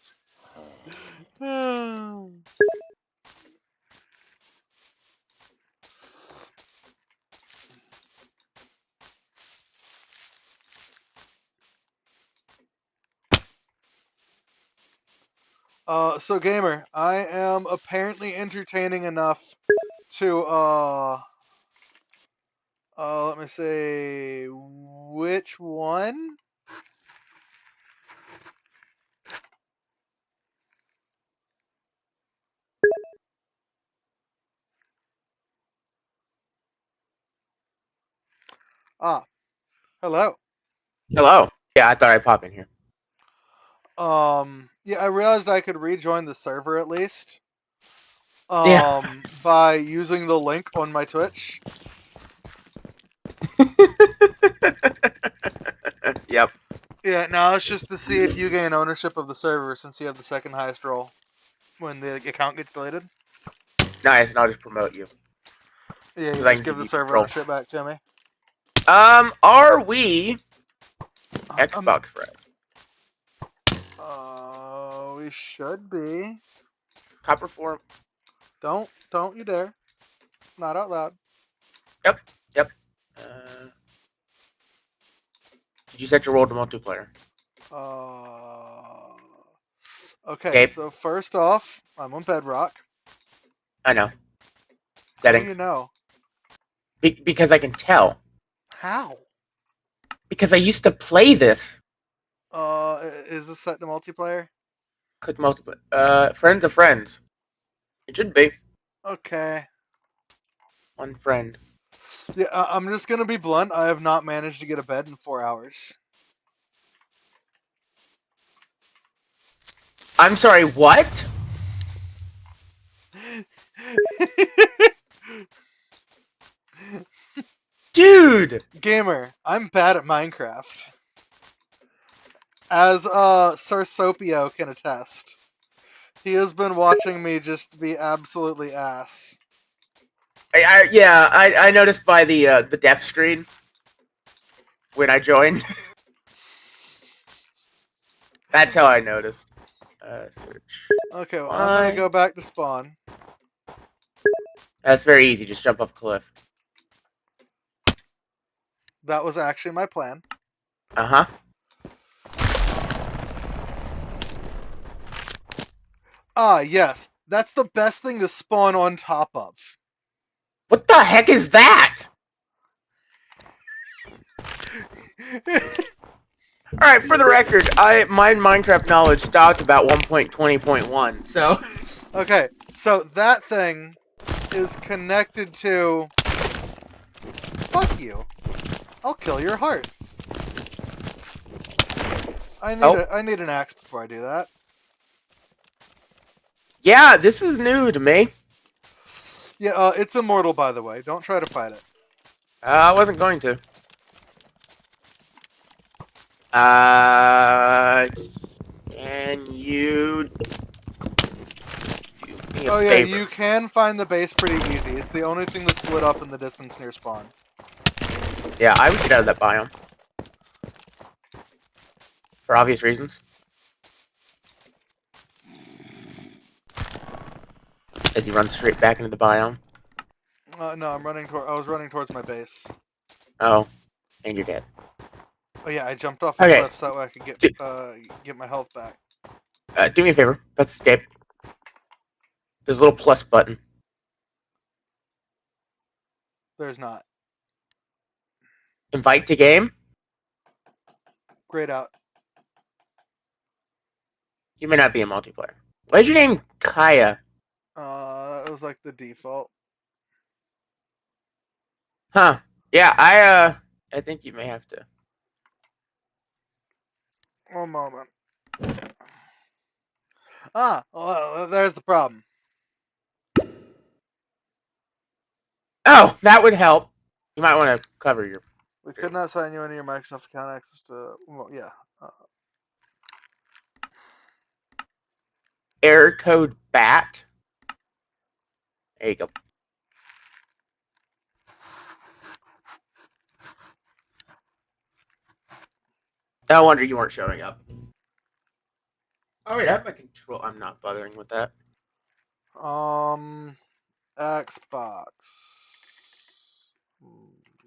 So gamer, I am apparently entertaining enough to let me say which one? Ah, hello. Hello. Yeah, I thought I'd pop in here. Yeah, I realized I could rejoin the server at least. Yeah. By using the link on my Twitch. Yep. Yeah, now it's just to see if you gain ownership of the server since you have the second highest role when the account gets deleted. Nice, and I'll just promote you. Yeah, you I just can give give the you server control. ownership back to me. Are we Xbox friends? We should be. Copper form. Don't you dare. Not out loud. Yep. Did you set your role to multiplayer? Okay, Gabe? so first off, I'm on Bedrock. I know. How do Settings. you know? Because I can tell. How? Because I used to play this. Is this set to multiplayer? Click multiplayer. Friends of friends. It should be. Okay. One friend. Yeah, I'm just gonna be blunt. I have not managed to get a bed in 4 hours. I'm sorry, what? Dude! Gamer, I'm bad at Minecraft. As Sir Sopio can attest. He has been watching me just be absolutely ass. I noticed by the death screen when I joined. That's how I noticed. Search. Okay, well, I'm gonna go back to spawn. That's very easy. Just jump off a cliff. That was actually my plan. Uh-huh. Ah, yes. That's the best thing to spawn on top of. What the heck is that? Alright, for the record, my Minecraft knowledge stopped about 1.20.1, so... Okay, so that thing is connected to... Fuck you. I'll kill your heart. I need an axe before I do that. Yeah, this is new to me. Yeah, it's immortal, by the way. Don't try to fight it. I wasn't going to. Can you do me a Oh yeah, favor? you can find the base pretty easy. It's the only thing that's lit up in the distance near spawn. Yeah, I would get out of that biome. For obvious reasons. As he runs straight back into the biome. No, I was running towards my base. Oh, and you're dead. Oh yeah, I jumped off the Okay. cliff so that way I could get my health back. Do me a favor. Let's escape. There's a little plus button. There's not. Invite to game. Grayed out. You may not be a multiplayer. Why is your name Kaya? It was like the default. Huh. Yeah, I think you may have to. One moment. Well, there's the problem. Oh, that would help. You might want to cover your. We could not sign you into your Microsoft account access to. Well, yeah. Error code BAT. There you go. No wonder you weren't showing up. Alright, I have my control. I'm not bothering with that. Xbox.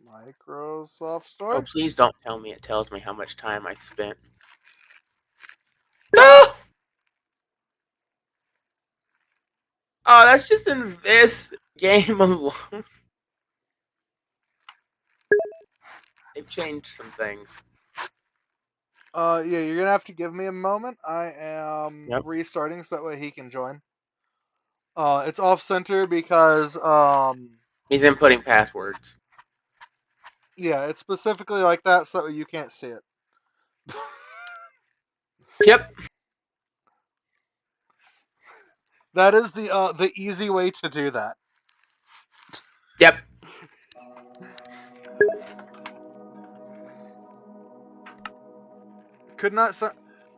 Microsoft Store? Oh, please don't tell me it tells me how much time I spent. No! Oh, that's just in this game alone. They've changed some things. Yeah, you're gonna have to give me a moment. I am Yep. restarting so that way he can join. It's off center because He's inputting passwords. yeah, it's specifically like that so that way you can't see it. Yep. That is the easy way to do that. Yep. Could not sign.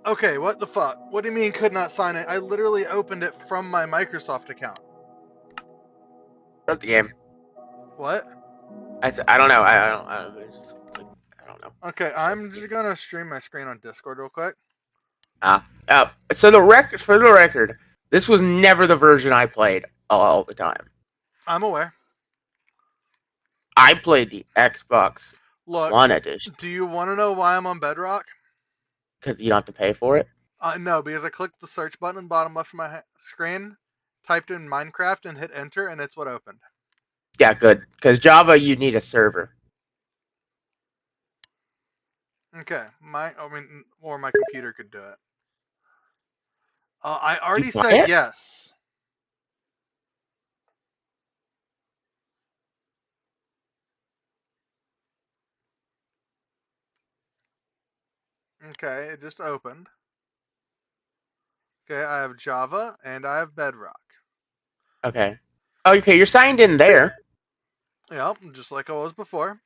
Okay, what the fuck? What do you mean could not sign it? I literally opened it from my Microsoft account. Start the game. What? I don't know. I don't know. Okay, I'm just gonna stream my screen on Discord real quick. So for the record, this was never the version I played all the time. I'm aware. I played the Xbox Look, One edition do you want to know why I'm on Bedrock? because you don't have to pay for it. No, because I clicked the search button in the bottom left of my screen, typed in Minecraft, and hit enter, and it's what opened. Yeah, good. Because Java, you need a server. Okay, or my computer could do it. I already buy said it? yes. Okay, it just opened. Okay, I have Java and I have Bedrock. Okay. Oh, okay. You're signed in there. Yep, just like I was before.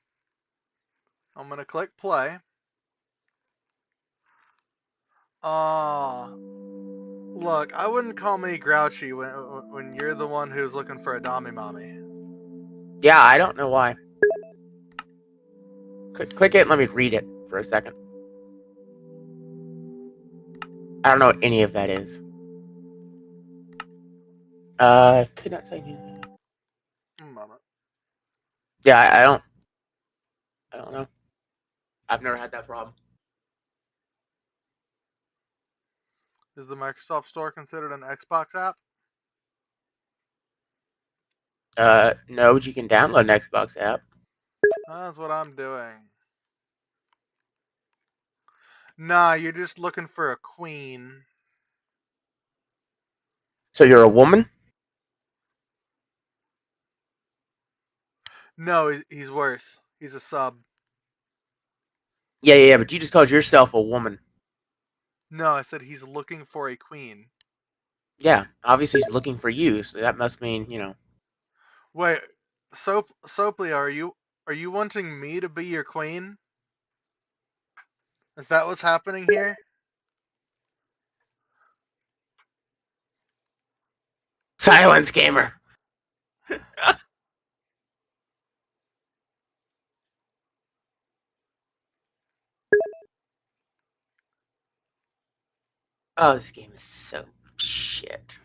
I'm gonna click play. Look, I wouldn't call me grouchy when you're the one who's looking for a Dami Mommy. Yeah, I don't know why. Click it and let me read it for a second. I don't know what any of that is. Could not sign in. Moment. Yeah, I don't know. I've never had that problem. Is the Microsoft Store considered an Xbox app? No, but you can download an Xbox app. That's what I'm doing. Nah, you're just looking for a queen. So you're a woman? No, he's worse. He's a sub. Yeah, but you just called yourself a woman. No, I said he's looking for a queen. Yeah, obviously he's looking for you, so that must mean, you know. Wait, Soaply, are you wanting me to be your queen? Is that what's happening here? Silence, gamer. Oh, this game is so shit.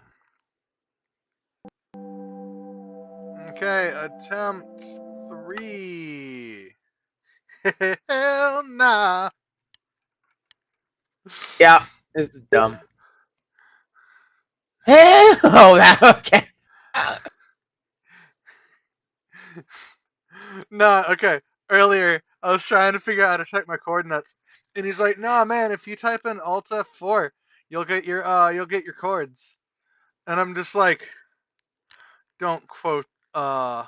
Okay, attempt 3. Hell nah. Yeah, this is dumb. Oh, that okay. No, okay. Earlier, I was trying to figure out how to check my coordinates, and he's like, "Nah, man, if you type in Alt F4, you'll get your chords." And I'm just like, "Don't quote the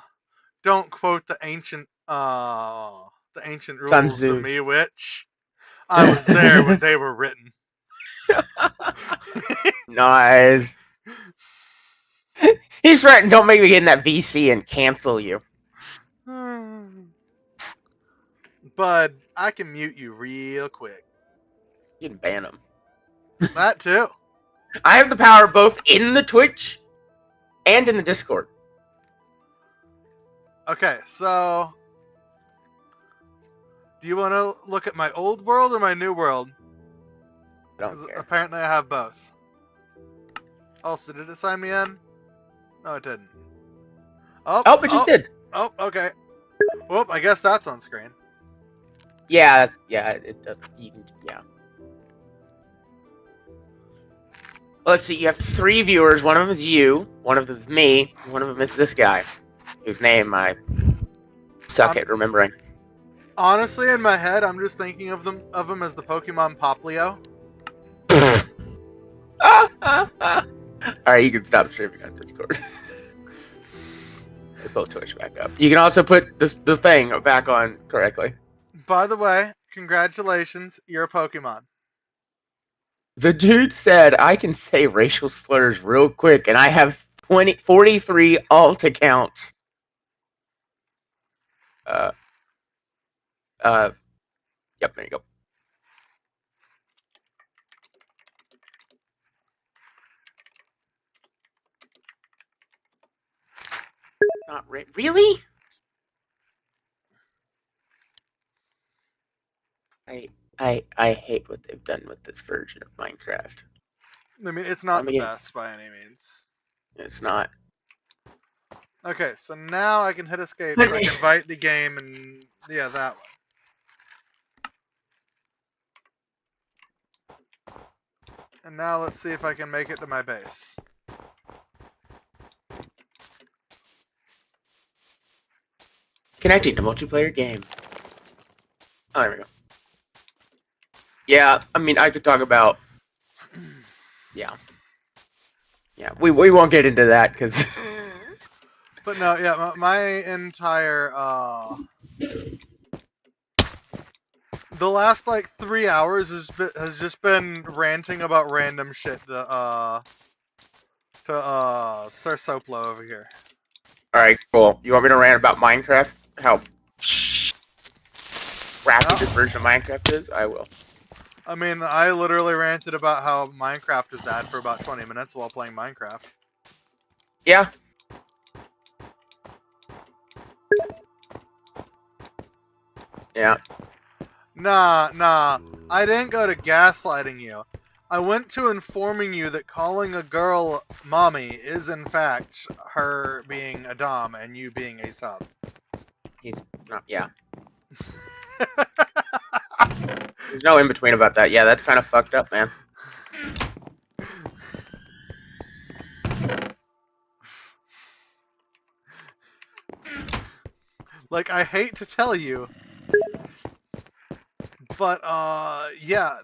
ancient Sun rules to Tzu. me, which I was there when they were written." Nice. He's threatened, don't make me get in that VC and cancel you. Bud, I can mute you real quick. You can ban him. That too. I have the power both in the Twitch and in the Discord. Okay, so do you want to look at my old world or my new world? I don't 'Cause care. apparently I have both. Also, did it sign me in? No, it didn't. Oh, Oh, it just did. Oh, okay. Whoop, I guess that's on screen. Yeah, it does. You can, yeah. Let's see. You have 3 viewers. One of them is you. One of them is me. One of them is this guy, whose name I suck at remembering. Honestly, in my head, I'm just thinking of them as the Pokemon Poplio. Alright, you can stop streaming on Discord. Pull Twitch back up. You can also put the thing back on correctly. By the way, congratulations, you're a Pokemon. The dude said I can say racial slurs real quick, and I have 43 alt accounts. Yep, there you go. Not really? I hate what they've done with this version of Minecraft. I mean, it's not the best by any means. It's not. Okay, so now I can hit escape so I can invite the game and yeah, that one. And now let's see if I can make it to my base. Connecting to multiplayer game. Oh, there we go. Yeah, I mean, I could talk about. Yeah, we won't get into that because. But no, yeah, my entire the last like 3 hours has just been ranting about random shit to Sir Soplo over here. All right, cool. You want me to rant about Minecraft? How crappy this version of Minecraft is? I will. I mean, I literally ranted about how Minecraft is bad for about 20 minutes while playing Minecraft. Yeah. Yeah. Nah. I didn't go to gaslighting you. I went to informing you that calling a girl mommy is in fact her being a dom and you being a sub. He's not. Yeah. There's no in between about that. Yeah, that's kind of fucked up, man. Like, I hate to tell you, but yeah,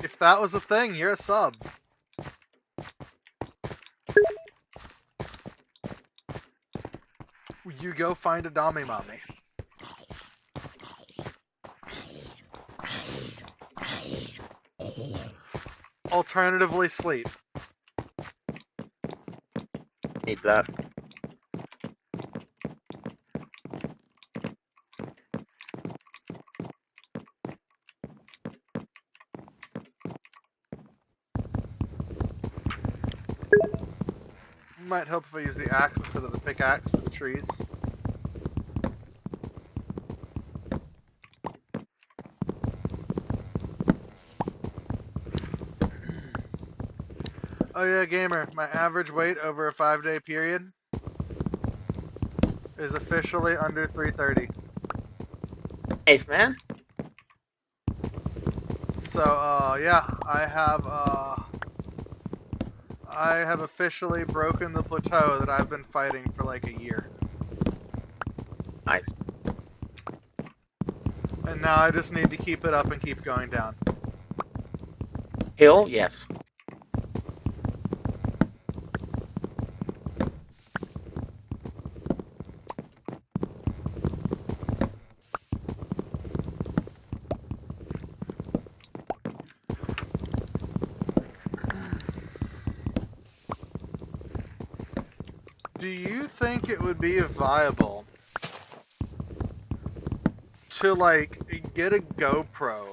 if that was a thing, you're a sub. You go find a Dami mommy. Alternatively, sleep. Needs that. Might help if I use the axe instead of the pickaxe for the trees. Oh yeah, gamer, my average weight over a 5-day period is officially under 330. Nice, man. So, yeah, I have officially broken the plateau that I've been fighting for like a year. Nice. And now I just need to keep it up and keep going down. Hill, yes. Do you think it would be viable to like get a GoPro,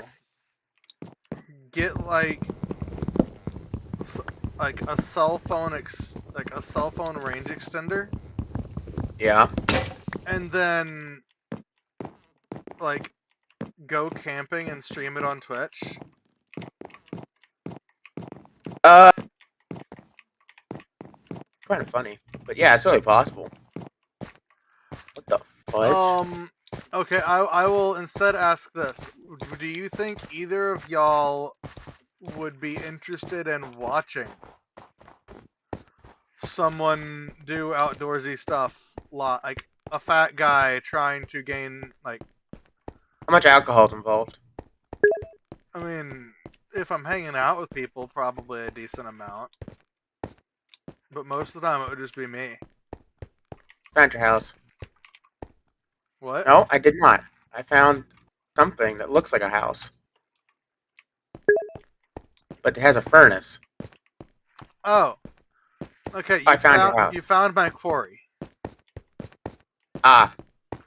get like a cell phone a cell phone range extender, Yeah. and then like go camping and stream it on Twitch? Kind of funny, but yeah, it's totally possible. What the fudge? Okay, I will instead ask this. Do you think either of y'all would be interested in watching someone do outdoorsy stuff, like a fat guy trying to gain, like, How much alcohol's involved? I mean, if I'm hanging out with people, probably a decent amount. But most of the time it would just be me. Found your house. What? No, I did not. I found something that looks like a house, but it has a furnace. Oh. Okay, I found your house. you found my quarry.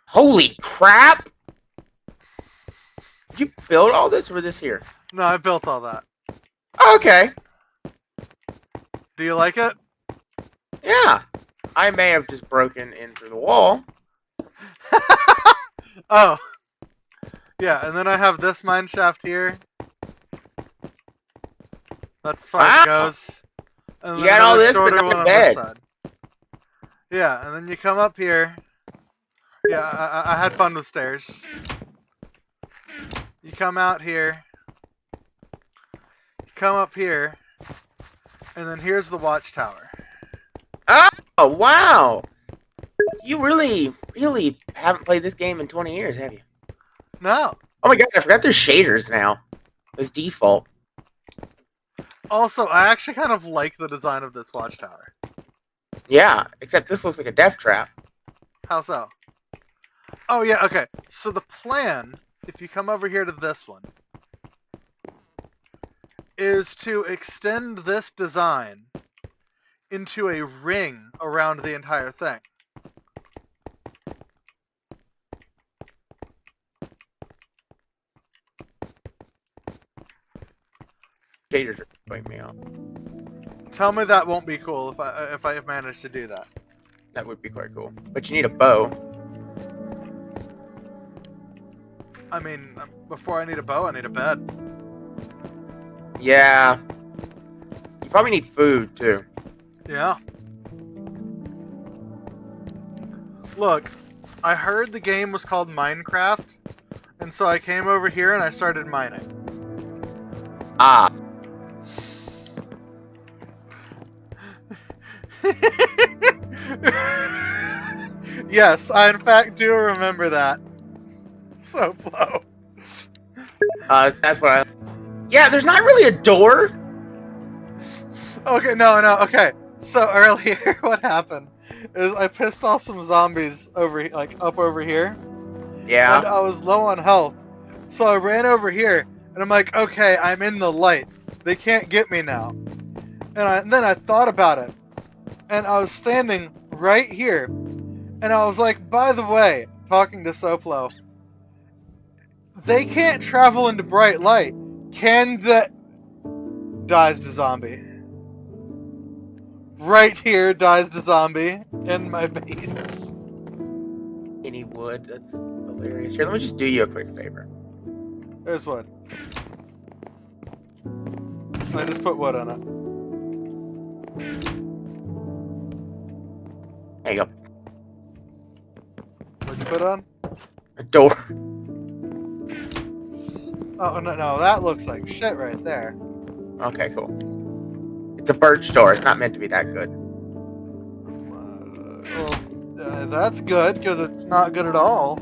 Holy crap! Did you build all this or this here? No, I built all that. Okay. Do you like it? Yeah. I may have just broken in through the wall. Oh. Yeah, and then I have this mine shaft here. That's far Wow. it goes. And You then got all another this, but shorter not one the on this bed. side. Yeah, and then you come up here. Yeah, I had fun with stairs. You come out here. You come up here. And then here's the watchtower. Oh, wow. You really haven't played this game in 20 years, have you? No. Oh my god, I forgot there's shaders now. It's default. Also, I actually kind of like the design of this watchtower. Yeah, except this looks like a death trap. How so? Oh, yeah, okay. So the plan, if you come over here to this one, is to extend this design into a ring around the entire thing. Shaders are putting me out. Tell me that won't be cool if I have managed to do that. That would be quite cool. But you need a bow. I mean, before I need a bow, I need a bed. Yeah. You probably need food, too. Yeah. Look, I heard the game was called Minecraft, and so I came over here and I started mining. Ah. Yes, I in fact do remember that. So Flo. That's what I... Yeah, there's not really a door. Okay, no, okay. So earlier, what happened is I pissed off some zombies over, like, up over here. Yeah. And I was low on health. So I ran over here, and I'm like, okay, I'm in the light. They can't get me now. And then I thought about it. And I was standing right here. And I was like, by the way, talking to Soplo, they can't travel into bright light. Can the... Dies to zombie. Right here dies the zombie in my base. Any wood? That's hilarious. Here, let me just do you a quick favor. There's wood. I just put wood on it. There you go. What'd you put on? A door. Oh, no, that looks like shit right there. Okay, cool. It's a birch door. It's not meant to be that good. That's good, because it's not good at all.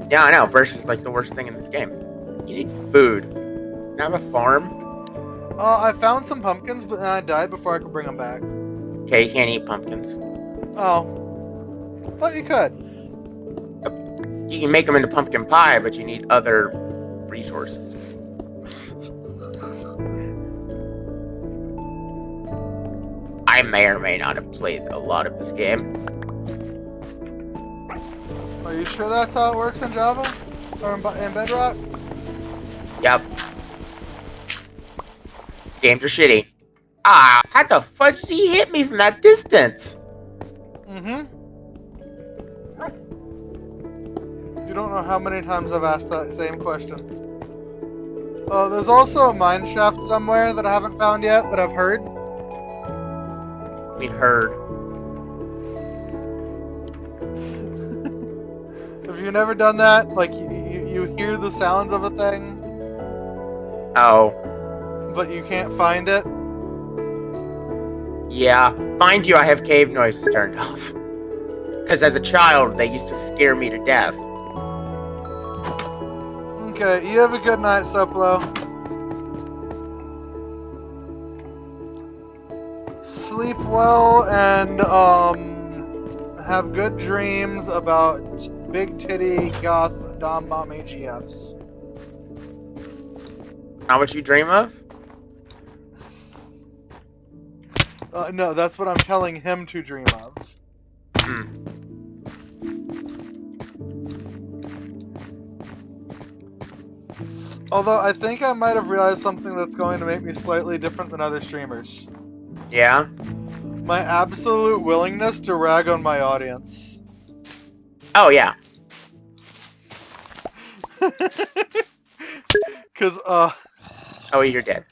Yeah, I know. Birch is like the worst thing in this game. You need food. Can I have a farm? I found some pumpkins, but then I died before I could bring them back. Okay, you can't eat pumpkins. Oh. Thought you could. You can make them into pumpkin pie, but you need other resources. I may or may not have played a lot of this game. Are you sure that's how it works in Java? Or in Bedrock? Yep. Games are shitty. Ah, how the fudge did he hit me from that distance? Mm-hmm. You don't know how many times I've asked that same question. There's also a mine shaft somewhere that I haven't found yet, but I've heard. I mean, heard. Have you never done that? Like, you hear the sounds of a thing, Oh. but you can't find it? Yeah. Mind you, I have cave noises turned off. Because as a child, they used to scare me to death. Okay, you have a good night, Suplo. Sleep well and have good dreams about big titty goth dom mommy GFs. How much you dream of? No, that's what I'm telling him to dream of. Although I think I might have realized something that's going to make me slightly different than other streamers. Yeah? My absolute willingness to rag on my audience. Oh, yeah. Cause Oh, you're dead.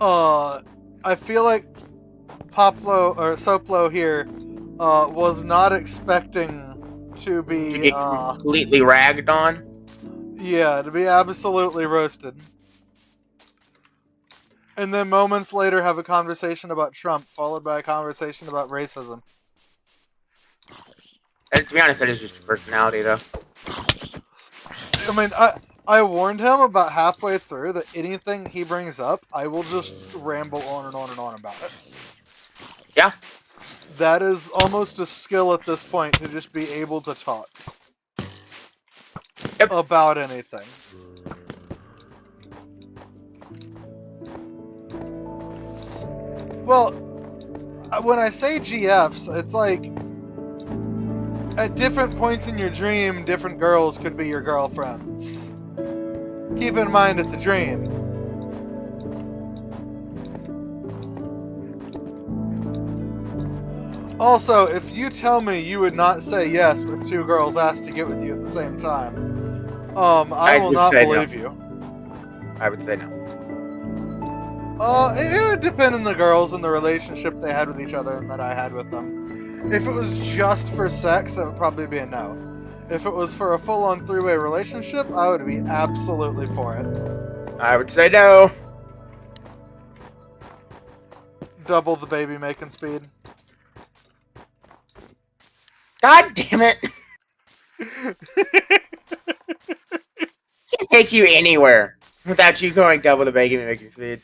I feel like Poplo or Soplo here was not expecting to To be get completely ragged on? to be absolutely roasted. And then moments later have a conversation about Trump, followed by a conversation about racism. And to be honest, that is just your personality, though. I mean, I warned him about halfway through that anything he brings up, I will just ramble on and on and on about it. Yeah. That is almost a skill at this point, to just be able to talk. Yep. About anything. Well, when I say GFs, it's like at different points in your dream, different girls could be your girlfriends. Keep in mind it's a dream. Also, if you tell me you would not say yes if two girls asked to get with you at the same time, I will not believe you. I would say no. It would depend on the girls and the relationship they had with each other and that I had with them. If it was just for sex, it would probably be a no. If it was for a full-on three-way relationship, I would be absolutely for it. I would say no. Double the baby making speed. God damn it. Can't take you anywhere without you going double the bacon making speed.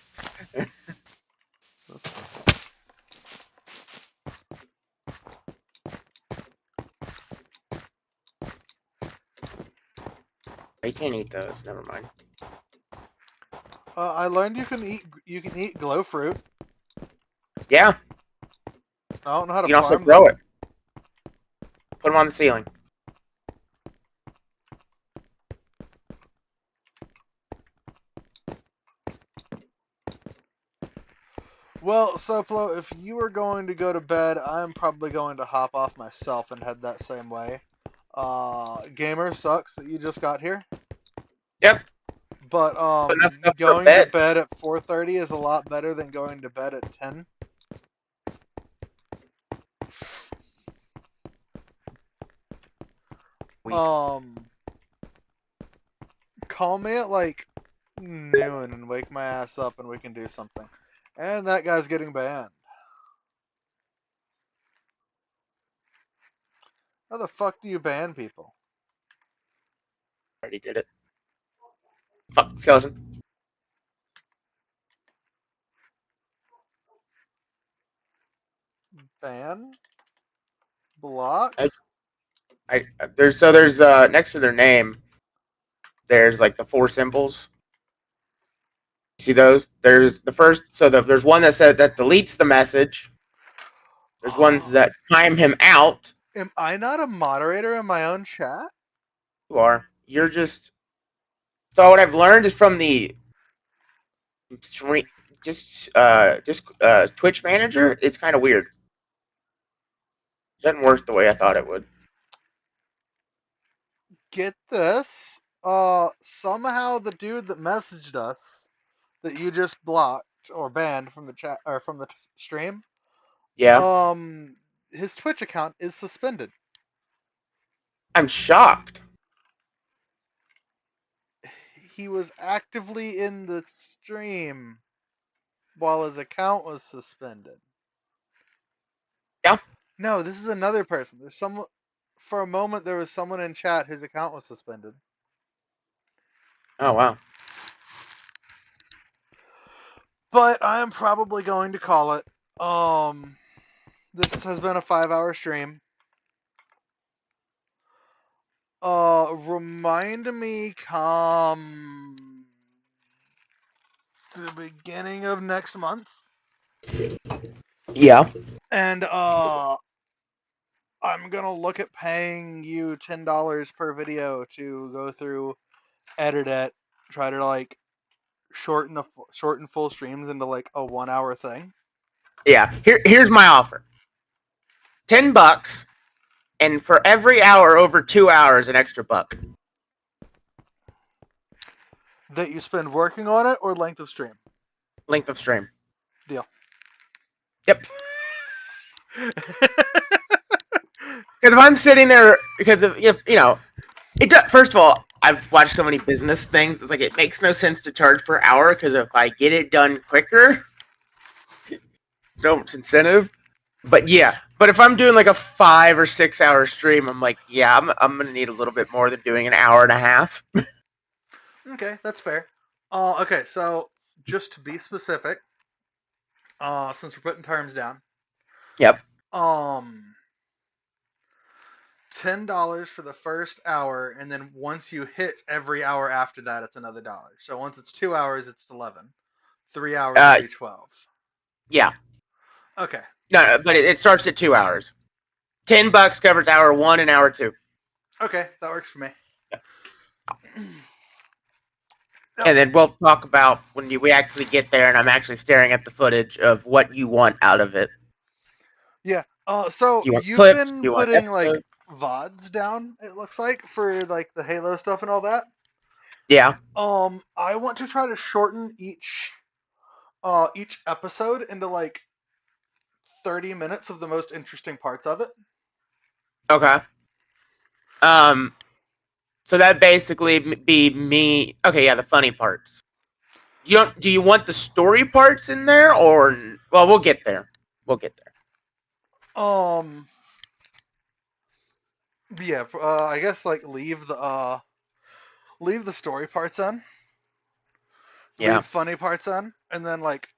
You can't eat those. Never mind. I learned you can eat glow fruit. Yeah. I don't know how to You can also farm grow them. it. Put them on the ceiling. Well, Soplo, if you were going to go to bed, I'm probably going to hop off myself and head that same way. Gamer sucks that you just got here. Yep. But Enough for going bed. to bed at 4:30 is a lot better than going to bed at 10. Weak. Call me at like noon and wake my ass up and we can do something. And that guy's getting banned. How the fuck do you ban people? Already did it. Fuck, skeleton. Ban? Block? There's next to their name, there's like the 4 symbols. See those? There's the first. So there's one that said that deletes the message. There's ones that time him out. Am I not a moderator in my own chat? You are. You're just. So what I've learned is from the Twitch manager. It's kind of weird. It doesn't work the way I thought it would. Get this. Somehow the dude that messaged us that you just blocked or banned from the chat or from the stream, Yeah, his Twitch account is suspended. I'm shocked. He was actively in the stream while his account was suspended. Yeah. No, this is another person. There's someone. For a moment, there was someone in chat whose account was suspended. Oh wow. But I am probably going to call it. This has been a 5-hour stream. Remind me come the beginning of next month. Yeah. And I'm gonna look at paying you $10 per video to go through, edit it, try to like shorten full streams into like a 1-hour thing. Yeah. Here's my offer. $10, and for every hour over 2 hours, an extra buck. That you spend working on it or length of stream? Length of stream. Deal. Yep. Because if I'm sitting there, because if you know, it does. First of all, I've watched so many business things. It's like it makes no sense to charge per hour because if I get it done quicker, it's no incentive. But yeah, but if I'm doing like a 5 or 6 hour stream, I'm like, yeah, I'm gonna need a little bit more than doing an hour and a half. Okay, that's fair. Okay, so just to be specific, since we're putting terms down. Yep. $10 for the first hour, and then once you hit every hour after that, it's another $1. So once it's 2 hours, it's 11. 3 hours would be 12. Yeah. Okay. No, but it starts at 2 hours. $10 covers hour 1 and hour 2. Okay, that works for me. And then we'll talk about when we actually get there and I'm actually staring at the footage of what you want out of it. Yeah. So You want you've clips? been You want putting like episodes? VODs down, it looks like, for like the Halo stuff and all that. Yeah. I want to try to shorten each episode into like 30 minutes of the most interesting parts of it. Okay. So that basically be me. Okay, yeah, the funny parts. Do you want the story parts in there or well, we'll get there. We'll get there. Yeah, I guess like leave the story parts in. Yeah. Leave funny parts in, and then like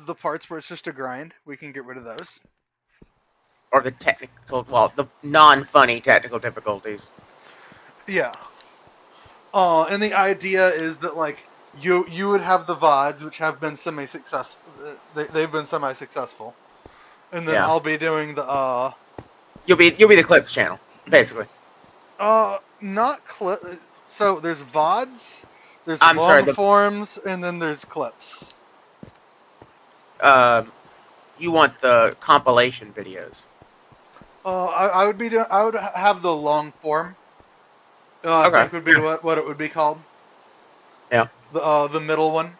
the parts where it's just a grind, we can get rid of those. Or the the non-funny technical difficulties. Yeah. And the idea is that like you would have the VODs, which have been semi-successful. They've been semi-successful, and then Yeah. I'll be doing the You'll be the clips channel, basically. not clip. So there's VODs, there's I'm long sorry, forms, and then there's clips. You want the compilation videos. I would have the long form. I Okay. think would be what it would be called. Yeah. The middle one,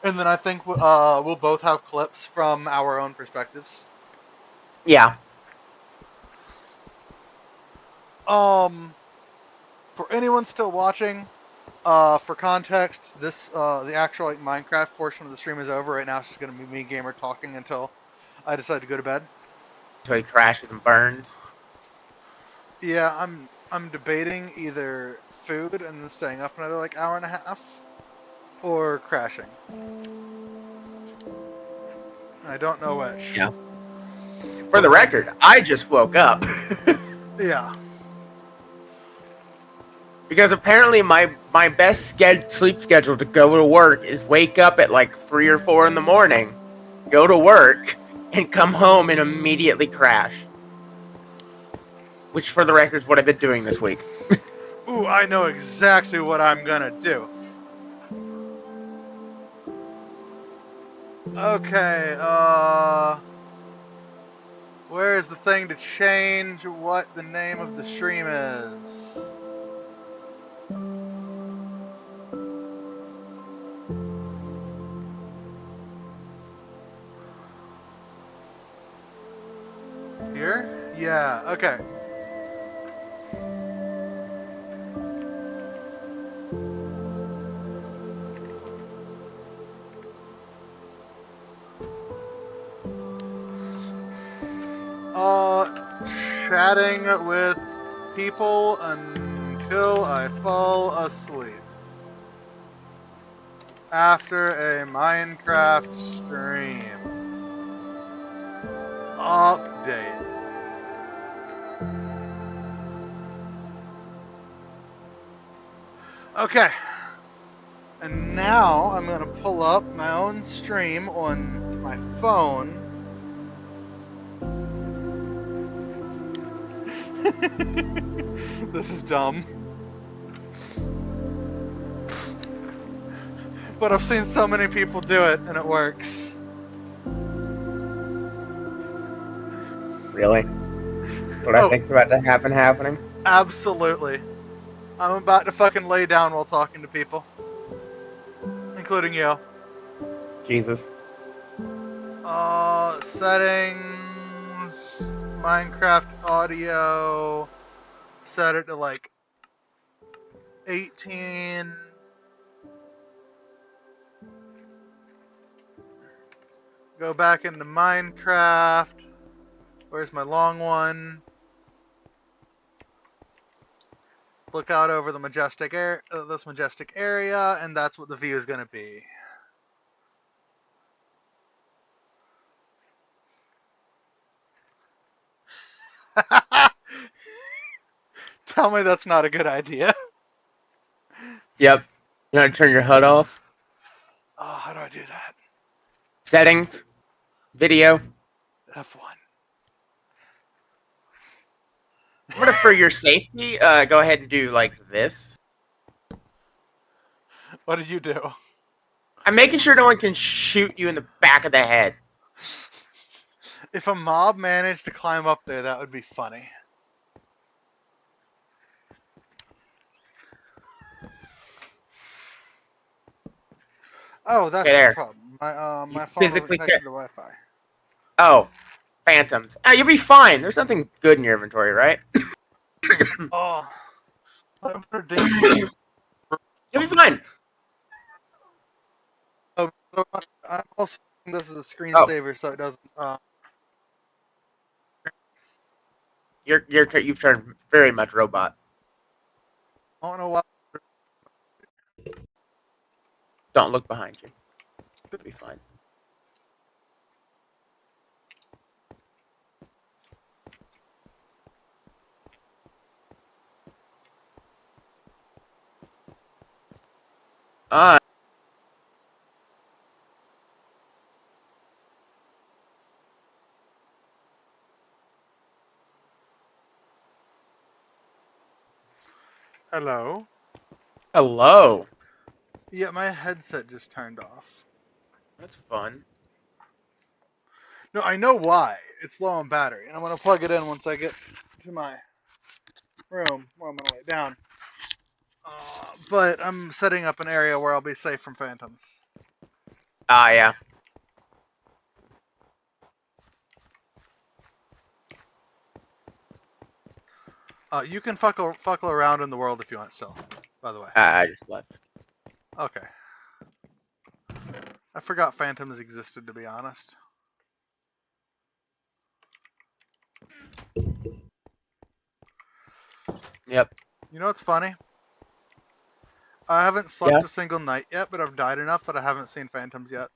and then I think we'll both have clips from our own perspectives. Yeah. For anyone still watching, for context, this the actual like Minecraft portion of the stream is over. Right now, it's just gonna be me gamer talking until I decide to go to bed. Until he crashes and burns. Yeah, I'm debating either food and then staying up another like hour and a half, or crashing. I don't know which. Yeah. For the record, I just woke up. Yeah. Because apparently my my best sleep schedule to go to work is wake up at like 3 or 4 in the morning, go to work, and come home and immediately crash. Which, for the record, is what I've been doing this week. Ooh, I know exactly what I'm gonna do. Okay, where is the thing to change what the name of the stream is? Here? Yeah, okay. Chatting with people until I fall asleep. After a Minecraft stream. Update. Okay. And now I'm going to pull up my own stream on my phone. This is dumb. But I've seen so many people do it and it works. Really? What I think's about to happen happening? Absolutely. I'm about to fucking lay down while talking to people. Including you. Jesus. Settings, Minecraft audio, set it to like 18. Go back into Minecraft. Where's my long one? Look out over the majestic this majestic area, and that's what the view is going to be. Tell me that's not a good idea. Yep. You want to turn your HUD off? Oh, how do I do that? Settings. Video. F1. I'm gonna, for your safety, go ahead and do like this. What did you do? I'm making sure no one can shoot you in the back of the head. If a mob managed to climb up there, that would be funny. Oh, that's Okay, there. the problem. My You phone wasn't physically connected can't- to Wi-Fi. Oh, phantoms. Oh, you'll be fine. There's nothing good in your inventory, right? Oh, I'm predicting. You'll be fine. Oh, so I'm also this is a Oh. screensaver, so it doesn't. You've turned very much robot. I don't know why. Don't look behind you. You'll be fine. Hello. Hello. Yeah, my headset just turned off. That's fun. No, I know why. It's low on battery, and I'm gonna plug it in once I get to my room where I'm gonna lay down. But I'm setting up an area where I'll be safe from phantoms. Ah, yeah. You can fuckle around in the world if you want still, by the way. I just left. Okay. I forgot phantoms existed, to be honest. Yep. You know what's funny? I haven't slept Yeah. a single night yet, but I've died enough that I haven't seen phantoms yet.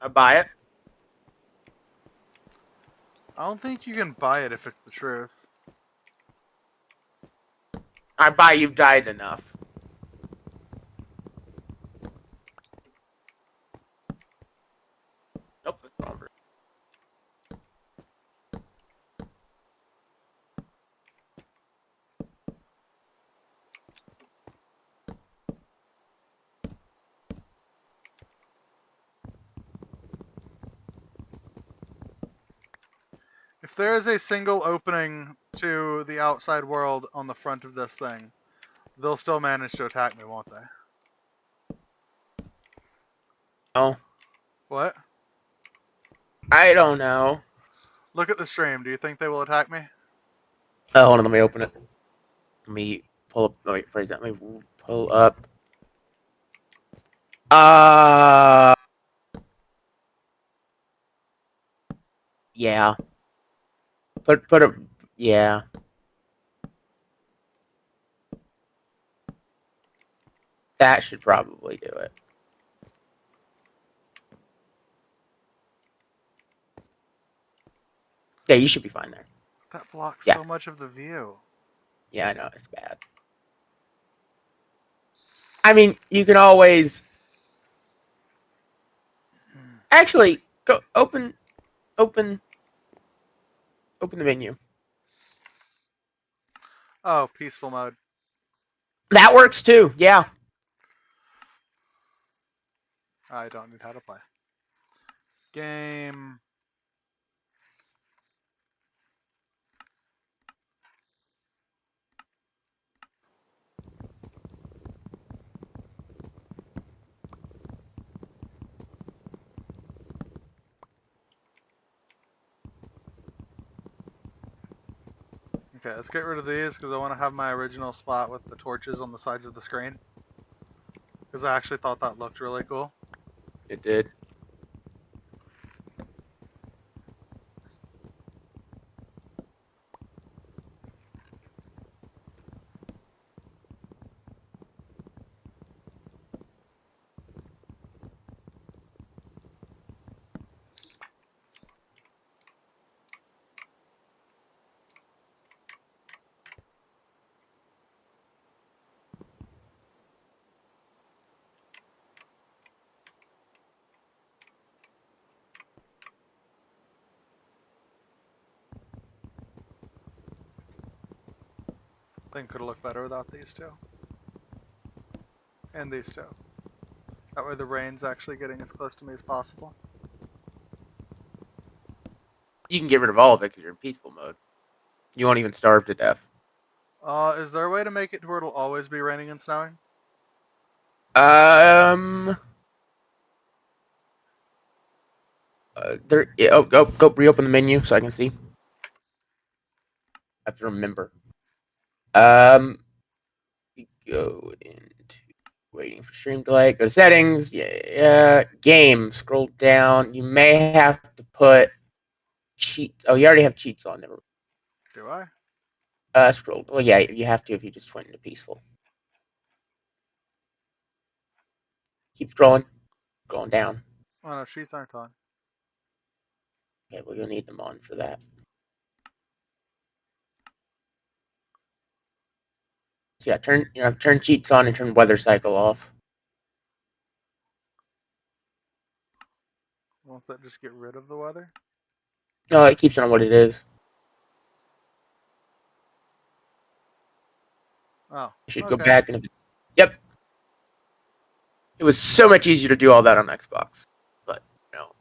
I buy it. I don't think you can buy it if it's the truth. I buy you've died enough. Nope, that's wrong. If there is a single opening to the outside world on the front of this thing, they'll still manage to attack me, won't they? Oh, What? I don't know. Look at the stream. Do you think they will attack me? Hold on, let me open it. Let me pull up. Let me phrase that. Let me pull up. Yeah. Put a. Yeah. That should probably do it. Yeah, you should be fine there. That blocks Yeah. so much of the view. Yeah, I know it's bad. I mean, you can always actually go open the menu. Oh, peaceful mode. That works too. Yeah. I don't need how to play. Game. Okay, let's get rid of these because I want to have my original spot with the torches on the sides of the screen. Because I actually thought that looked really cool. It did. Thing could have looked better without these two. And these two. That way the rain's actually getting as close to me as possible. You can get rid of all of it because you're in peaceful mode. You won't even starve to death. Is there a way to make it to where it'll always be raining and snowing? There. Yeah, oh, go reopen the menu so I can see. I have to remember. We go into waiting for stream delay. Go to settings. Yeah. Game. Scroll down. You may have to put cheats. Oh, you already have cheats on. Never. Do I? Scroll. Well, yeah, you have to if you just went into peaceful. Keep scrolling. Going down. Oh no, sheets aren't on. Okay, well you'll need them on for that. So yeah, turn cheats on and turn weather cycle off. Won't that just get rid of the weather? No, it keeps it on what it is. Oh. You should Okay. go back and yep. It was so much easier to do all that on Xbox, but no.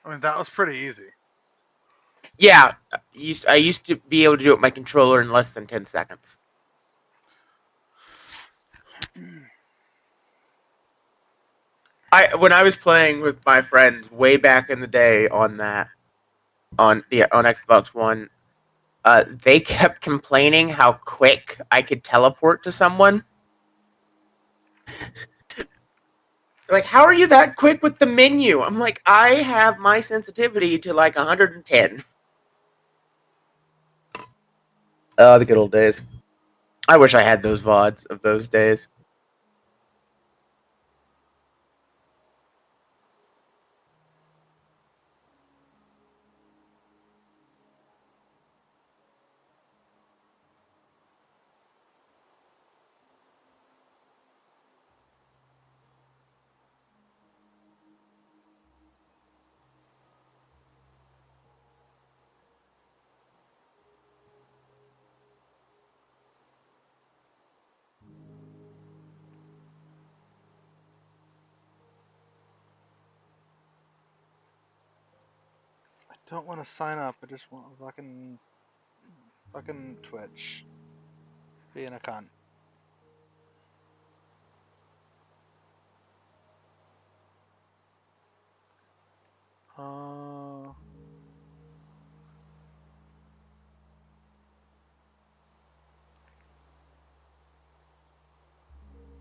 I mean, that was pretty easy. Yeah, I used to be able to do it with my controller in less than 10 seconds. When I was playing with my friends way back in the day on Xbox One, they kept complaining how quick I could teleport to someone. Like, how are you that quick with the menu? I'm like, I have my sensitivity to like 110. Oh, the good old days. I wish I had those VODs of those days. don't want to sign up. I just want fucking Twitch. Being a cunt. Uh,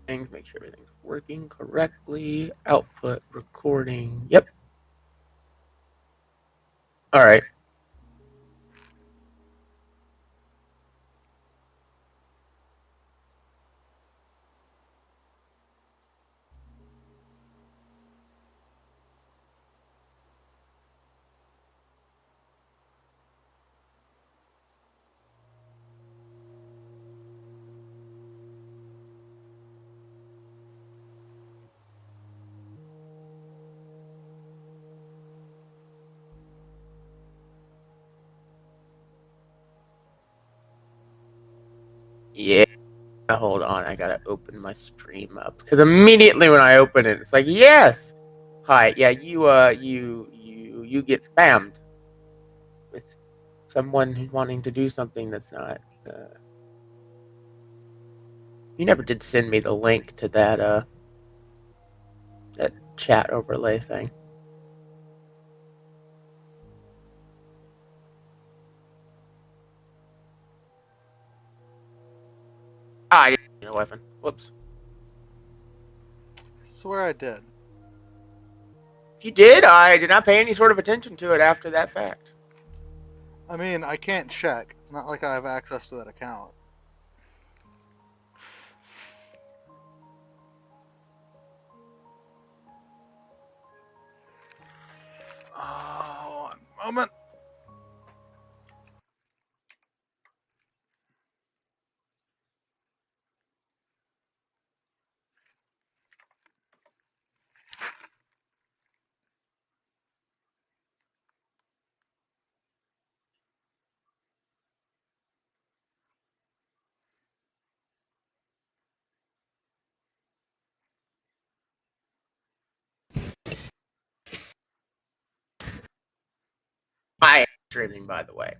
Things, make sure everything's working correctly. Output, recording. Yep. All right. Yeah. Hold on, I gotta open my stream up because immediately when I open it, it's like, yes, hi, yeah, you get spammed with someone who's wanting to do something that's not. You never did send me the link to that chat overlay thing. Ah, I didn't need a weapon. Whoops. swear I did. If you did, I did not pay any sort of attention to it after that fact. I mean, I can't check. It's not like I have access to that account. Oh, one moment. I am streaming, by the way,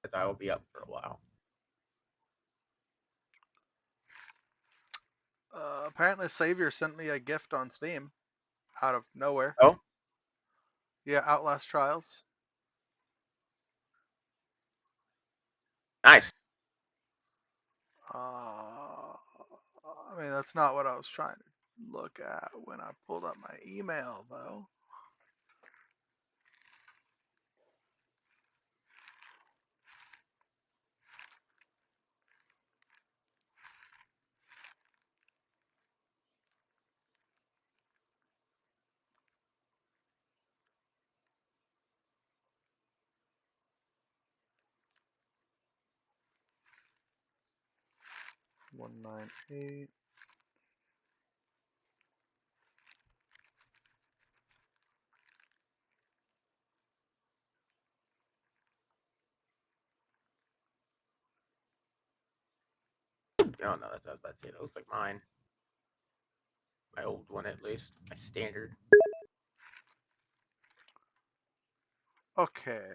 because I will be up for a while. Apparently, Savior sent me a gift on Steam out of nowhere. Oh, Yeah, Outlast Trials. nice. I mean, that's not what I was trying to look at when I pulled up my email, though. One 198. Oh no, that's what I was about to say. That looks like mine. My old one, at least. My standard. Okay.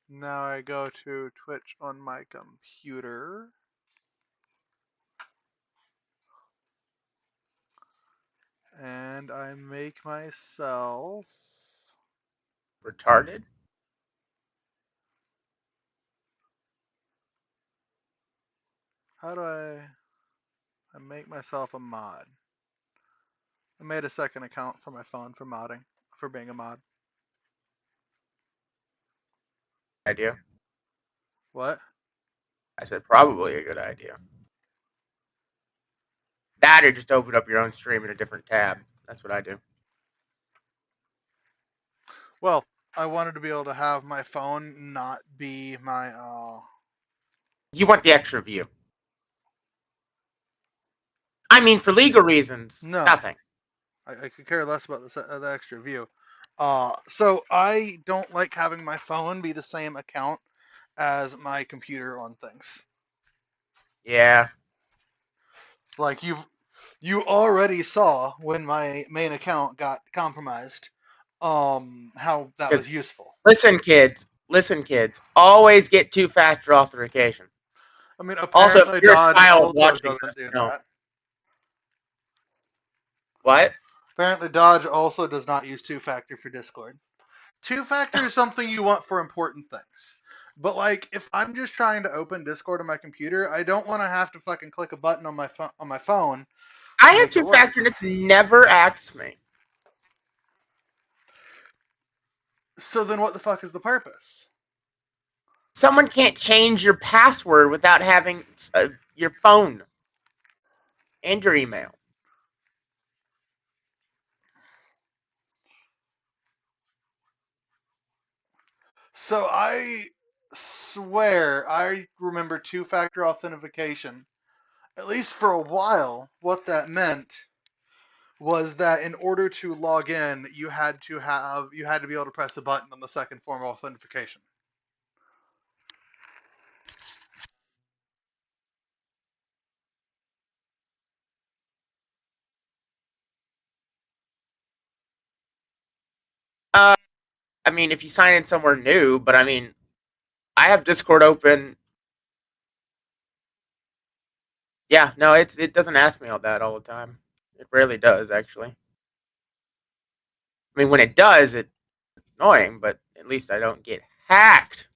Now I go to Twitch on my computer. And I make myself. Retarded? How do I make myself a mod? I made a second account for my phone for modding, for being a mod. Idea. What? I said probably a good idea. That or just open up your own stream in a different tab. That's what I do. Well, I wanted to be able to have my phone not be my You want the extra view. I mean, for legal reasons, No. nothing. I could care less about the extra view. So I don't like having my phone be the same account as my computer on things. Yeah. Like you already saw when my main account got compromised, how that was useful. Listen, kids. Listen, kids. Always get two factor authentication. I mean, Also, if apparently you're a Dodge child also watching doesn't this, do no. that. What? Apparently Dodge also does not use two-factor for Discord. Two-factor is something you want for important things. But like, if I'm just trying to open Discord on my computer, I don't want to have to fucking click a button on my phone. I to have make it two work. factor and it's never asked me. So then what the fuck is the purpose? Someone can't change your password without having your phone and your email. So I swear I remember two-factor authentication. At least for a while, what that meant was that in order to log in, you had to be able to press a button on the second form of authentication. I mean, if you sign in somewhere new, but I mean, I have Discord open. Yeah, no, it doesn't ask me all that all the time. It rarely does, actually. I mean, when it does, it's annoying, but at least I don't get hacked.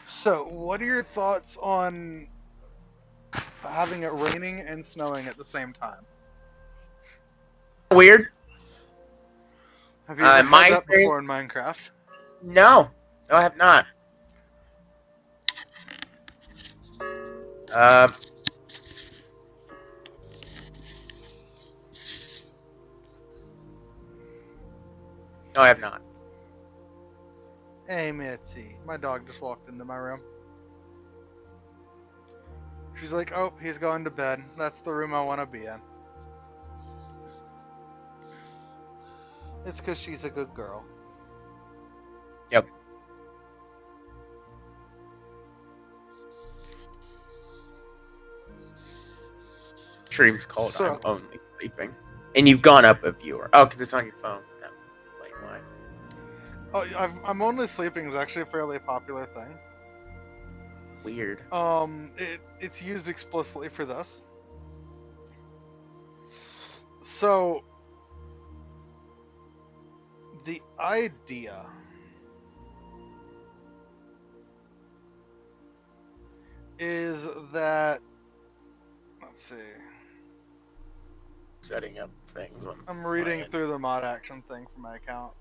So, what are your thoughts on having it raining and snowing at the same time? Weird. Have you ever My had that experience, before in Minecraft? no, I have not. Uh, no, I have not. Hey, Mitzi. My dog just walked into my room. She's like, oh, he's going to bed. That's the room I want to be in. It's because she's a good girl. Yep. Stream's called So- I'm Only Sleeping. And you've gone up a viewer. Oh, because it's on your phone. No, wait, why? Oh, I'm only sleeping is actually a fairly popular thing. Weird. It's used explicitly for this. So, the idea is that, let's see, Setting up things on I'm reading my end. through the mod action thing for my account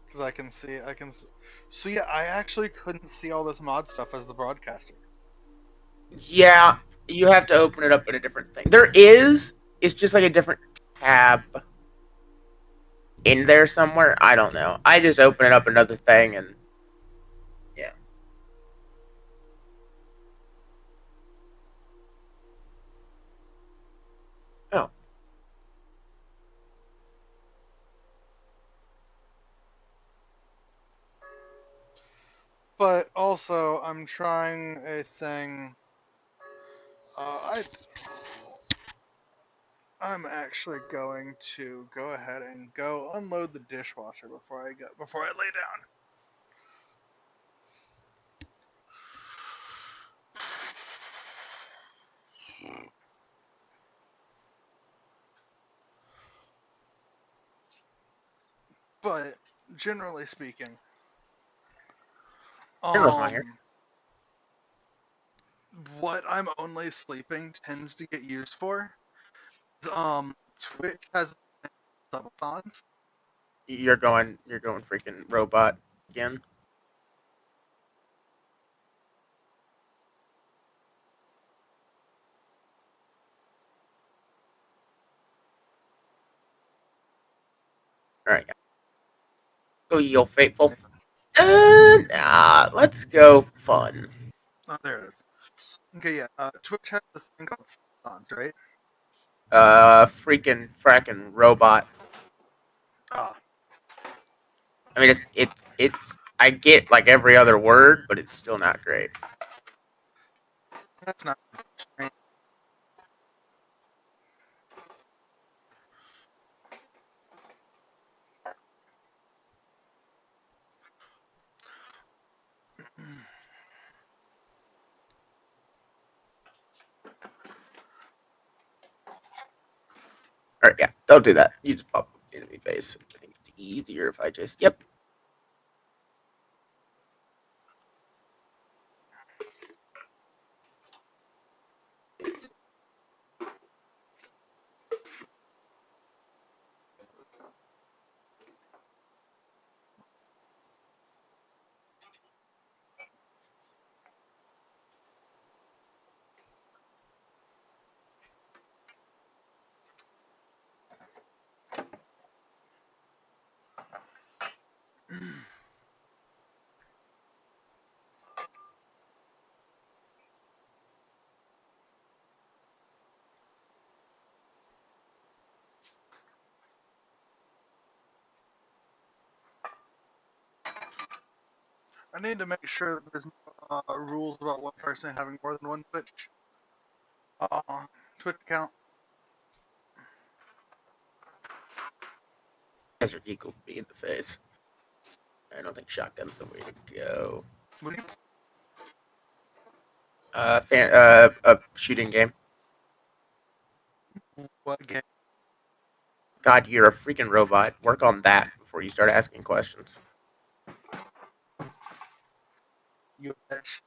because I can. So yeah, I actually couldn't see all this mod stuff as the broadcaster. Yeah, you have to open it up in a different thing. There is. It's just like a different tab in there somewhere. I don't know. I just open it up another thing and yeah. Oh. But also, I'm trying a thing. I'm actually going to go ahead and go unload the dishwasher before I lay down. But generally speaking, General's not here. what I'm only sleeping tends to get used for is, Twitch has subathons. You're going freaking robot again. All right, go Yo Faithful. Nah, let's go fun. Oh, there it is. Okay, yeah. Twitch has this thing called subathons, right? Freaking fracking robot. Ah, I mean, it's. I get like every other word, but it's still not great. that's not. All right, yeah, don't do that. You just pop up the enemy face. I think it's easier if I just. Yep. I need to make sure that there's no rules about one person having more than one uh, Twitch account. Guys are equal to me in the face. I don't think shotgun's the way to go. What do A shooting game. what game? God, you're a freaking robot. Work on that before you start asking questions. You bitch.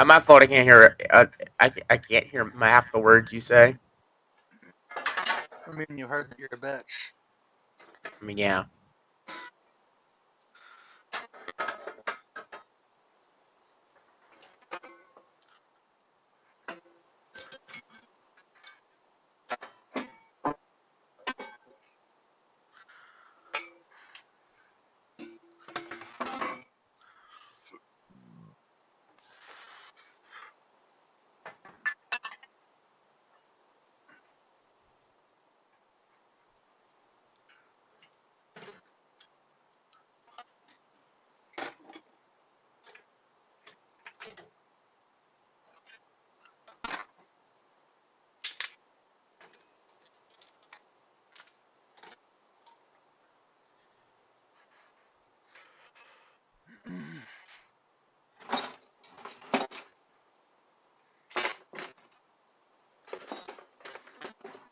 My fault. I can't hear. I can't hear half the words you say. I mean, you heard that you're a bitch. I mean, yeah.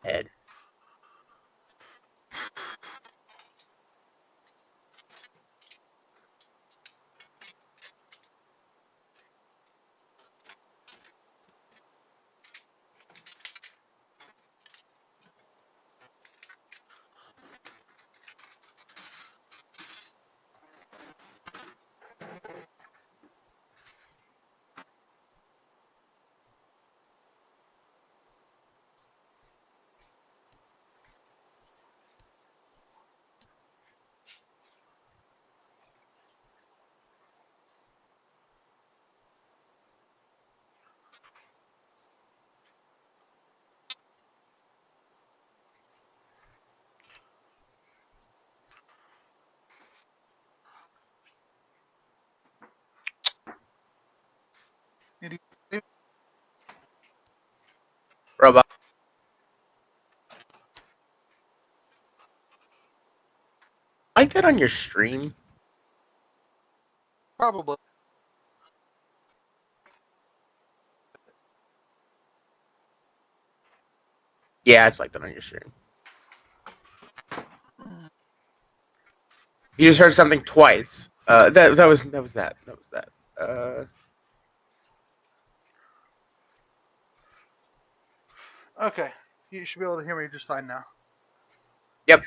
Head. Idiot. Robot. Like that on your stream. Probably. Yeah, it's like that on your stream. You just heard something twice. That was that. Okay, you should be able to hear me just fine now. Yep.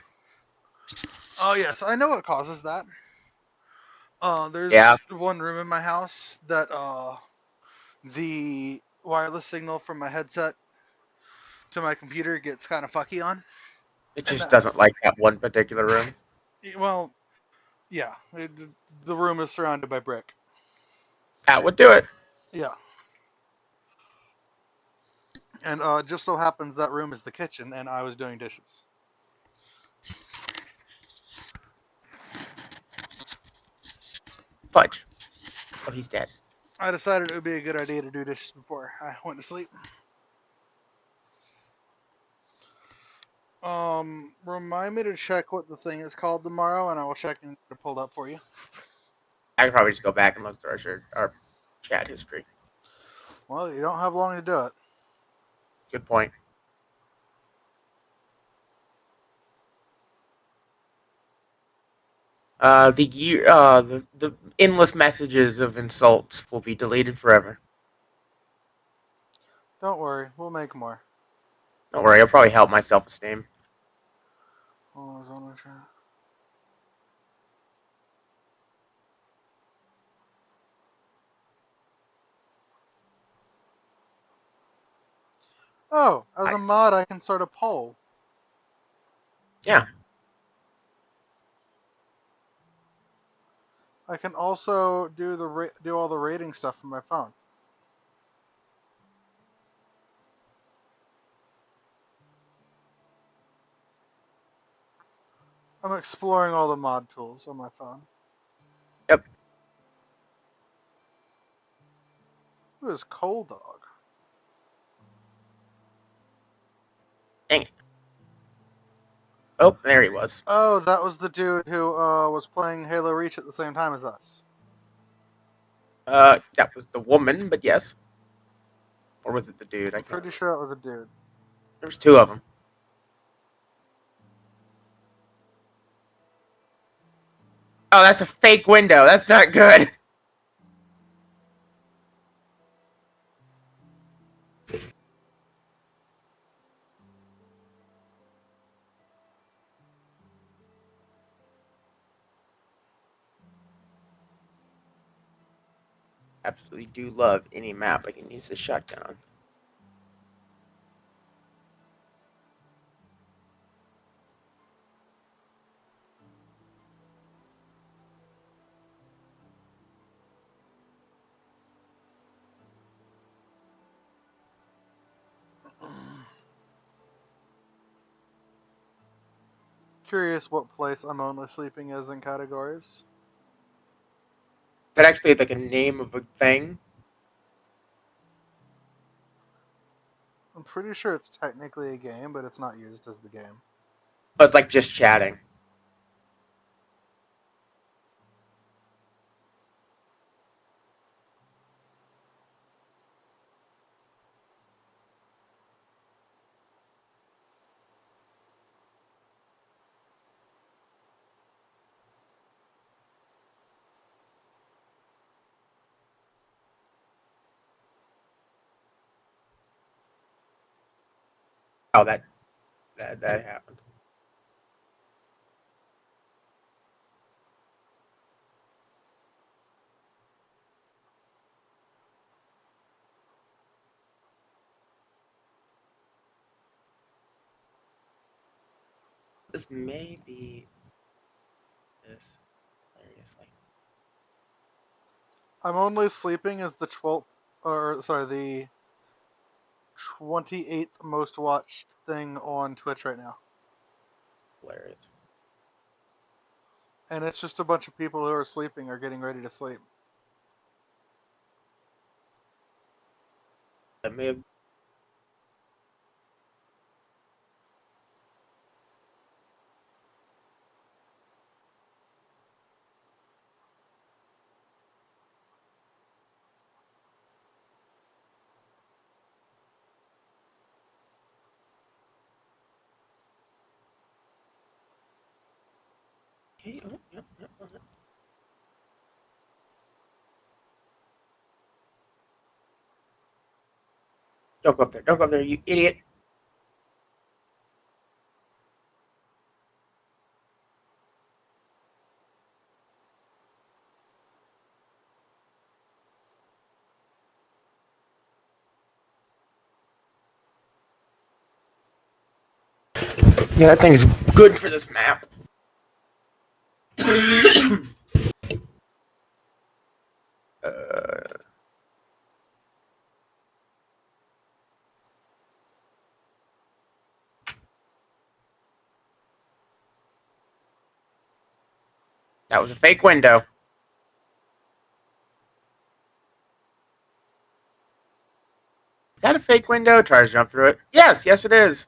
Oh yes, I know what causes that. There's Yeah. one room in my house that the wireless signal from my headset to my computer gets kind of fucky on. It And just that, doesn't like that one particular room. well, yeah, the room is surrounded by brick. That would do it. Yeah, and it just so happens that room is the kitchen, and I was doing dishes. Fudge. Oh, he's dead. I decided it would be a good idea to do dishes before I went to sleep. Remind me to check what the thing is called tomorrow, and I will check and get it pulled up for you. I could probably just go back and look through our chat history. Well, you don't have long to do it. Good point. The endless messages of insults will be deleted forever. Don't worry, we'll make more. Don't worry, I'll probably help my self-esteem. Oh, as a mod, I can start a poll. Yeah. I can also do do all the rating stuff from my phone. I'm exploring all the mod tools on my phone. Yep. Who is Cold Dog? Dang it. Oh, there he was. Oh, that was the dude who was playing Halo Reach at the same time as us. That was the woman, but yes. Or was it the dude? I'm pretty sure it was a dude. There was two of them. Oh, that's a fake window. That's not good. Absolutely do love any map I can use the shotgun on. Curious what place I'm only sleeping is in categories. Is that actually like a name of a thing? I'm pretty sure it's technically a game, but it's not used as the game. Oh, it's like just chatting. Oh, that happened. This may be this. Seriously. I'm only sleeping as the 12th, or sorry, the 28th most watched thing on Twitch right now. Hilarious. And it's just a bunch of people who are sleeping or getting ready to sleep. That may have. Okay. Oh, yep. Don't go up there. Don't go up there, you idiot. Yeah, that thing is good for this map. That was a fake window. Is that a fake window? Try to jump through it. Yes, yes it is.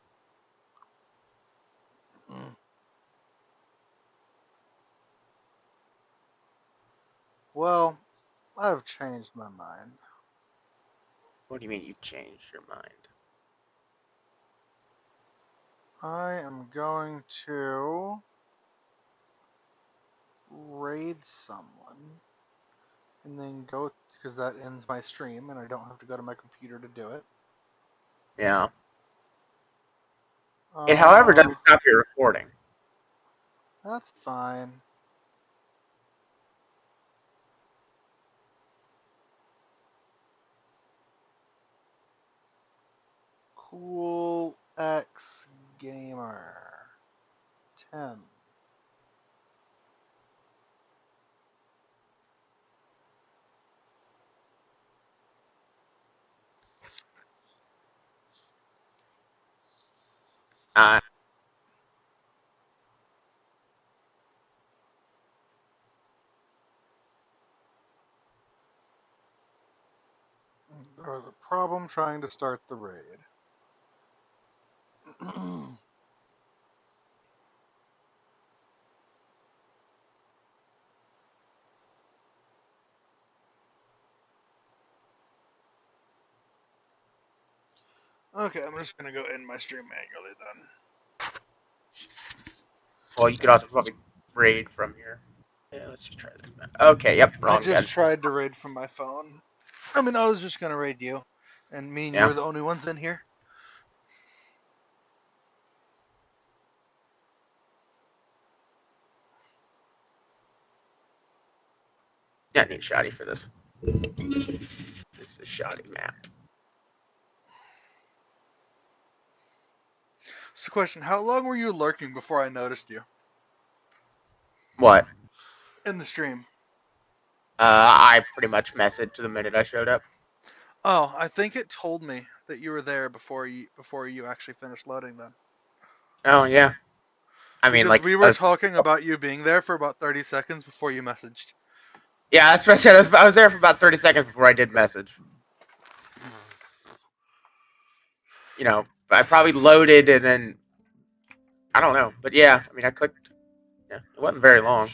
Well, I've changed my mind. What do you mean you've changed your mind? I am going to raid someone and then go, because that ends my stream and I don't have to go to my computer to do it. Yeah. It, however, doesn't stop your recording. That's fine. Cool X Gamer 10. There was a problem trying to start the raid. Okay, I'm just gonna go end my stream manually then. Well, you could also probably raid from here. Yeah, let's just try this map. Okay, yep, I wrong just again. tried to raid from my phone. I mean, I was just gonna raid you, and me and you Yeah. are the only ones in here. Yeah, I need shoddy for this. This is a shoddy map. So, question: how long were you lurking before I noticed you What? in the stream? I pretty much messaged the minute I showed up. Oh, I think it told me that you were there before you actually finished loading. Then, Oh yeah. I mean, because like, we were talking about you being there for about 30 seconds before you messaged. yeah, that's what I said. I was there for about 30 seconds before I did message. You know, I probably loaded and then I don't know, but yeah, I mean, I clicked. Yeah, it wasn't very long.